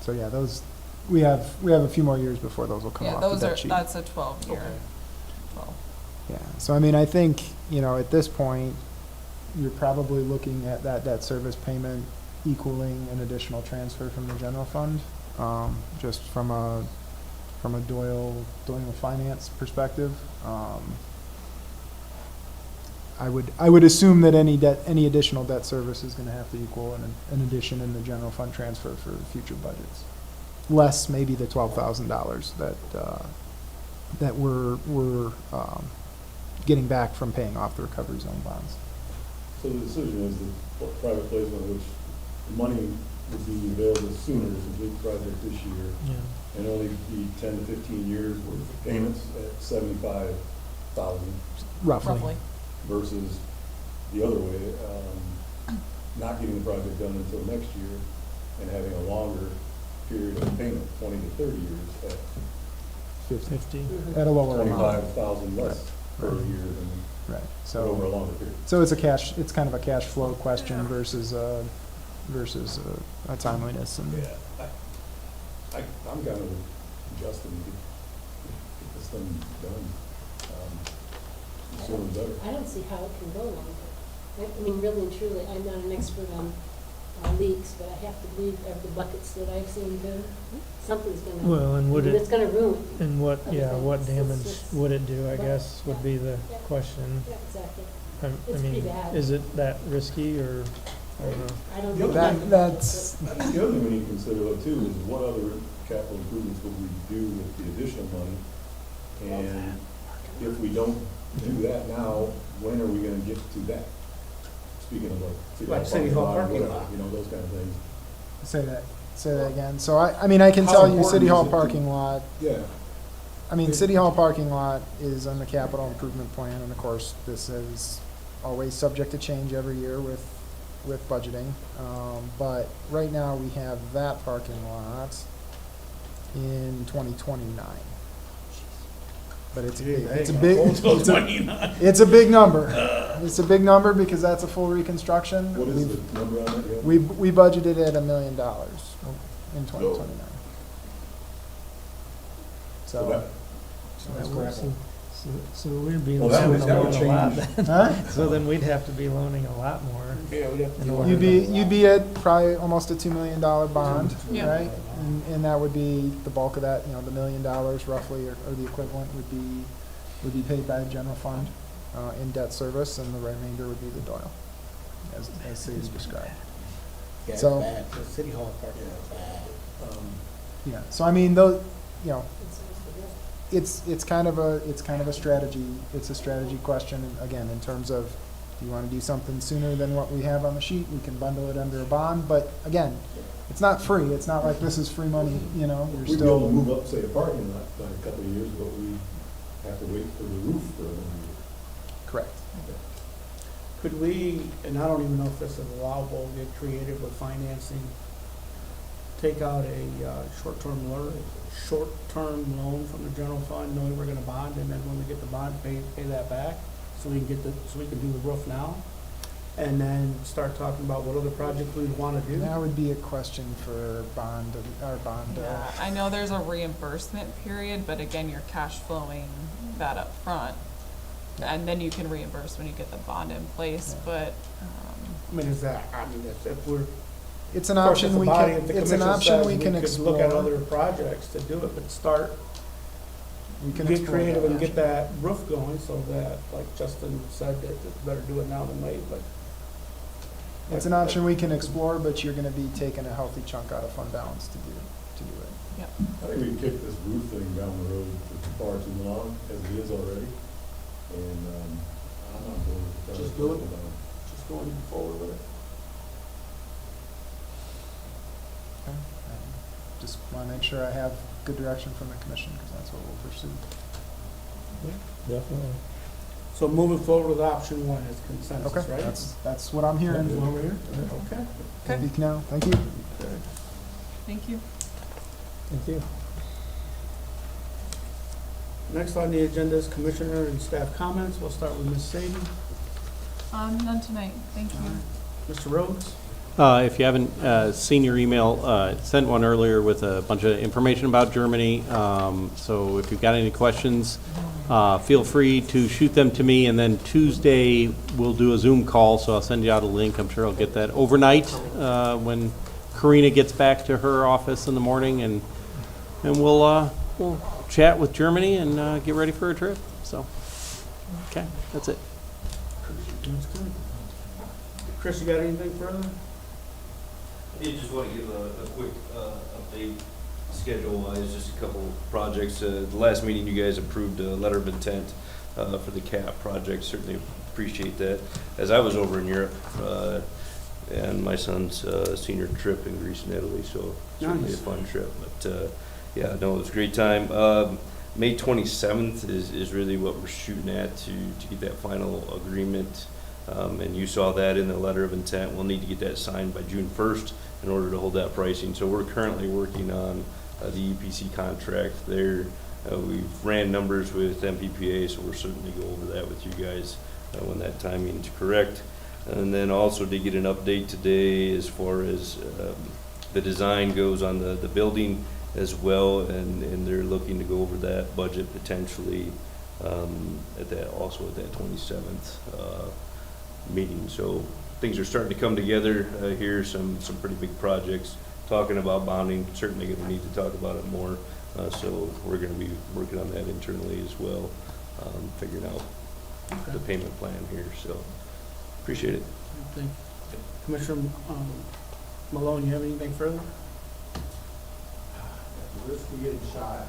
So yeah, those, we have a few more years before those will come Yeah, off the those debt sheet. that's a 12-year. Okay. 12. Yeah, so I mean, I think, at this point, you're probably looking at that debt service payment equaling an additional transfer from the general fund, just from a Doyle finance perspective. I would assume that any additional debt service is gonna have to equal an addition in the general fund transfer for future budgets. Less maybe the $12,000 that we're getting back from paying off the recovery zone bonds. So the decision is that private placement, which the money would be available sooner to complete the project this year, Yeah. and only be 10 to 15 years worth of payments at 75,000 Roughly. versus the other way, not getting the project done until next year and having a longer period of payment, 20 to 30 years at 50. At a lower amount. 25,000 less per Right. year than Right, over a so, longer period. so it's kind of a cash flow question versus a timeliness and. Yeah, I'm kind of Justin, get this thing done. Sooner the better. I don't see how it can go longer. I mean, really and truly, I'm not an expert on leaks, but I have to believe the buckets that I've seen do, something's gonna. Well, and would It's it, gonna ruin. and what, yeah, what It's damage just- would it do, I Right, guess, would be the yeah. question. Yeah, exactly. I It's pretty mean, bad. is it that risky, or, I don't know. I don't The think. other That's, The other thing we need to consider though too is what other capital improvements would we do with the additional money? And if we don't do that now, when are we gonna get to that? Speaking of Like City Hall parking whatever, lot. you know, those kind of things. say that again. So I mean, I can How tell you, important City is Hall it to- parking lot, Yeah, I mean, City Hall parking lot is on the capital improvement plan, and of course, this is always subject to change every year with budgeting. But right now, we have that parking lot in 2029. But it's a big, it's a big number. It's a big number because that's a full reconstruction. what is the number on that? Yeah? We budgeted at $1 million in 2029. So that, That's correct. So we'd be Well, that would- loaning that a would lot change. then. Huh? So then we'd have to be loaning a lot more. Yeah, we'd have to In do order it. You'd be at probably almost a $2 million bond, Yeah. right? And that would be the bulk of that, the $1 million roughly, or the equivalent would be paid by the general fund in debt service, and the remainder would be the Doyle, as Sadie described. Yeah, it's So- bad. The City Hall parking lot's bad. Yeah, so I mean, though, it's kind of a strategy, it's a strategy question, and again, in terms of, do you want to do something sooner than what we have on the sheet? We can bundle it under a bond, but again, it's not free, it's not like this is free money, you're we'd be able to still. move up, say, a parking lot by a couple of years, but we have to wait for the roof for another year. Correct. Could we, and I don't even know if this is allowable, get creative with financing, take out a short-term loan from the general fund, knowing we're gonna bond, and then when we get the bond, pay that back, so we can so we can do the roof now? And then start talking about what other projects we wanna do? That would be a question for bond. Yeah, I know there's a reimbursement period, but again, you're cash flowing that up front. And then you can reimburse when you get the bond in place, but, I mean, if we're, It's an of course, if option the we body, can, if the it's an commission option says we can could look at explore. other projects to do it, but start, We can get explore creative that and get option. that roof going, so that, like Justin said, that it's better do it now than late, but. It's an option we can explore, but you're gonna be taking a healthy chunk out of fund balance to do it. I think we can kick this roof thing down the road for far too long, as it is already, and, I'm not going to. Just do it. Just going forward with it. Okay. Just wanna make sure I have good direction from the commission, because that's what we'll pursue. Definitely. So moving forward with option one is consensus, Okay, right? that's what I'm hearing. That's what we're hearing? Okay. Okay. Speak now, thank you. thank you. Thank you. Next on the agenda is commissioner and staff comments. We'll start with Ms. Sadie. None tonight, thank you. Mr. Rhodes? If you haven't seen your email, sent one earlier with a bunch of information about Germany. So if you've got any questions, feel free to shoot them to me. And then Tuesday, we'll do a Zoom call, so I'll send you out a link. I'm sure I'll get that overnight when Karina gets back to her office in the morning. And we'll chat with Germany and get ready for a trip. So, okay, that's it. Chris, you got anything further? I did just want to give a quick update, schedule-wise, just a couple projects. The last meeting, you guys approved a letter of intent for the CAP project. Certainly appreciate that. As I was over in Europe, and my son's senior trip in Greece and Italy, so certainly a fun trip. But yeah, no, it was a great time. May 27th is really what we're shooting at to get that final agreement. And you saw that in the letter of intent. We'll need to get that signed by June 1st in order to hold that pricing. So we're currently working on the EPC contract there. We've ran numbers with MPPA, so we'll certainly go over that with you guys when that timing is correct. And then also to get an update today as far as the design goes on the building as well, and they're looking to go over that budget potentially at that 27th meeting. So things are starting to come together here, some pretty big projects. Talking about bonding, certainly going to need to talk about it more. So we're going to be working on that internally as well, figuring out the payment plan here. So appreciate it. Thank you. Commissioner Malone, you have anything further? At the risk of getting shot.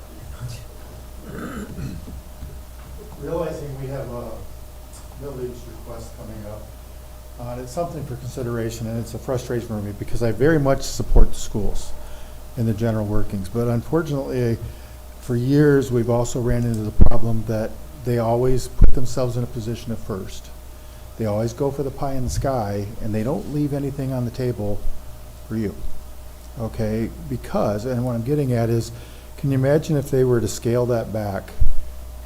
Realizing we have a village request coming up. It's something for consideration, and it's a frustration for me because I very much support the schools in the general workings. But unfortunately, for years, we've also ran into the problem that they always put themselves in a position of first. They always go for the pie in the sky, and they don't leave anything on the table for you. Okay? Because, and what I'm getting at is, can you imagine if they were to scale that back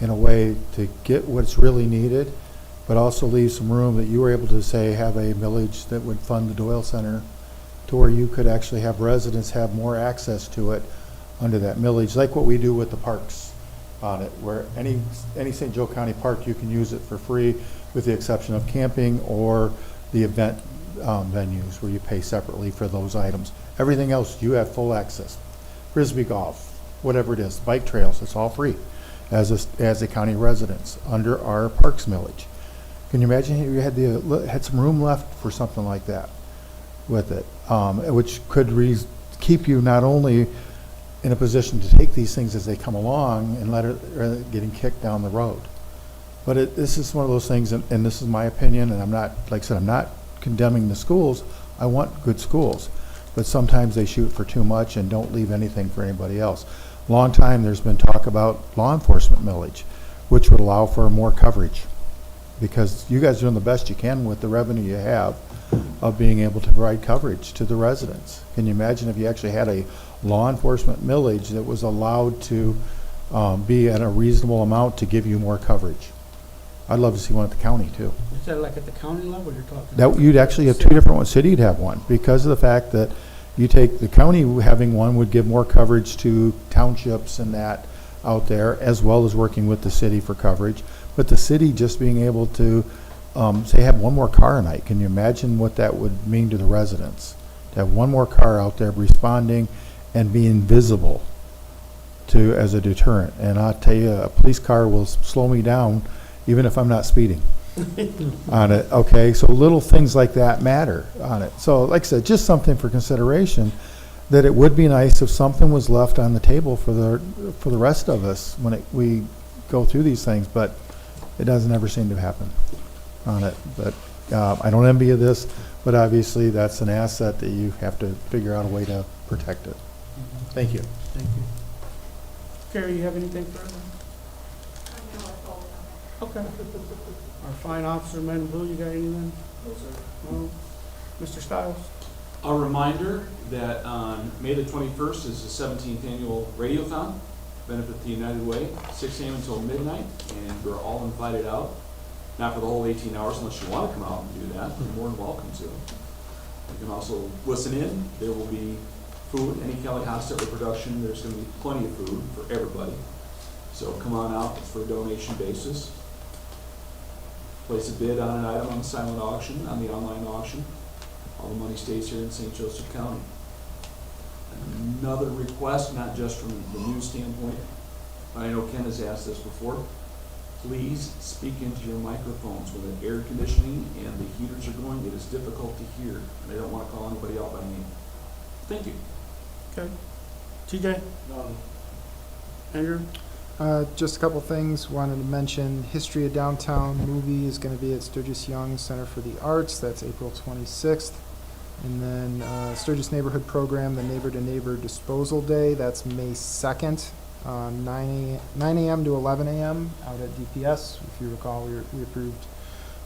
in a way to get what's really needed, but also leave some room that you were able to say have a millage that would fund the Doyle Center to where you could actually have residents have more access to it under that millage, like what we do with the parks on it, where any St. Joe County park, you can use it for free with the exception of camping or the event venues where you pay separately for those items. Everything else, you have full access. Frisbee golf, whatever it is, bike trails, it's all free as a county residence under our parks millage. Can you imagine if you had some room left for something like that with it, which could keep you not only in a position to take these things as they come along and let it getting kicked down the road. But this is one of those things, and this is my opinion, and I'm not, like I said, I'm not condemning the schools. I want good schools, but sometimes they shoot for too much and don't leave anything for anybody else. Long time there's been talk about law enforcement millage, which would allow for more coverage, because you guys are doing the best you can with the revenue you have of being able to provide coverage to the residents. Can you imagine if you actually had a law enforcement millage that was allowed to be at a reasonable amount to give you more coverage? I'd love to see one at the county too. Is that like at the county level you're talking? That you'd actually have two different ones. City'd have one because of the fact that you take the county having one would give more coverage to townships and that out there, as well as working with the city for coverage. But the city just being able to say have one more car a night. Can you imagine what that would mean to the residents? To have one more car out there responding and being visible to as a deterrent. And I'll tell you, a police car will slow me down even if I'm not speeding on it. Okay, so little things like that matter on it. So like I said, just something for consideration, that it would be nice if something was left on the table for the rest of us when we go through these things, but it doesn't ever seem to happen on it. But I don't envy you this, but obviously that's an asset that you have to figure out a way to protect it. Thank you. Thank you. Carrie, you have anything further? Okay. Our fine officer, man in blue, you got anything? No, sir. No? Mr. Stiles? A reminder that on May the 21st is the 17th annual Radiothon, benefit the United Way, 6 a.m. until midnight, and we're all invited out. Not for the whole 18 hours unless you want to come out and do that, you're more than welcome to. You can also listen in. There will be food, any Kelly Hostetler production. There's going to be plenty of food for everybody. So come on out. It's for a donation basis. Place a bid on an item on the silent auction, on the online auction. All the money stays here in St. Joseph County. Another request, not just from the news standpoint, I know Ken has asked this before. Please speak into your microphones. When the air conditioning and the heaters are going, it is difficult to hear, and I don't want to call anybody out by name. Thank you. Okay. TJ? Andrew? Just a couple things. Wanted to mention History of Downtown movie is going to be at Sturgis Young Center for the Arts. That's April 26th. And then Sturgis Neighborhood Program, the Neighbor to Neighbor Disposal Day. That's May 2nd, 9 a.m. to 11 a.m. out at DPS. If you recall, we approved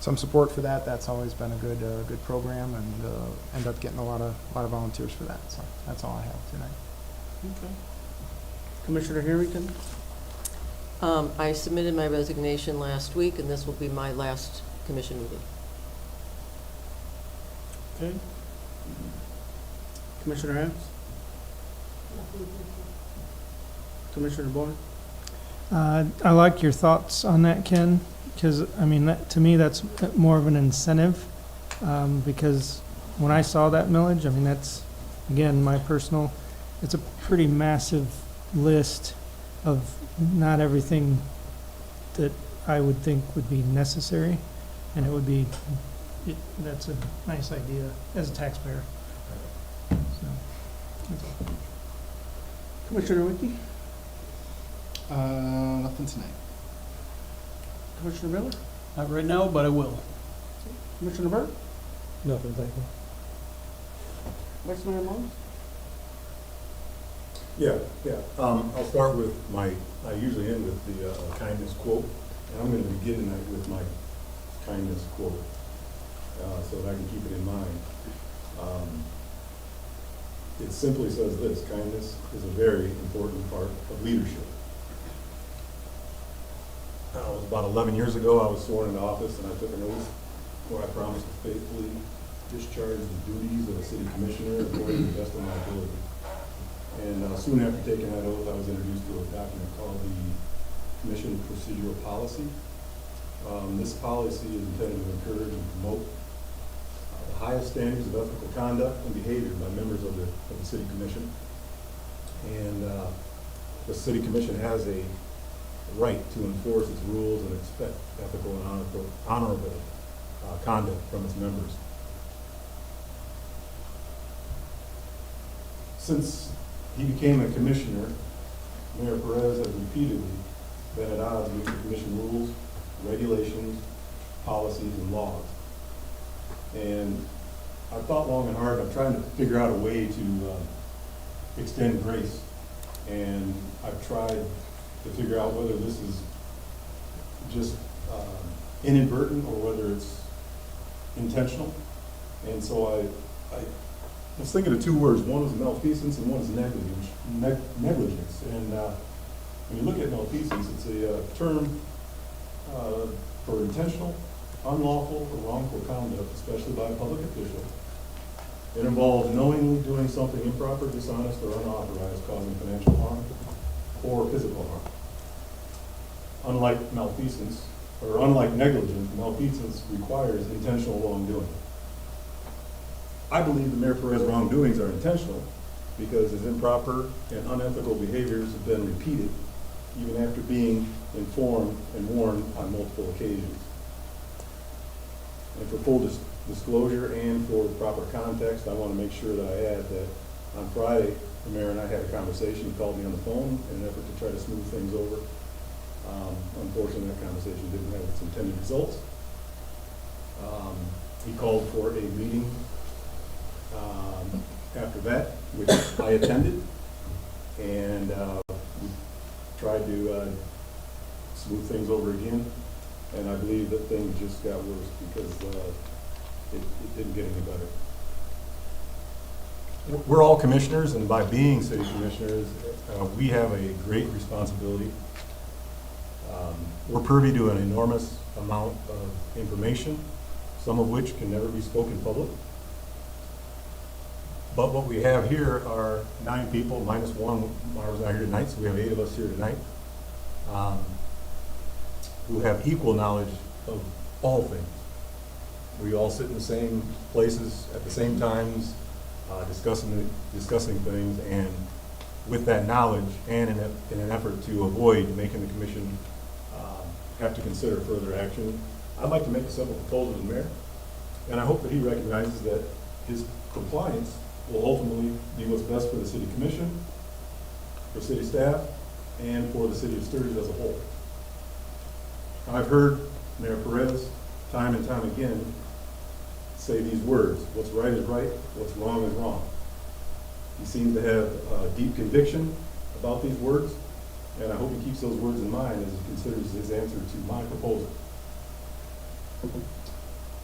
some support for that. That's always been a good program, and end up getting a lot of volunteers for that. So that's all I have tonight. Okay. Commissioner Harrington? I submitted my resignation last week, and this will be my last commission meeting. Okay. Commissioner Hess? Commissioner Boyd? I like your thoughts on that, Ken, because, I mean, that, to me, that's more of an incentive, because when I saw that millage, I mean, that's, again, my personal, it's a pretty massive list of not everything that I would think would be necessary, and it would be, that's a nice idea as a taxpayer. So, that's all. Commissioner Wiki? Nothing tonight. Commissioner Miller? Not right now, but I will. Commissioner Burke? Nothing, thank you. Vice Mayor Mullins? Yeah. I'll start with I usually end with the kindness quote, and I'm going to begin tonight with my kindness quote, so that I can keep it in mind. It simply says this: kindness is a very important part of leadership. It was about 11 years ago I was sworn into office, and I took an oath where I promised to faithfully discharge the duties of a city commissioner according to the best of my ability. And soon after taking that oath, I was introduced to a document called the Commission Procedural Policy. This policy is intended to encourage and promote the highest standards of ethical conduct and behavior by members of the City Commission. And the City Commission has a right to enforce its rules and expect ethical and honorable conduct from its members. Since he became a commissioner, Mayor Perez has repeatedly been at odds with the commission rules, regulations, policies, and laws. And I've thought long and hard. I'm trying to figure out a way to extend grace. And I've tried to figure out whether this is just inadvertent or whether it's intentional. And so I was thinking of two words. One is malfeasance and one is negligence. And when you look at malfeasance, it's a term for intentional, unlawful, or wrongful conduct, especially by a public official. It involves knowingly doing something improper, dishonest, or unauthorized, causing financial harm or physical harm. Unlike malfeasance, or unlike negligence, malfeasance requires intentional wrongdoing. I believe the Mayor Perez wrongdoings are intentional because his improper and unethical behaviors have been repeated even after being informed and warned on multiple occasions. And for full disclosure and for proper context, I want to make sure that I add that on Friday, the mayor and I had a conversation. He called me on the phone in an effort to try to smooth things over. Unfortunately, that conversation didn't have its intended results. He called for a meeting after that, which I attended, and we tried to smooth things over again, and I believe that things just got worse because it didn't get any better. We're all commissioners, and by being city commissioners, we have a great responsibility. We're privy to an enormous amount of information, some of which can never be spoken public. But what we have here are 9 people, minus one. Mara's not here tonight, so we have 8 of us here tonight, who have equal knowledge of all things. We all sit in the same places at the same times, discussing things, and with that knowledge, and in an effort to avoid making the commission have to consider further action, I'd like to make a simple proposal to the mayor, and I hope that he recognizes that his compliance will ultimately be what's best for the city commission, for city staff, and for the city of Sturgis as a whole. I've heard Mayor Perez time and time again say these words: what's right is right, what's wrong is wrong. He seems to have deep conviction about these words, and I hope he keeps those words in mind as he considers his answer to my proposal.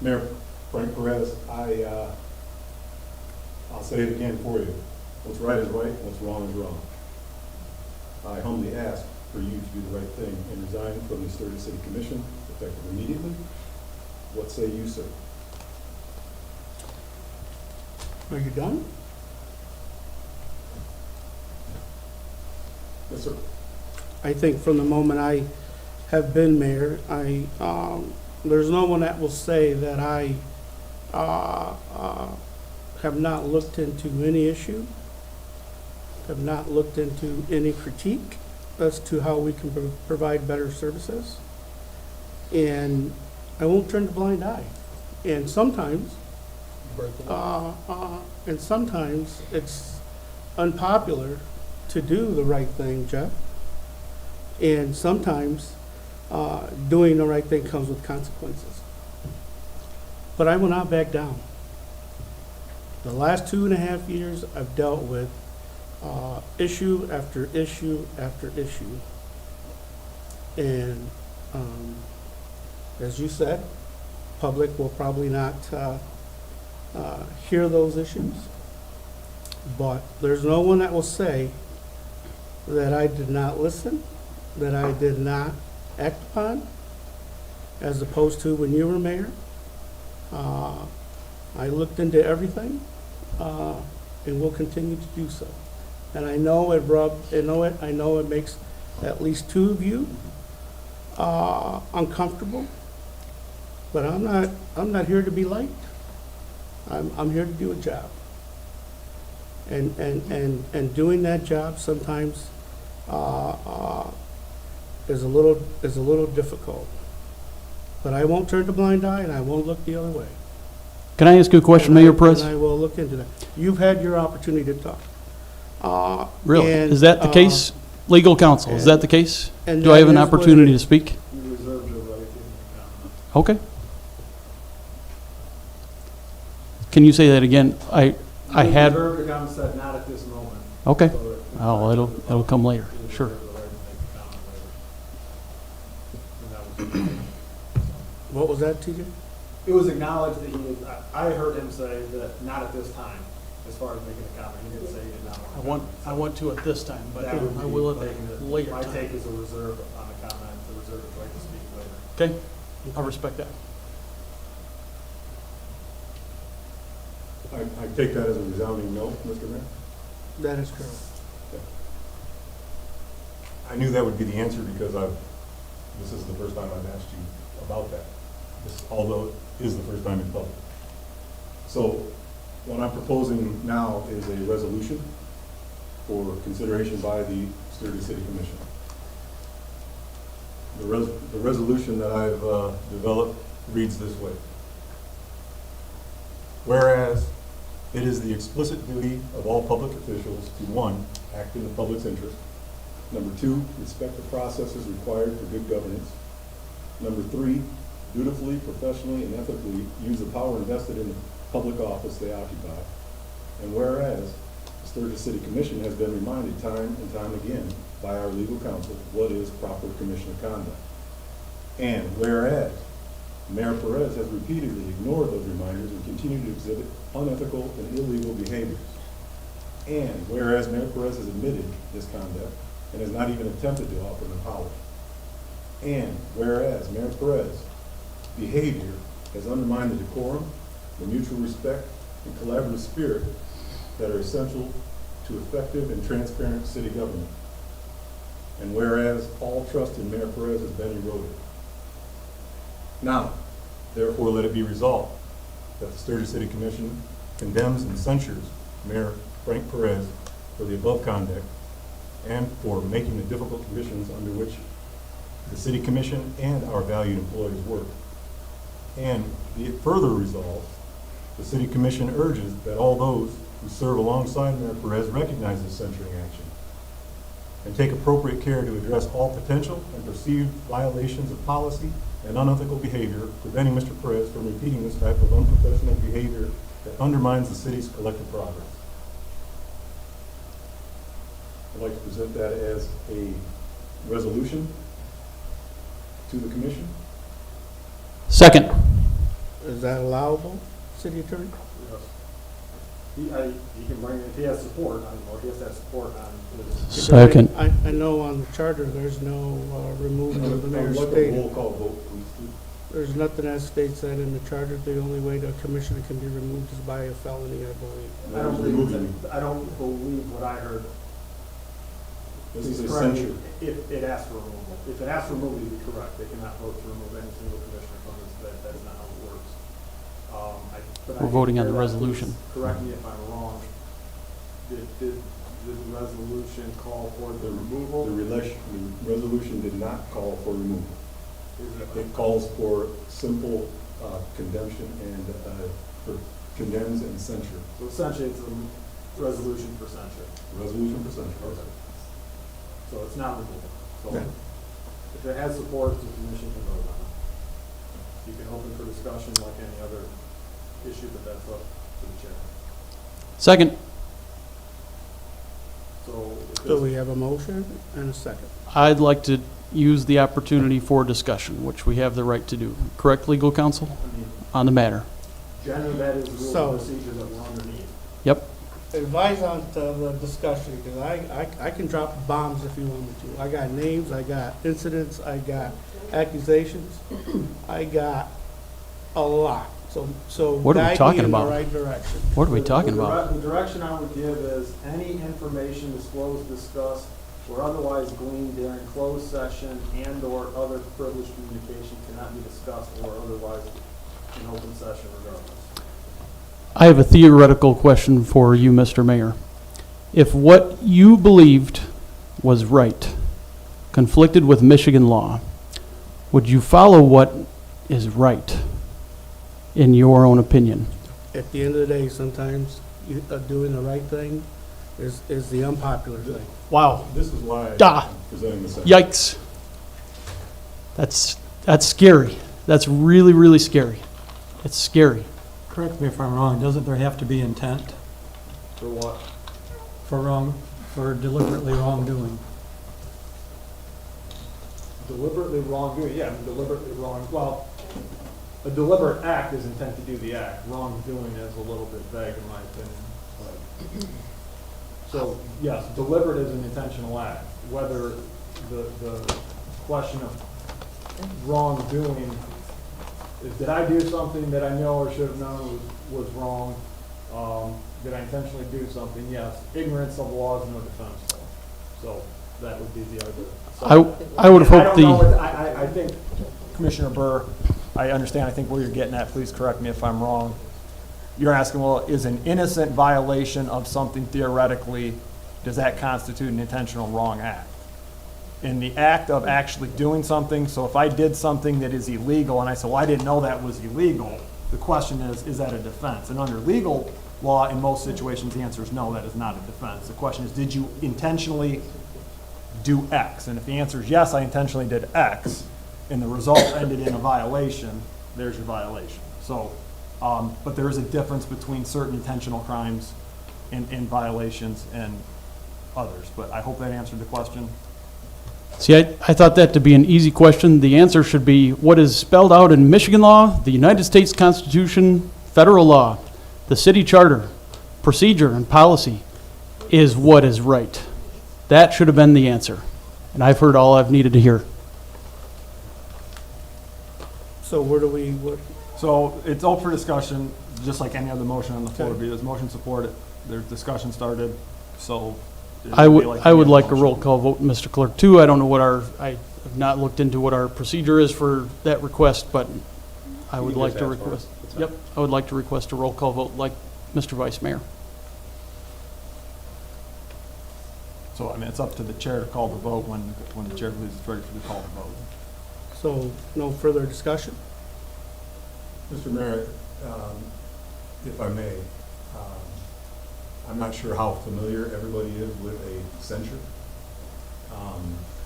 Mayor Frank Perez, I'll say it again for you. What's right is right, what's wrong is wrong. I humbly ask for you to do the right thing and resign from the Sturgis City Commission effective immediately. What say you, sir? Are you done? Yes, sir. I think from the moment I have been mayor, there's no one that will say that I have not looked into any issue, have not looked into any critique as to how we can provide better services. And I won't turn a blind eye. And sometimes, it's unpopular to do the right thing, Jeff. And sometimes doing the right thing comes with consequences. But I will not back down. The last 2.5 years, I've dealt with issue after issue after issue. And as you said, public will probably not hear those issues. But there's no one that will say that I did not listen, that I did not act upon, as opposed to when you were mayor. I looked into everything, and will continue to do so. And I know it makes at least two of you uncomfortable, but I'm not here to be liked. I'm here to do a job. And doing that job sometimes is a little difficult. But I won't turn a blind eye, and I won't look the other way. Can I ask you a question, Mayor Perez? And I will look into that. You've had your opportunity to talk. Really? And, Is that the case? Legal counsel, is that the case? and Do I have an that is what it opportunity to is. speak? You reserved your right to comment. Okay. Can you say that again? I had, Reserve the comment, said not at this moment. okay. So if- Oh, it'll come later, you sure. reserve the right to make a comment later. And that was- What was that, TJ? It was acknowledged that I heard him say that not at this time, as far as making a comment. He didn't say he did not want to. I want to at this time, but That would I be will at making a it- later My time. take is a reserve on the comment, to reserve the right to speak later. Okay, I respect that. I take that as a resounding no, Mr. Mayor. That is correct. I knew that would be the answer because this is the first time I've asked you about that, although it is the first time in public. So what I'm proposing now is a resolution for consideration by the Sturgis City Commission. The resolution that I've developed reads this way. Whereas it is the explicit duty of all public officials to, 1, act in the public's interest. Number 2, respect the processes required for good governance. Number 3, dutifully, professionally, and ethically use the power invested in the public office they occupy. And whereas the Sturgis City Commission has been reminded time and time again by our legal counsel what is proper commissioner conduct. And whereas Mayor Perez has repeatedly ignored those reminders and continued to exhibit unethical and illegal behaviors. And whereas Mayor Perez has admitted this conduct and has not even attempted to offer an apology. And whereas Mayor Perez's behavior has undermined the decorum, the mutual respect, and collaborative spirit that are essential to effective and transparent city government. And whereas all trust in Mayor Perez has been eroded. Now, therefore, let it be resolved that the Sturgis City Commission condemns and censures Mayor Frank Perez for the above conduct and for making the difficult conditions under which the city commission and our valued employees work. And be it further resolved, the city commission urges that all those who serve alongside Mayor Perez recognize this censuring action and take appropriate care to address all potential and perceived violations of policy and unethical behavior, preventing Mr. Perez from repeating this type of unprofessional behavior that undermines the city's collective progress. I'd like to present that as a resolution to the commission. Second. Is that allowable, city attorney? He can bring, if he has support, or he has to have support on his. Second. I know on the charter, there's no removal of the mayor's state. Roll call vote, please. There's nothing that states that in the charter. The only way the commissioner can be removed is by a felony, I believe. I don't believe what I heard. This is Please a correct me censure. if it asks for removal. If it asks for removal, you'd be correct. They cannot vote to remove any single commissioner from this, that's not how it works. We're voting on the resolution. Correct me if I'm wrong. Did the resolution call for the removal? The resolution did not call for removal. It calls for simple condemnation and condemns and censure. So essentially, it's a resolution for censure. Resolution for censure. Okay. So it's not removal. So Yeah. if it has support, the commission can vote on it. You can open for discussion like any other issue, but that's up to the chair. Second. So So we have a motion and a second. I'd like to use the opportunity for discussion, which we have the right to do. Correct, legal counsel, I mean, on the matter? generally, that is the rule So- of procedure that we're underneath. Yep. Advise on the discussion, because I can drop bombs if you want me to. I got names, I got incidents, I got accusations, I got a lot. So What are we guide me talking in the about? right direction. What are we talking about? The direction I would give is any information disclosed, discussed, or otherwise gleaned during closed session and/or other privileged communication cannot be discussed or otherwise in open session regardless. I have a theoretical question for you, Mr. Mayor. If what you believed was right conflicted with Michigan law, would you follow what is right, in your own opinion? At the end of the day, sometimes doing the right thing is the unpopular thing. Wow. This is why Ah. I'm presenting this. Yikes. That's scary. That's really, really scary. It's scary. Correct me if I'm wrong, doesn't there have to be intent For what? for deliberately wrongdoing? Deliberately wrongdoing, yeah, deliberately wrong, well, a deliberate act is intent to do the act. Wrongdoing is a little bit vague in my opinion. So, yes, deliberate is an intentional act. Whether the question of wrongdoing is, did I do something that I know or should have known was wrong? Did I intentionally do something? Yes. Ignorance of the law is no defense law. So that would be the other. I would have hoped I think Commissioner Burr, I understand, I think where you're getting at, please correct me if I'm wrong. You're asking, well, is an innocent violation of something theoretically, does that constitute an intentional wrong act? In the act of actually doing something, so if I did something that is illegal and I said, well, I didn't know that was illegal, the question is that a defense? And under legal law, in most situations, the answer is no, that is not a defense. The question is, did you intentionally do X? And if the answer is yes, I intentionally did X, and the result ended in a violation, there's your violation. So, but there is a difference between certain intentional crimes and violations and others. But I hope that answered the question. See, I thought that to be an easy question. The answer should be what is spelled out in Michigan law, the United States Constitution, federal law, the city charter, procedure, and policy is what is right. That should have been the answer. And I've heard all I've needed to hear. So where do we, So it's open for discussion, just like any other motion on the floor would be. There's motion supported, there's discussion started, so. I would like a roll call vote, Mr. Clerk, too. I don't know what I have not looked into what our procedure is for that request, but I would like to request. Yep, I would like to request a roll call vote like Mr. Vice Mayor. So, I mean, it's up to the chair to call the vote when the chair believes it's ready for the call to vote. So, no further discussion? Mr. Mayor, if I may, I'm not sure how familiar everybody is with a censure.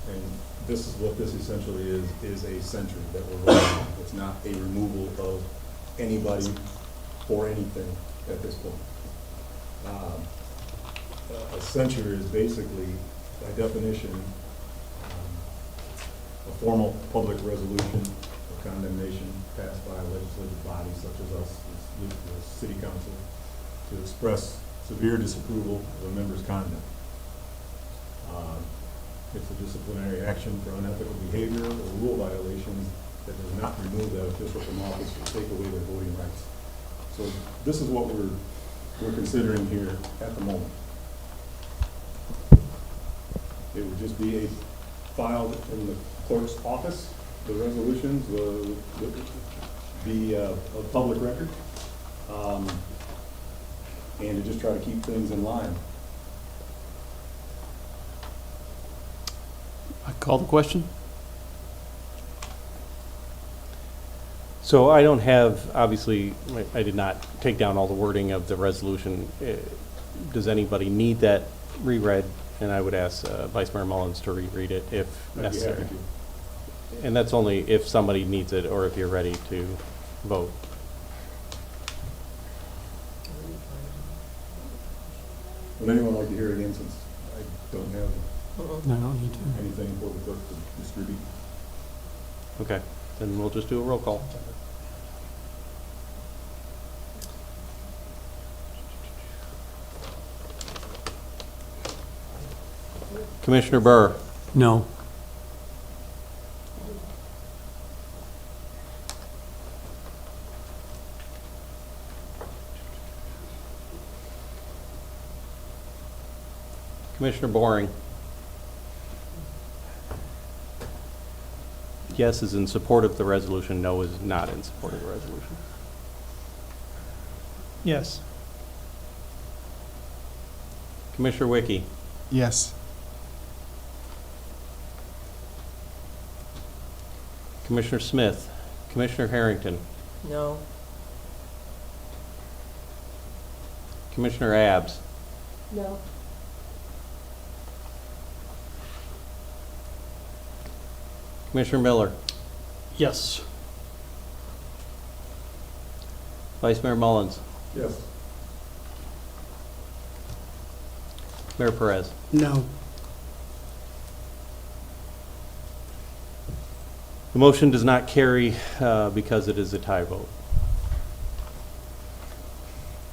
And this is what this essentially is a censure that we're voting on. It's not a removal of anybody or anything at this point. A censure is basically, by definition, a formal public resolution or condemnation passed by a legislative body such as us, the city council, to express severe disapproval of a member's conduct. It's a disciplinary action for unethical behavior or rule violations that does not remove that official from office or take away their voting rights. So this is what we're considering here at the moment. It would just be filed in the clerk's office. The resolutions will be a public record, and to just try to keep things in line. I call the question. So I don't have, obviously, I did not take down all the wording of the resolution. Does anybody need that reread? And I would ask Vice Mayor Mullins to reread it if necessary. And that's only if somebody needs it or if you're ready to vote. Would anyone like to hear it again, since I don't have No, I don't need to. anything for the clerk to distribute? Okay, then we'll just do a roll call. Commissioner Burr? No. Commissioner Boring? Yes is in support of the resolution, no is not in support of the resolution. Yes. Commissioner Wiki? Yes. Commissioner Smith? Commissioner Harrington? No. Commissioner Abs? No. Commissioner Miller? Yes. Vice Mayor Mullins? Yes. Mayor Perez? No. The motion does not carry because it is a tie vote.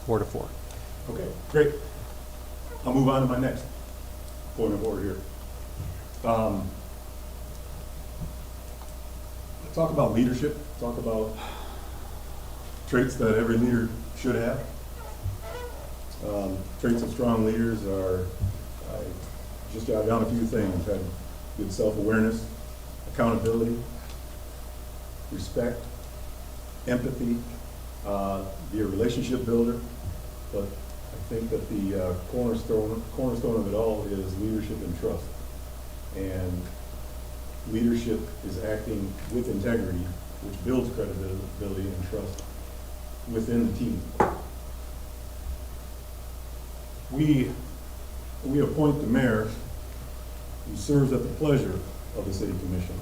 4-4. Okay, great. I'll move on to my next point of order here. Talk about leadership, talk about traits that every leader should have. Traits of strong leaders are, I just jotted down a few things: have good self-awareness, accountability, respect, empathy, be a relationship builder. But I think that the cornerstone of it all is leadership and trust. And leadership is acting with integrity, which builds credibility and trust within the team. We appoint the mayor, who serves at the pleasure of the city commission.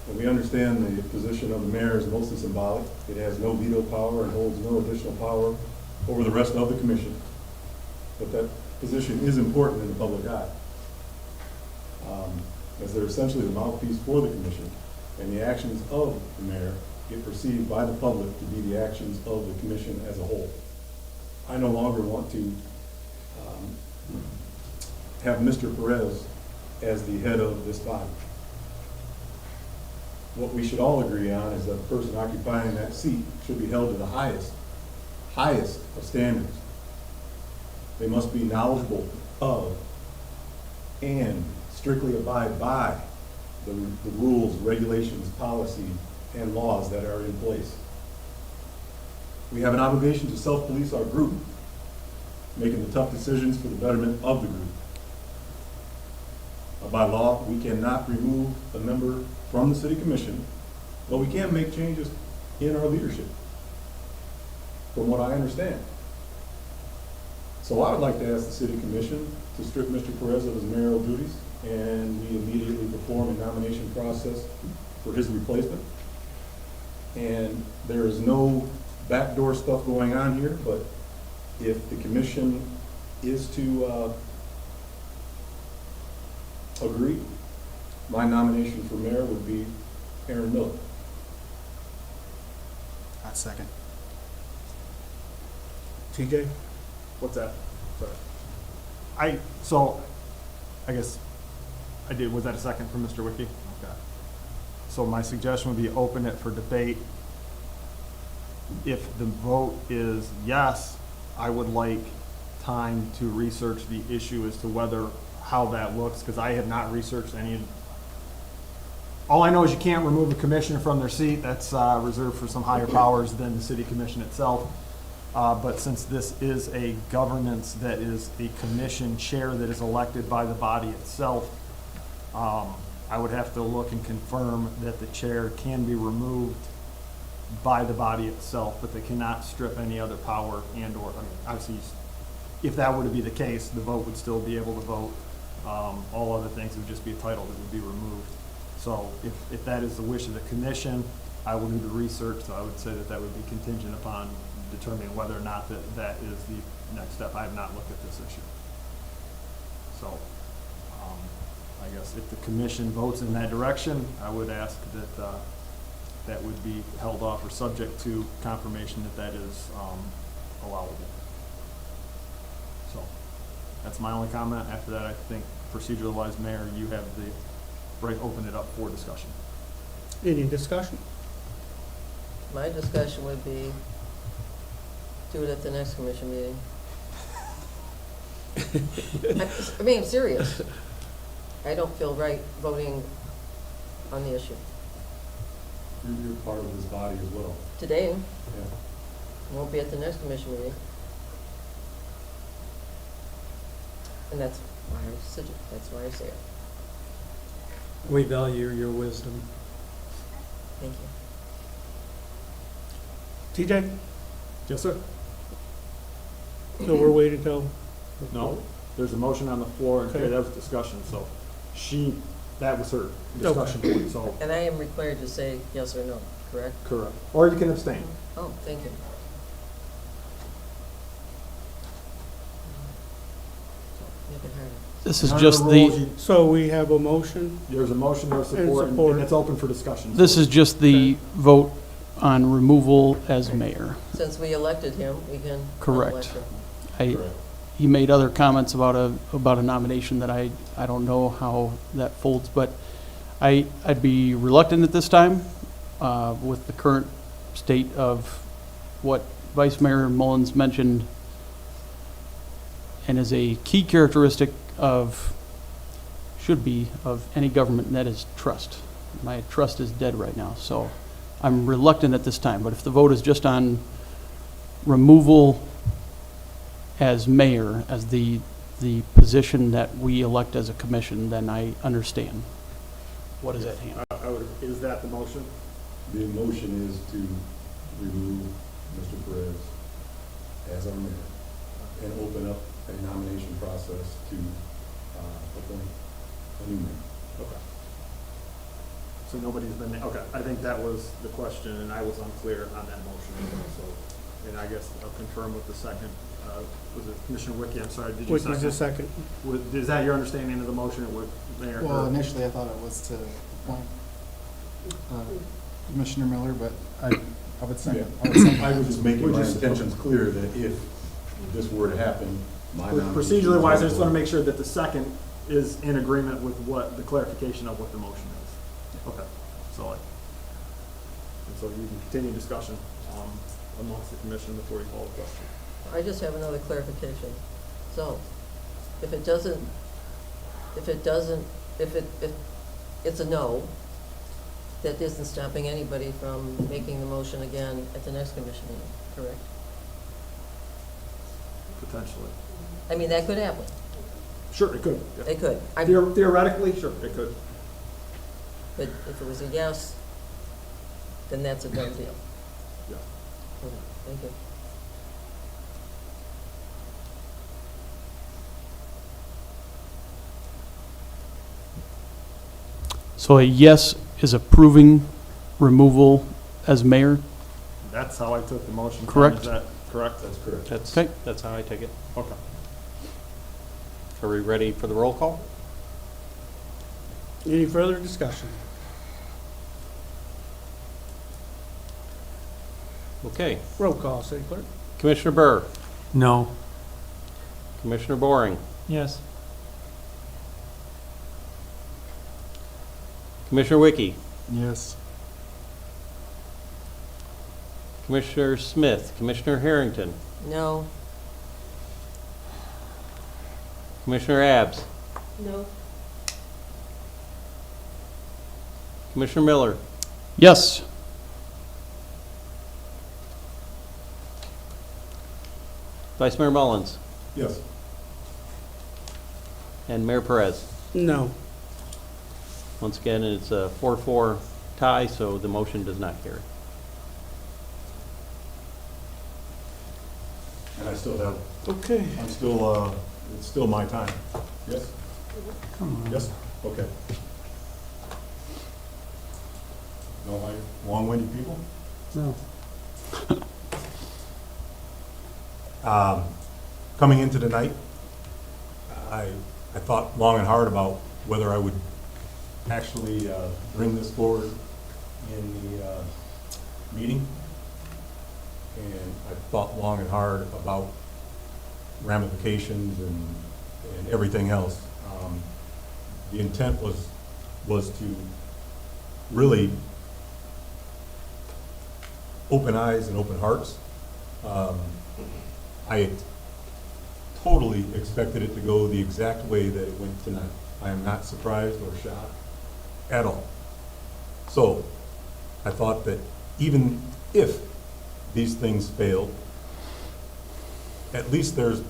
And we understand the position of the mayor is mostly symbolic. It has no veto power and holds no additional power over the rest of the commission. But that position is important in the public eye, as they're essentially the mouthpiece for the commission, and the actions of the mayor get perceived by the public to be the actions of the commission as a whole. I no longer want to have Mr. Perez as the head of this body. What we should all agree on is that the person occupying that seat should be held to the highest of standards. They must be knowledgeable of and strictly abide by the rules, regulations, policy, and laws that are in place. We have an obligation to self-police our group, making the tough decisions for the betterment of the group. by law, we cannot remove a member from the city commission, but we can make changes in our leadership, from what I understand. So I would like to ask the city commission to strip Mr. Perez of his mayoral duties, and we immediately perform a nomination process for his replacement. And there is no backdoor stuff going on here, but if the commission is to agree, my nomination for mayor would be Aaron Miller. Hot second. TJ? What's that? Sorry. I guess I did, was that a second from Mr. Wiki? Okay. So my suggestion would be open it for debate. If the vote is yes, I would like time to research the issue as to how that looks, because I have not researched any. All I know is you can't remove a commissioner from their seat. That's reserved for some higher powers than the city commission itself. But since this is a governance that is a commission chair that is elected by the body itself, I would have to look and confirm that the chair can be removed by the body itself, but they cannot strip any other power and/or, obviously, if that were to be the case, the vote would still be able to vote. All other things would just be a title that would be removed. So if that is the wish of the commission, I will do the research. So I would say that would be contingent upon determining whether or not that is the next step. I have not looked at this issue. So I guess if the commission votes in that direction, I would ask that that would be held off or subject to confirmation that is allowable. So that's my only comment. After that, I think procedural-wise, Mayor, you have the right to open it up for discussion. Any discussion? My discussion would be, do it at the next commission meeting. I mean, I'm serious. I don't feel right voting on the issue. You're part of this body as well. Today, Yeah. won't be at the next commission meeting. And that's why I say it. We value your wisdom. Thank you. TJ? Yes, sir. So we're waiting till? No, there's a motion on the floor, and Okay. that was discussion, so that was her discussion point, so. And I am required to say yes or no, correct? Correct. Or you can abstain. Oh, thank you. Make it harder. This is Under just the the, rules, So we have a motion. There's a motion, there's support, support. and it's open for discussion. this so- is just the vote on removal as mayor. Since we elected him, we can Correct. elect him. I, he made other comments about a nomination that I don't know how that folds, but I'd be reluctant at this time, with the current state of what Vice Mayor Mullins mentioned, and is a key characteristic should be of any government, and that is trust. My trust is dead right now, so I'm reluctant at this time, but if the vote is just on removal as mayor, as the position that we elect as a commission, then I understand what is at hand. Is that the motion? The motion is to remove Mr. Perez as our mayor and open up a nomination process to appoint a new mayor. Okay. So nobody's been, okay, I think that was the question, and I was unclear on that motion, so, and I guess I'll confirm with the second, was it Commissioner Wiki, I'm sorry, did you second? Wicky's a second. Is that your understanding of the motion, with Mayor? Well, initially I thought it was to appoint Commissioner Miller, but I would second. I was just making my intentions clear that if this were to happen, my nomination. Procedurally wise, I just want to make sure that the second is in agreement with what, the clarification of what the motion is. Okay, so, and so you can continue discussion amongst the commission before you call the question. I just have another clarification. So, if it's a no, that isn't stopping anybody from making the motion again at the next commission meeting, correct? Potentially. I mean, that could happen. Sure, it could. yeah. They could. Theoretically, sure, it could. But if it was a yes, then that's a done deal. Yeah. Okay, thank you. So a yes is approving removal as mayor? That's how I took the motion. Ken. Correct. Is that correct? That's correct. That's, that's how I take it. Okay. Are we ready for the roll call? Any further discussion? Okay. Roll call, City Clerk. Commissioner Burr, No. Commissioner Boring, Yes. Commissioner Wiki, Yes. Commissioner Smith, Commissioner Harrington, No. Commissioner Abs, No. Commissioner Miller, Yes. Vice Mayor Mullins, Yes. and Mayor Perez. No. Once again, it's a 4-4 tie, so the motion does not carry. And I still have, Okay. I'm still, it's still my time. Yes? Come on. Yes? Okay. No, like long-winded people? No. Coming into tonight, I thought long and hard about whether I would actually bring this forward in the meeting. And I thought long and hard about ramifications and everything else. The intent was to really open eyes and open hearts. I totally expected it to go the exact way that it went tonight. I am not surprised or shocked at all. So I thought that even if these things failed, at least there's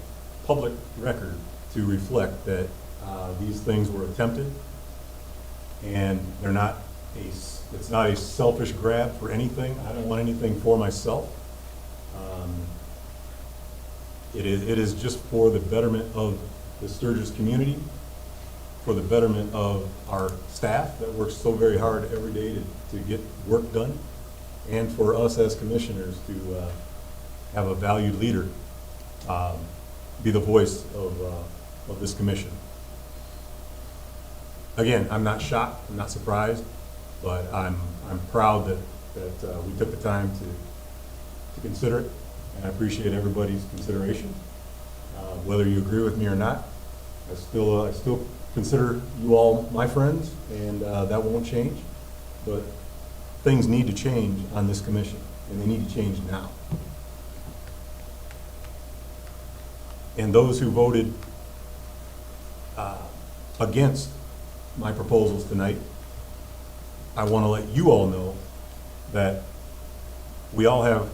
public record to reflect that these things were attempted, and they're not it's not a selfish grab for anything. I don't want anything for myself. It is just for the betterment of the Sturgis community, for the betterment of our staff that works so very hard every day to get work done, and for us as commissioners to have a valued leader be the voice of this commission. Again, I'm not shocked, I'm not surprised, but I'm proud that we took the time to consider it, and I appreciate everybody's consideration. Whether you agree with me or not, I still consider you all my friends, and that won't change. But things need to change on this commission, and they need to change now. And those who voted against my proposals tonight, I want to let you all know that we all have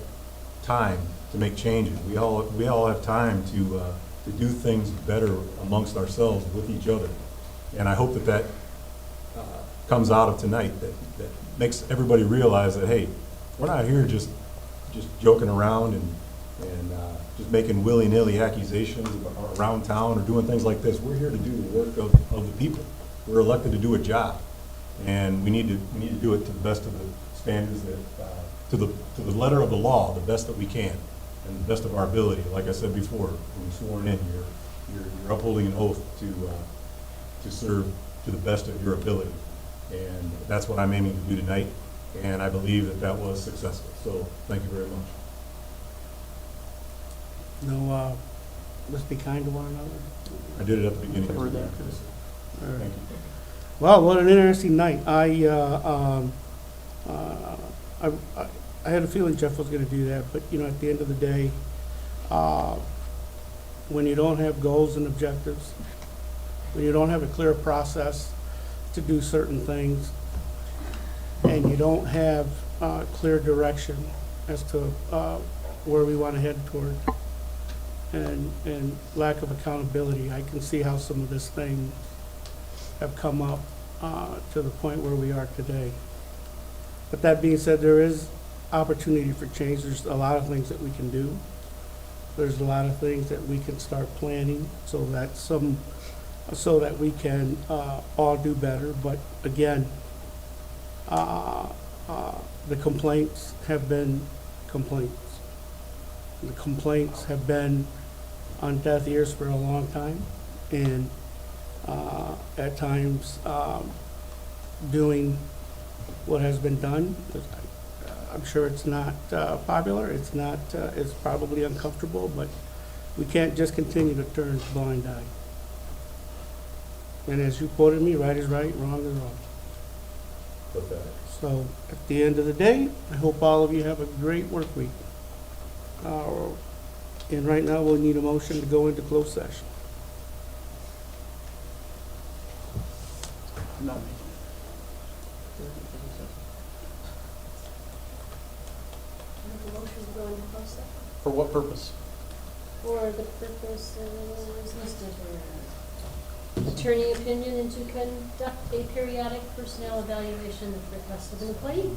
time to make changes. We all have time to do things better amongst ourselves with each other. And I hope that comes out of tonight, that makes everybody realize that, hey, we're not here just joking around and just making willy-nilly accusations around town or doing things like this. We're here to do the work of the people. We're elected to do a job, and we need to do it to the best of the standards that to the letter of the law, the best that we can, and the best of our ability. Like I said before, when you're sworn in, you're upholding an oath to serve to the best of your ability, and that's what I'm aiming to do tonight. And I believe that was successful. So thank you very much. No, let's be kind to one another. I did it at the beginning. Heard that. Thank you. Well, what an interesting night. I had a feeling Jeff was gonna do that, but, at the end of the day, when you don't have goals and objectives, when you don't have a clear process to do certain things, and you don't have clear direction as to where we want to head toward, and lack of accountability. I can see how some of this things have come up to the point where we are today. But that being said, there is opportunity for change. There's a lot of things that we can do. There's a lot of things that we can start planning so that we can all do better. But again, the complaints have been complaints. The complaints have been on deaf ears for a long time, and at times doing what has been done. I'm sure it's not popular, it's probably uncomfortable, but we can't just continue to turn a blind eye. And as you quoted me, right is right, wrong is wrong. So at the end of the day, I hope all of you have a great work week. And right now, we'll need a motion to go into closed session. Not me. Make a motion to go into closed session For what purpose? for the purpose is listed here. Attorney opinion and to conduct a periodic personnel evaluation at the request of an employee.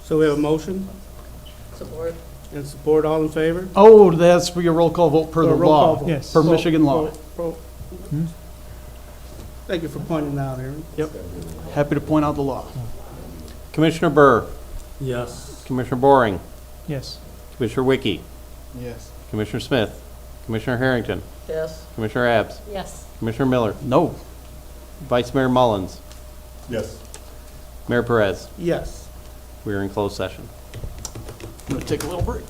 So we have a motion Support. and support. All in favor? Oh, that's for your roll call vote per the Roll call law. vote. Yes. Per Michigan law. Thank you for pointing that out, Aaron. Yep. Happy to point out the law. Commissioner Burr, Yes. Commissioner Boring, Yes. Commissioner Wiki, Yes. Commissioner Smith, Commissioner Harrington, Yes. Commissioner Abs, Yes. Commissioner Miller, No. Vice Mayor Mullins, Yes. Mayor Perez. Yes. We are in closed session. I'm going to take a little break.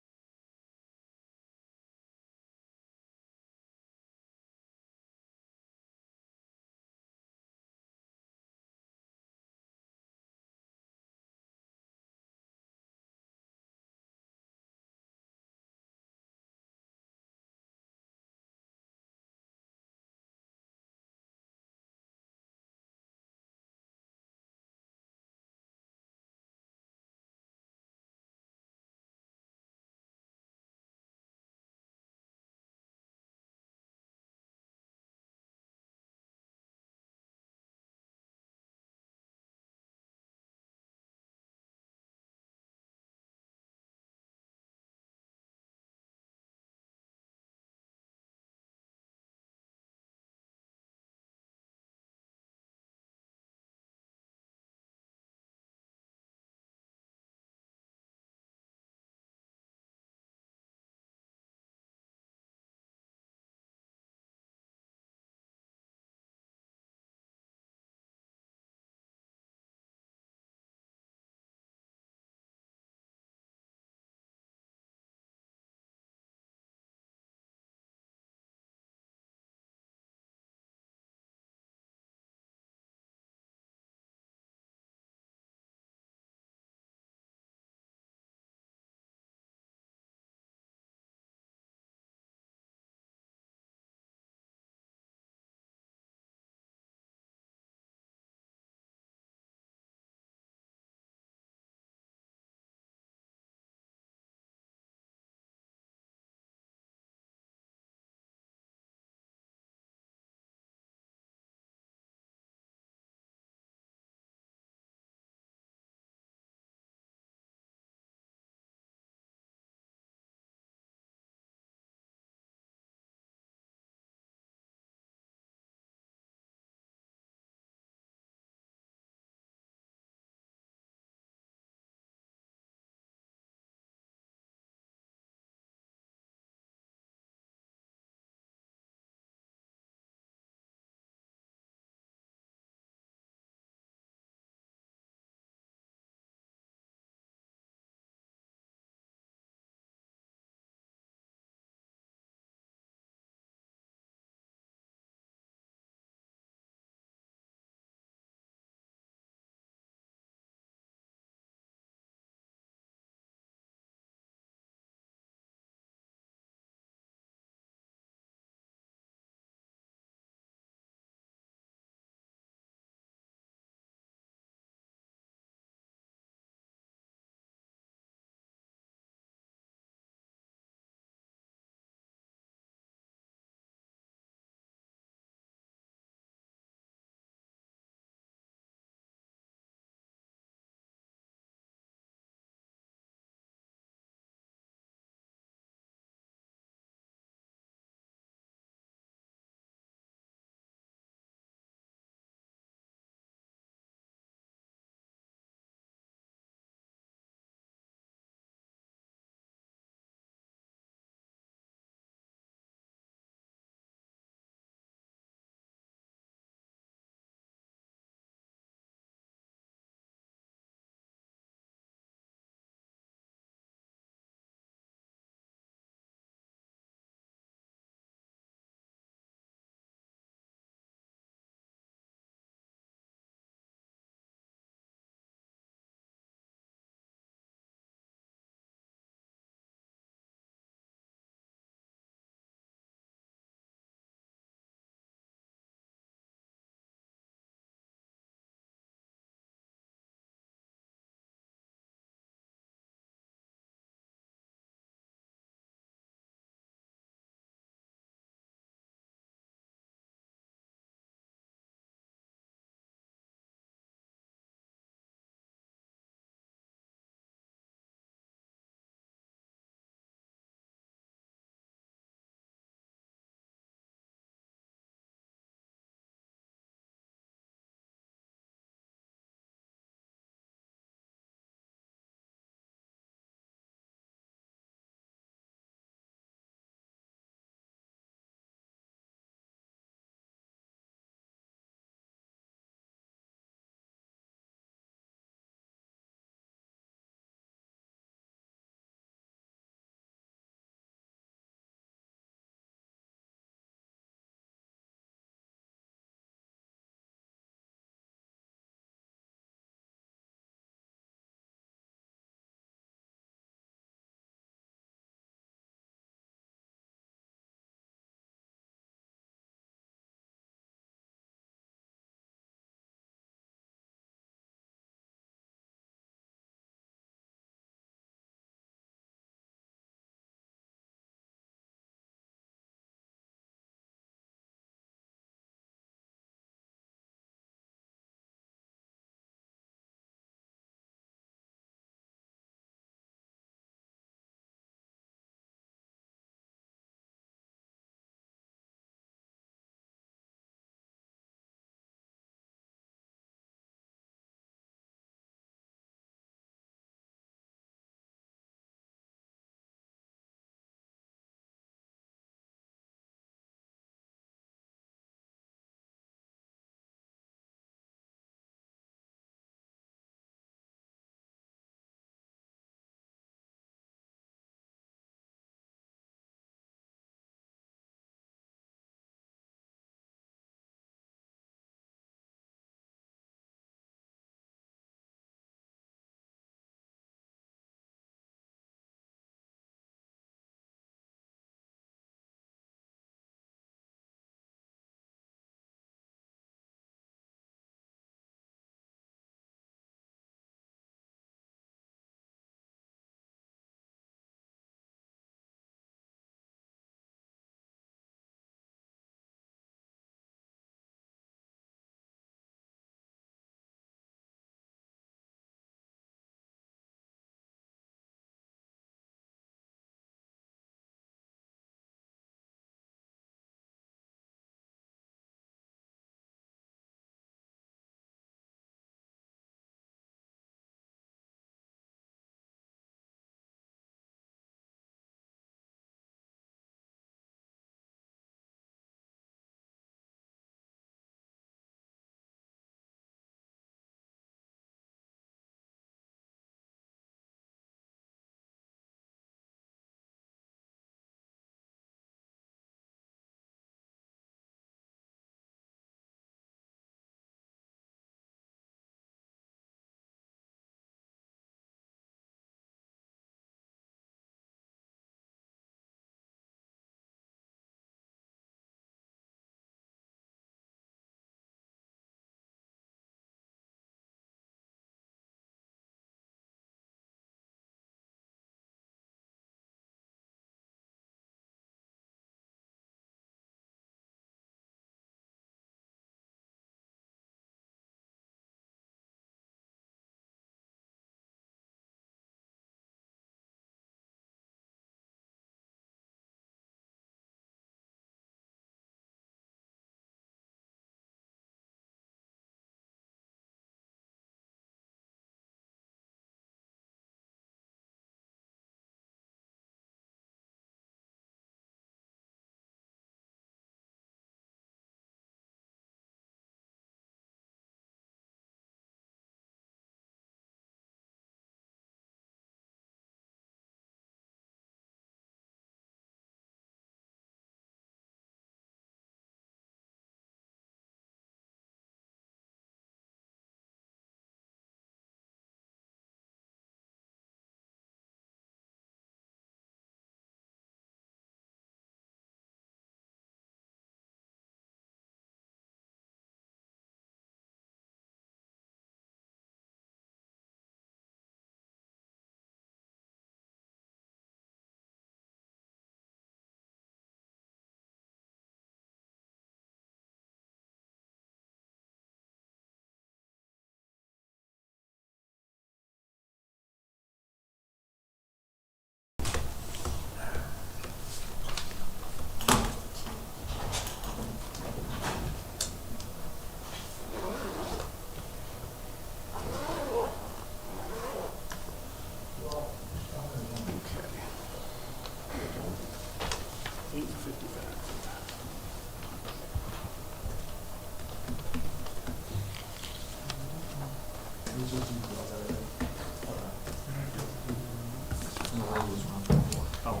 So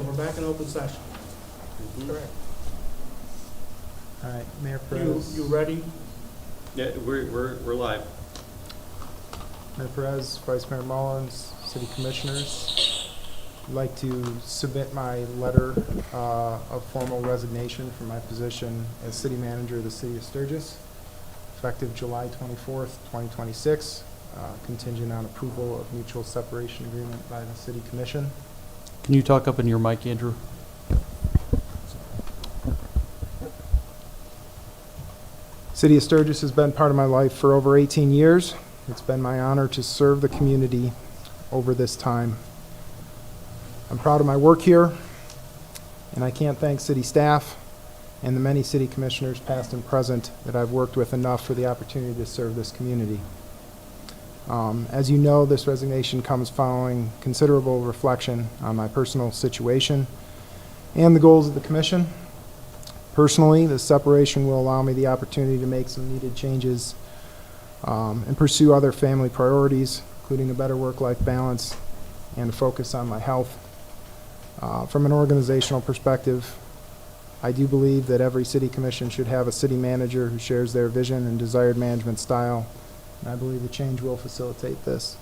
we're back in open session. Correct. All right, Mayor You Perez. ready? Yeah, we're live. Mayor Perez, Vice Mayor Mullins, City Commissioners. I'd like to submit my letter of formal resignation from my position as City Manager of the City of Sturgis, effective July 24th, 2026, contingent on approval of mutual separation agreement by the City Commission. Can you talk up in your mic, Andrew? City of Sturgis has been part of my life for over 18 years. It's been my honor to serve the community over this time. I'm proud of my work here, and I can't thank city staff and the many city commissioners, past and present, that I've worked with enough for the opportunity to serve this community. As you know, this resignation comes following considerable reflection on my personal situation and the goals of the commission. Personally, this separation will allow me the opportunity to make some needed changes and pursue other family priorities, including a better work-life balance and a focus on my health. From an organizational perspective, I do believe that every city commission should have a city manager who shares their vision and desired management style, and I believe the change will facilitate this.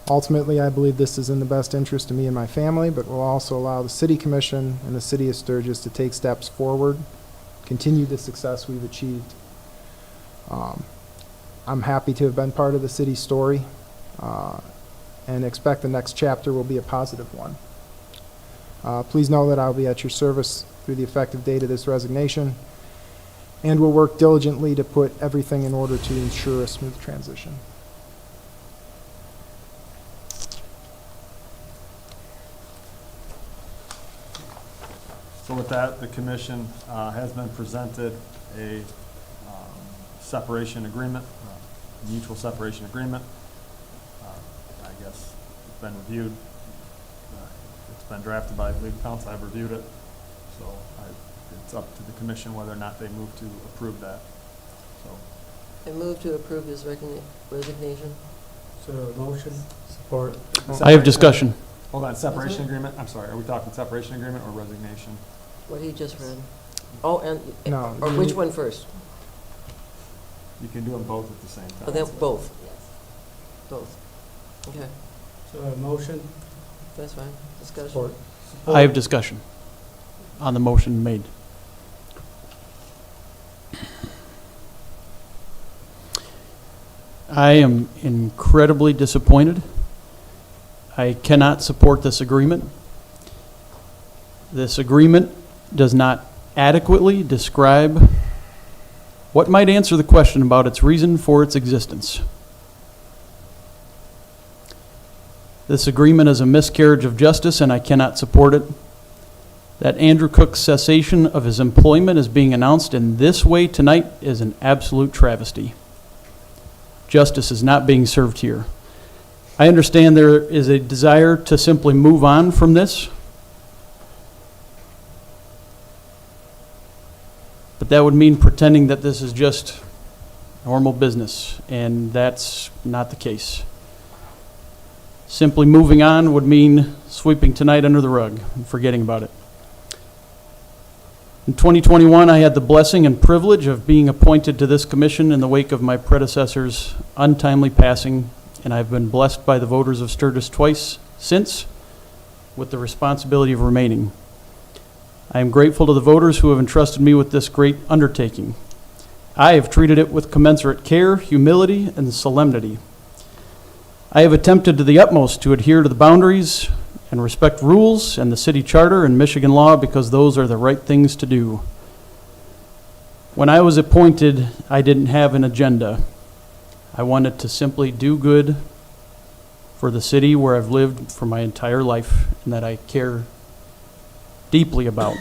Ultimately, I believe this is in the best interest of me and my family, but will also allow the City Commission and the City of Sturgis to take steps forward, continue the success we've achieved. I'm happy to have been part of the city's story and expect the next chapter will be a positive one. Please know that I'll be at your service through the effective date of this resignation and will work diligently to put everything in order to ensure a smooth transition. So with that, the commission has been presented a separation agreement, mutual separation agreement. I guess it's been reviewed. It's been drafted by legal counsel. I've reviewed it. So it's up to the commission whether or not they move to approve that. So I move to approve his resignation. So motion? Support. I have discussion. Hold on, separation agreement? I'm sorry, are we talking separation agreement or resignation? What he just read. Oh, and, No, or which one first? You can do them both at the same time. Oh, then both. Both. Okay, So a motion? that's fine. Discussion. Support. I have discussion on the motion made. I am incredibly disappointed. I cannot support this agreement. This agreement does not adequately describe what might answer the question about its reason for its existence. This agreement is a miscarriage of justice, and I cannot support it. That Andrew Cook's cessation of his employment is being announced in this way tonight is an absolute travesty. Justice is not being served here. I understand there is a desire to simply move on from this, but that would mean pretending that this is just normal business, and that's not the case. Simply moving on would mean sweeping tonight under the rug and forgetting about it. In 2021, I had the blessing and privilege of being appointed to this commission in the wake of my predecessor's untimely passing, and I've been blessed by the voters of Sturgis twice since with the responsibility of remaining. I am grateful to the voters who have entrusted me with this great undertaking. I have treated it with commensurate care, humility, and solemnity. I have attempted to the utmost to adhere to the boundaries and respect rules and the city charter and Michigan law because those are the right things to do. When I was appointed, I didn't have an agenda. I wanted to simply do good for the city where I've lived for my entire life and that I care deeply about.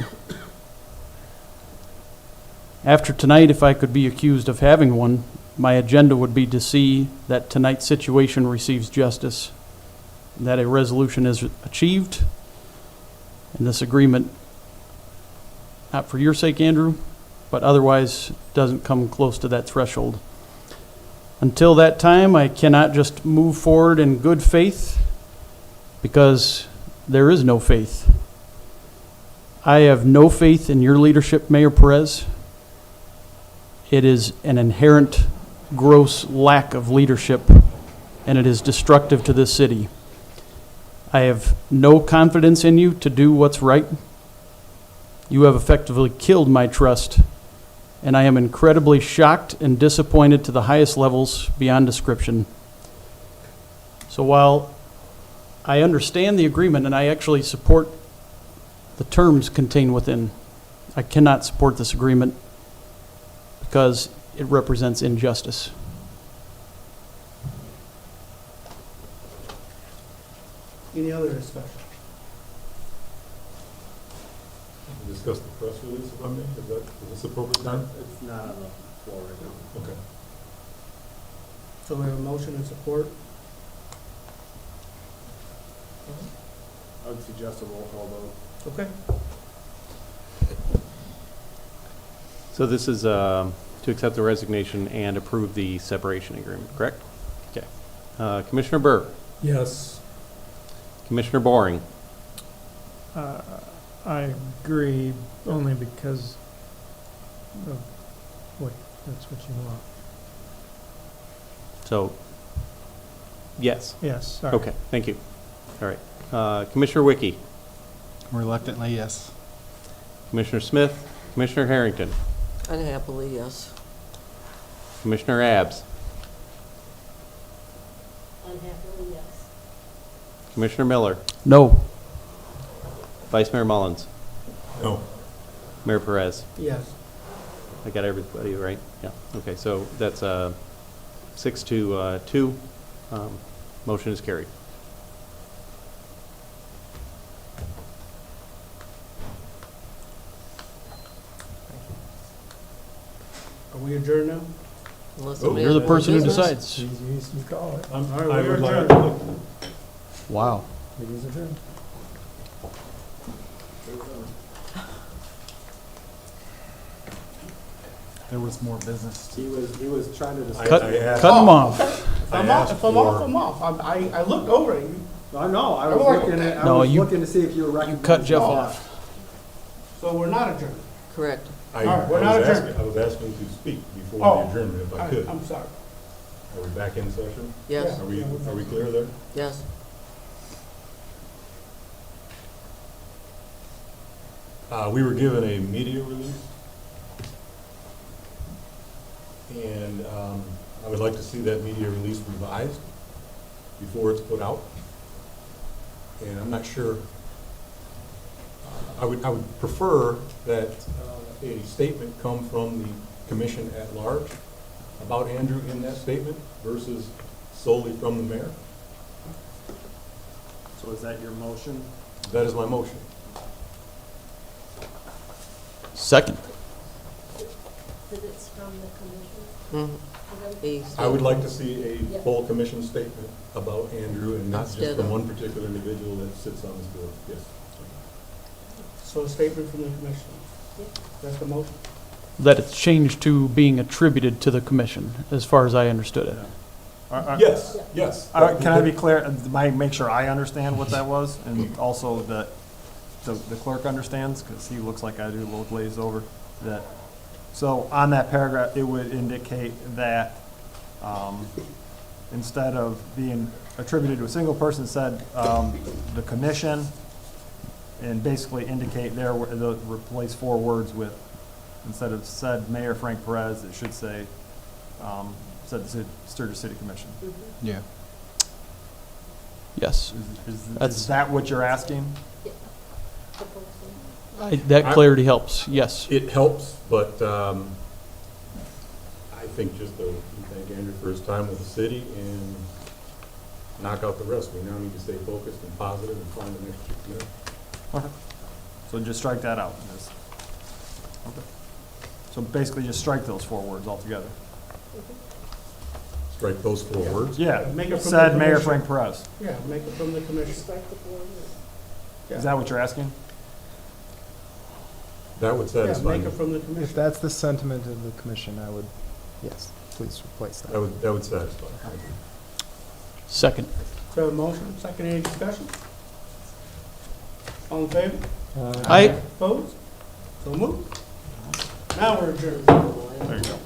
After tonight, if I could be accused of having one, my agenda would be to see that tonight's situation receives justice, that a resolution is achieved, and this agreement, not for your sake, Andrew, but otherwise doesn't come close to that threshold. Until that time, I cannot just move forward in good faith, because there is no faith. I have no faith in your leadership, Mayor Perez. It is an inherent, gross lack of leadership, and it is destructive to this city. I have no confidence in you to do what's right. You have effectively killed my trust, and I am incredibly shocked and disappointed to the highest levels beyond description. So while I understand the agreement and I actually support the terms contained within, I cannot support this agreement because it represents injustice. Any other discussion? Discuss the press release, if I may, is this appropriate time? It's not on the floor right now. Okay. So we have a motion and support. I would suggest a roll call vote. Okay. So this is to accept the resignation and approve the separation agreement, correct? Okay. Commissioner Burr, Yes. Commissioner Boring, I agree, only because of that's what you want. so, yes. Yes, sorry. Okay, thank you. All right. Commissioner Wiki, Reluctantly, yes. Commissioner Smith, Commissioner Harrington, Unhappily, yes. Commissioner Abs, Unhappily, yes. Commissioner Miller, No. Vice Mayor Mullins, No. Mayor Perez. Yes. I got everybody right? Yeah. Okay, so that's 6-2. Motion is carried. Are we adjourned now? Unless Oh, somebody You're has the more person who business. decides. You call it. All right, I we're would like adjourned. Wow. It is adjourned. There was more business. He was trying to discuss. Cut asked- them off. If I'm off. I looked over at you. I know, I I'm was like- looking at, I No, was you- looking to see if you were You recognizing. cut Jeff No. off. So we're not adjourned. Correct. I All right, we're not was adjourned. asking, I was asking to speak before Oh. the adjournment, if I could. I'm sorry. Are we back in session? Yes, Are we clear there? yes. We were given a media release. And I would like to see that media release revised before it's put out. And I'm not sure, I would prefer that a statement come from the commission at large about Andrew in that statement versus solely from the mayor. So is that your motion? That is my motion. Second. That it's from the commission? Mhm. I would like to see a full commission statement about Andrew and not just Instead from of- one particular individual that sits on this board. Yes. So a statement from the commission. That's the motion. That it's changed to being attributed to the commission, as far as I understood it. Yes, yes. Can I be clear, make sure I understand what that was, and also that the clerk understands, because he looks like I do, a little glazed over, that, so on that paragraph, it would indicate that, instead of being attributed to a single person, said, the commission, and basically indicate there, replace 4 words with, instead of said Mayor Frank Perez, it should say, said the Sturgis City Commission. Yeah. Yes. Is that what you're asking? That clarity helps, yes. It helps, but I think just to thank Andrew for his time with the city and knock out the rest. We now need to stay focused and positive and find the next mayor. Okay. So just strike that out. Okay. So basically just strike those 4 words altogether. Strike those 4 words? Yeah, Make it from said the Mayor commission. Frank Perez. Yeah, make it from the commission. Is that what you're asking? That would Yeah, satisfy make me. it from the If commission. that's the sentiment of the commission, I would, yes. please replace that. That would satisfy. Second. So a motion, second, any discussion? All in favor? Aye. Opposed? So moved. Now we're adjourned. There you go.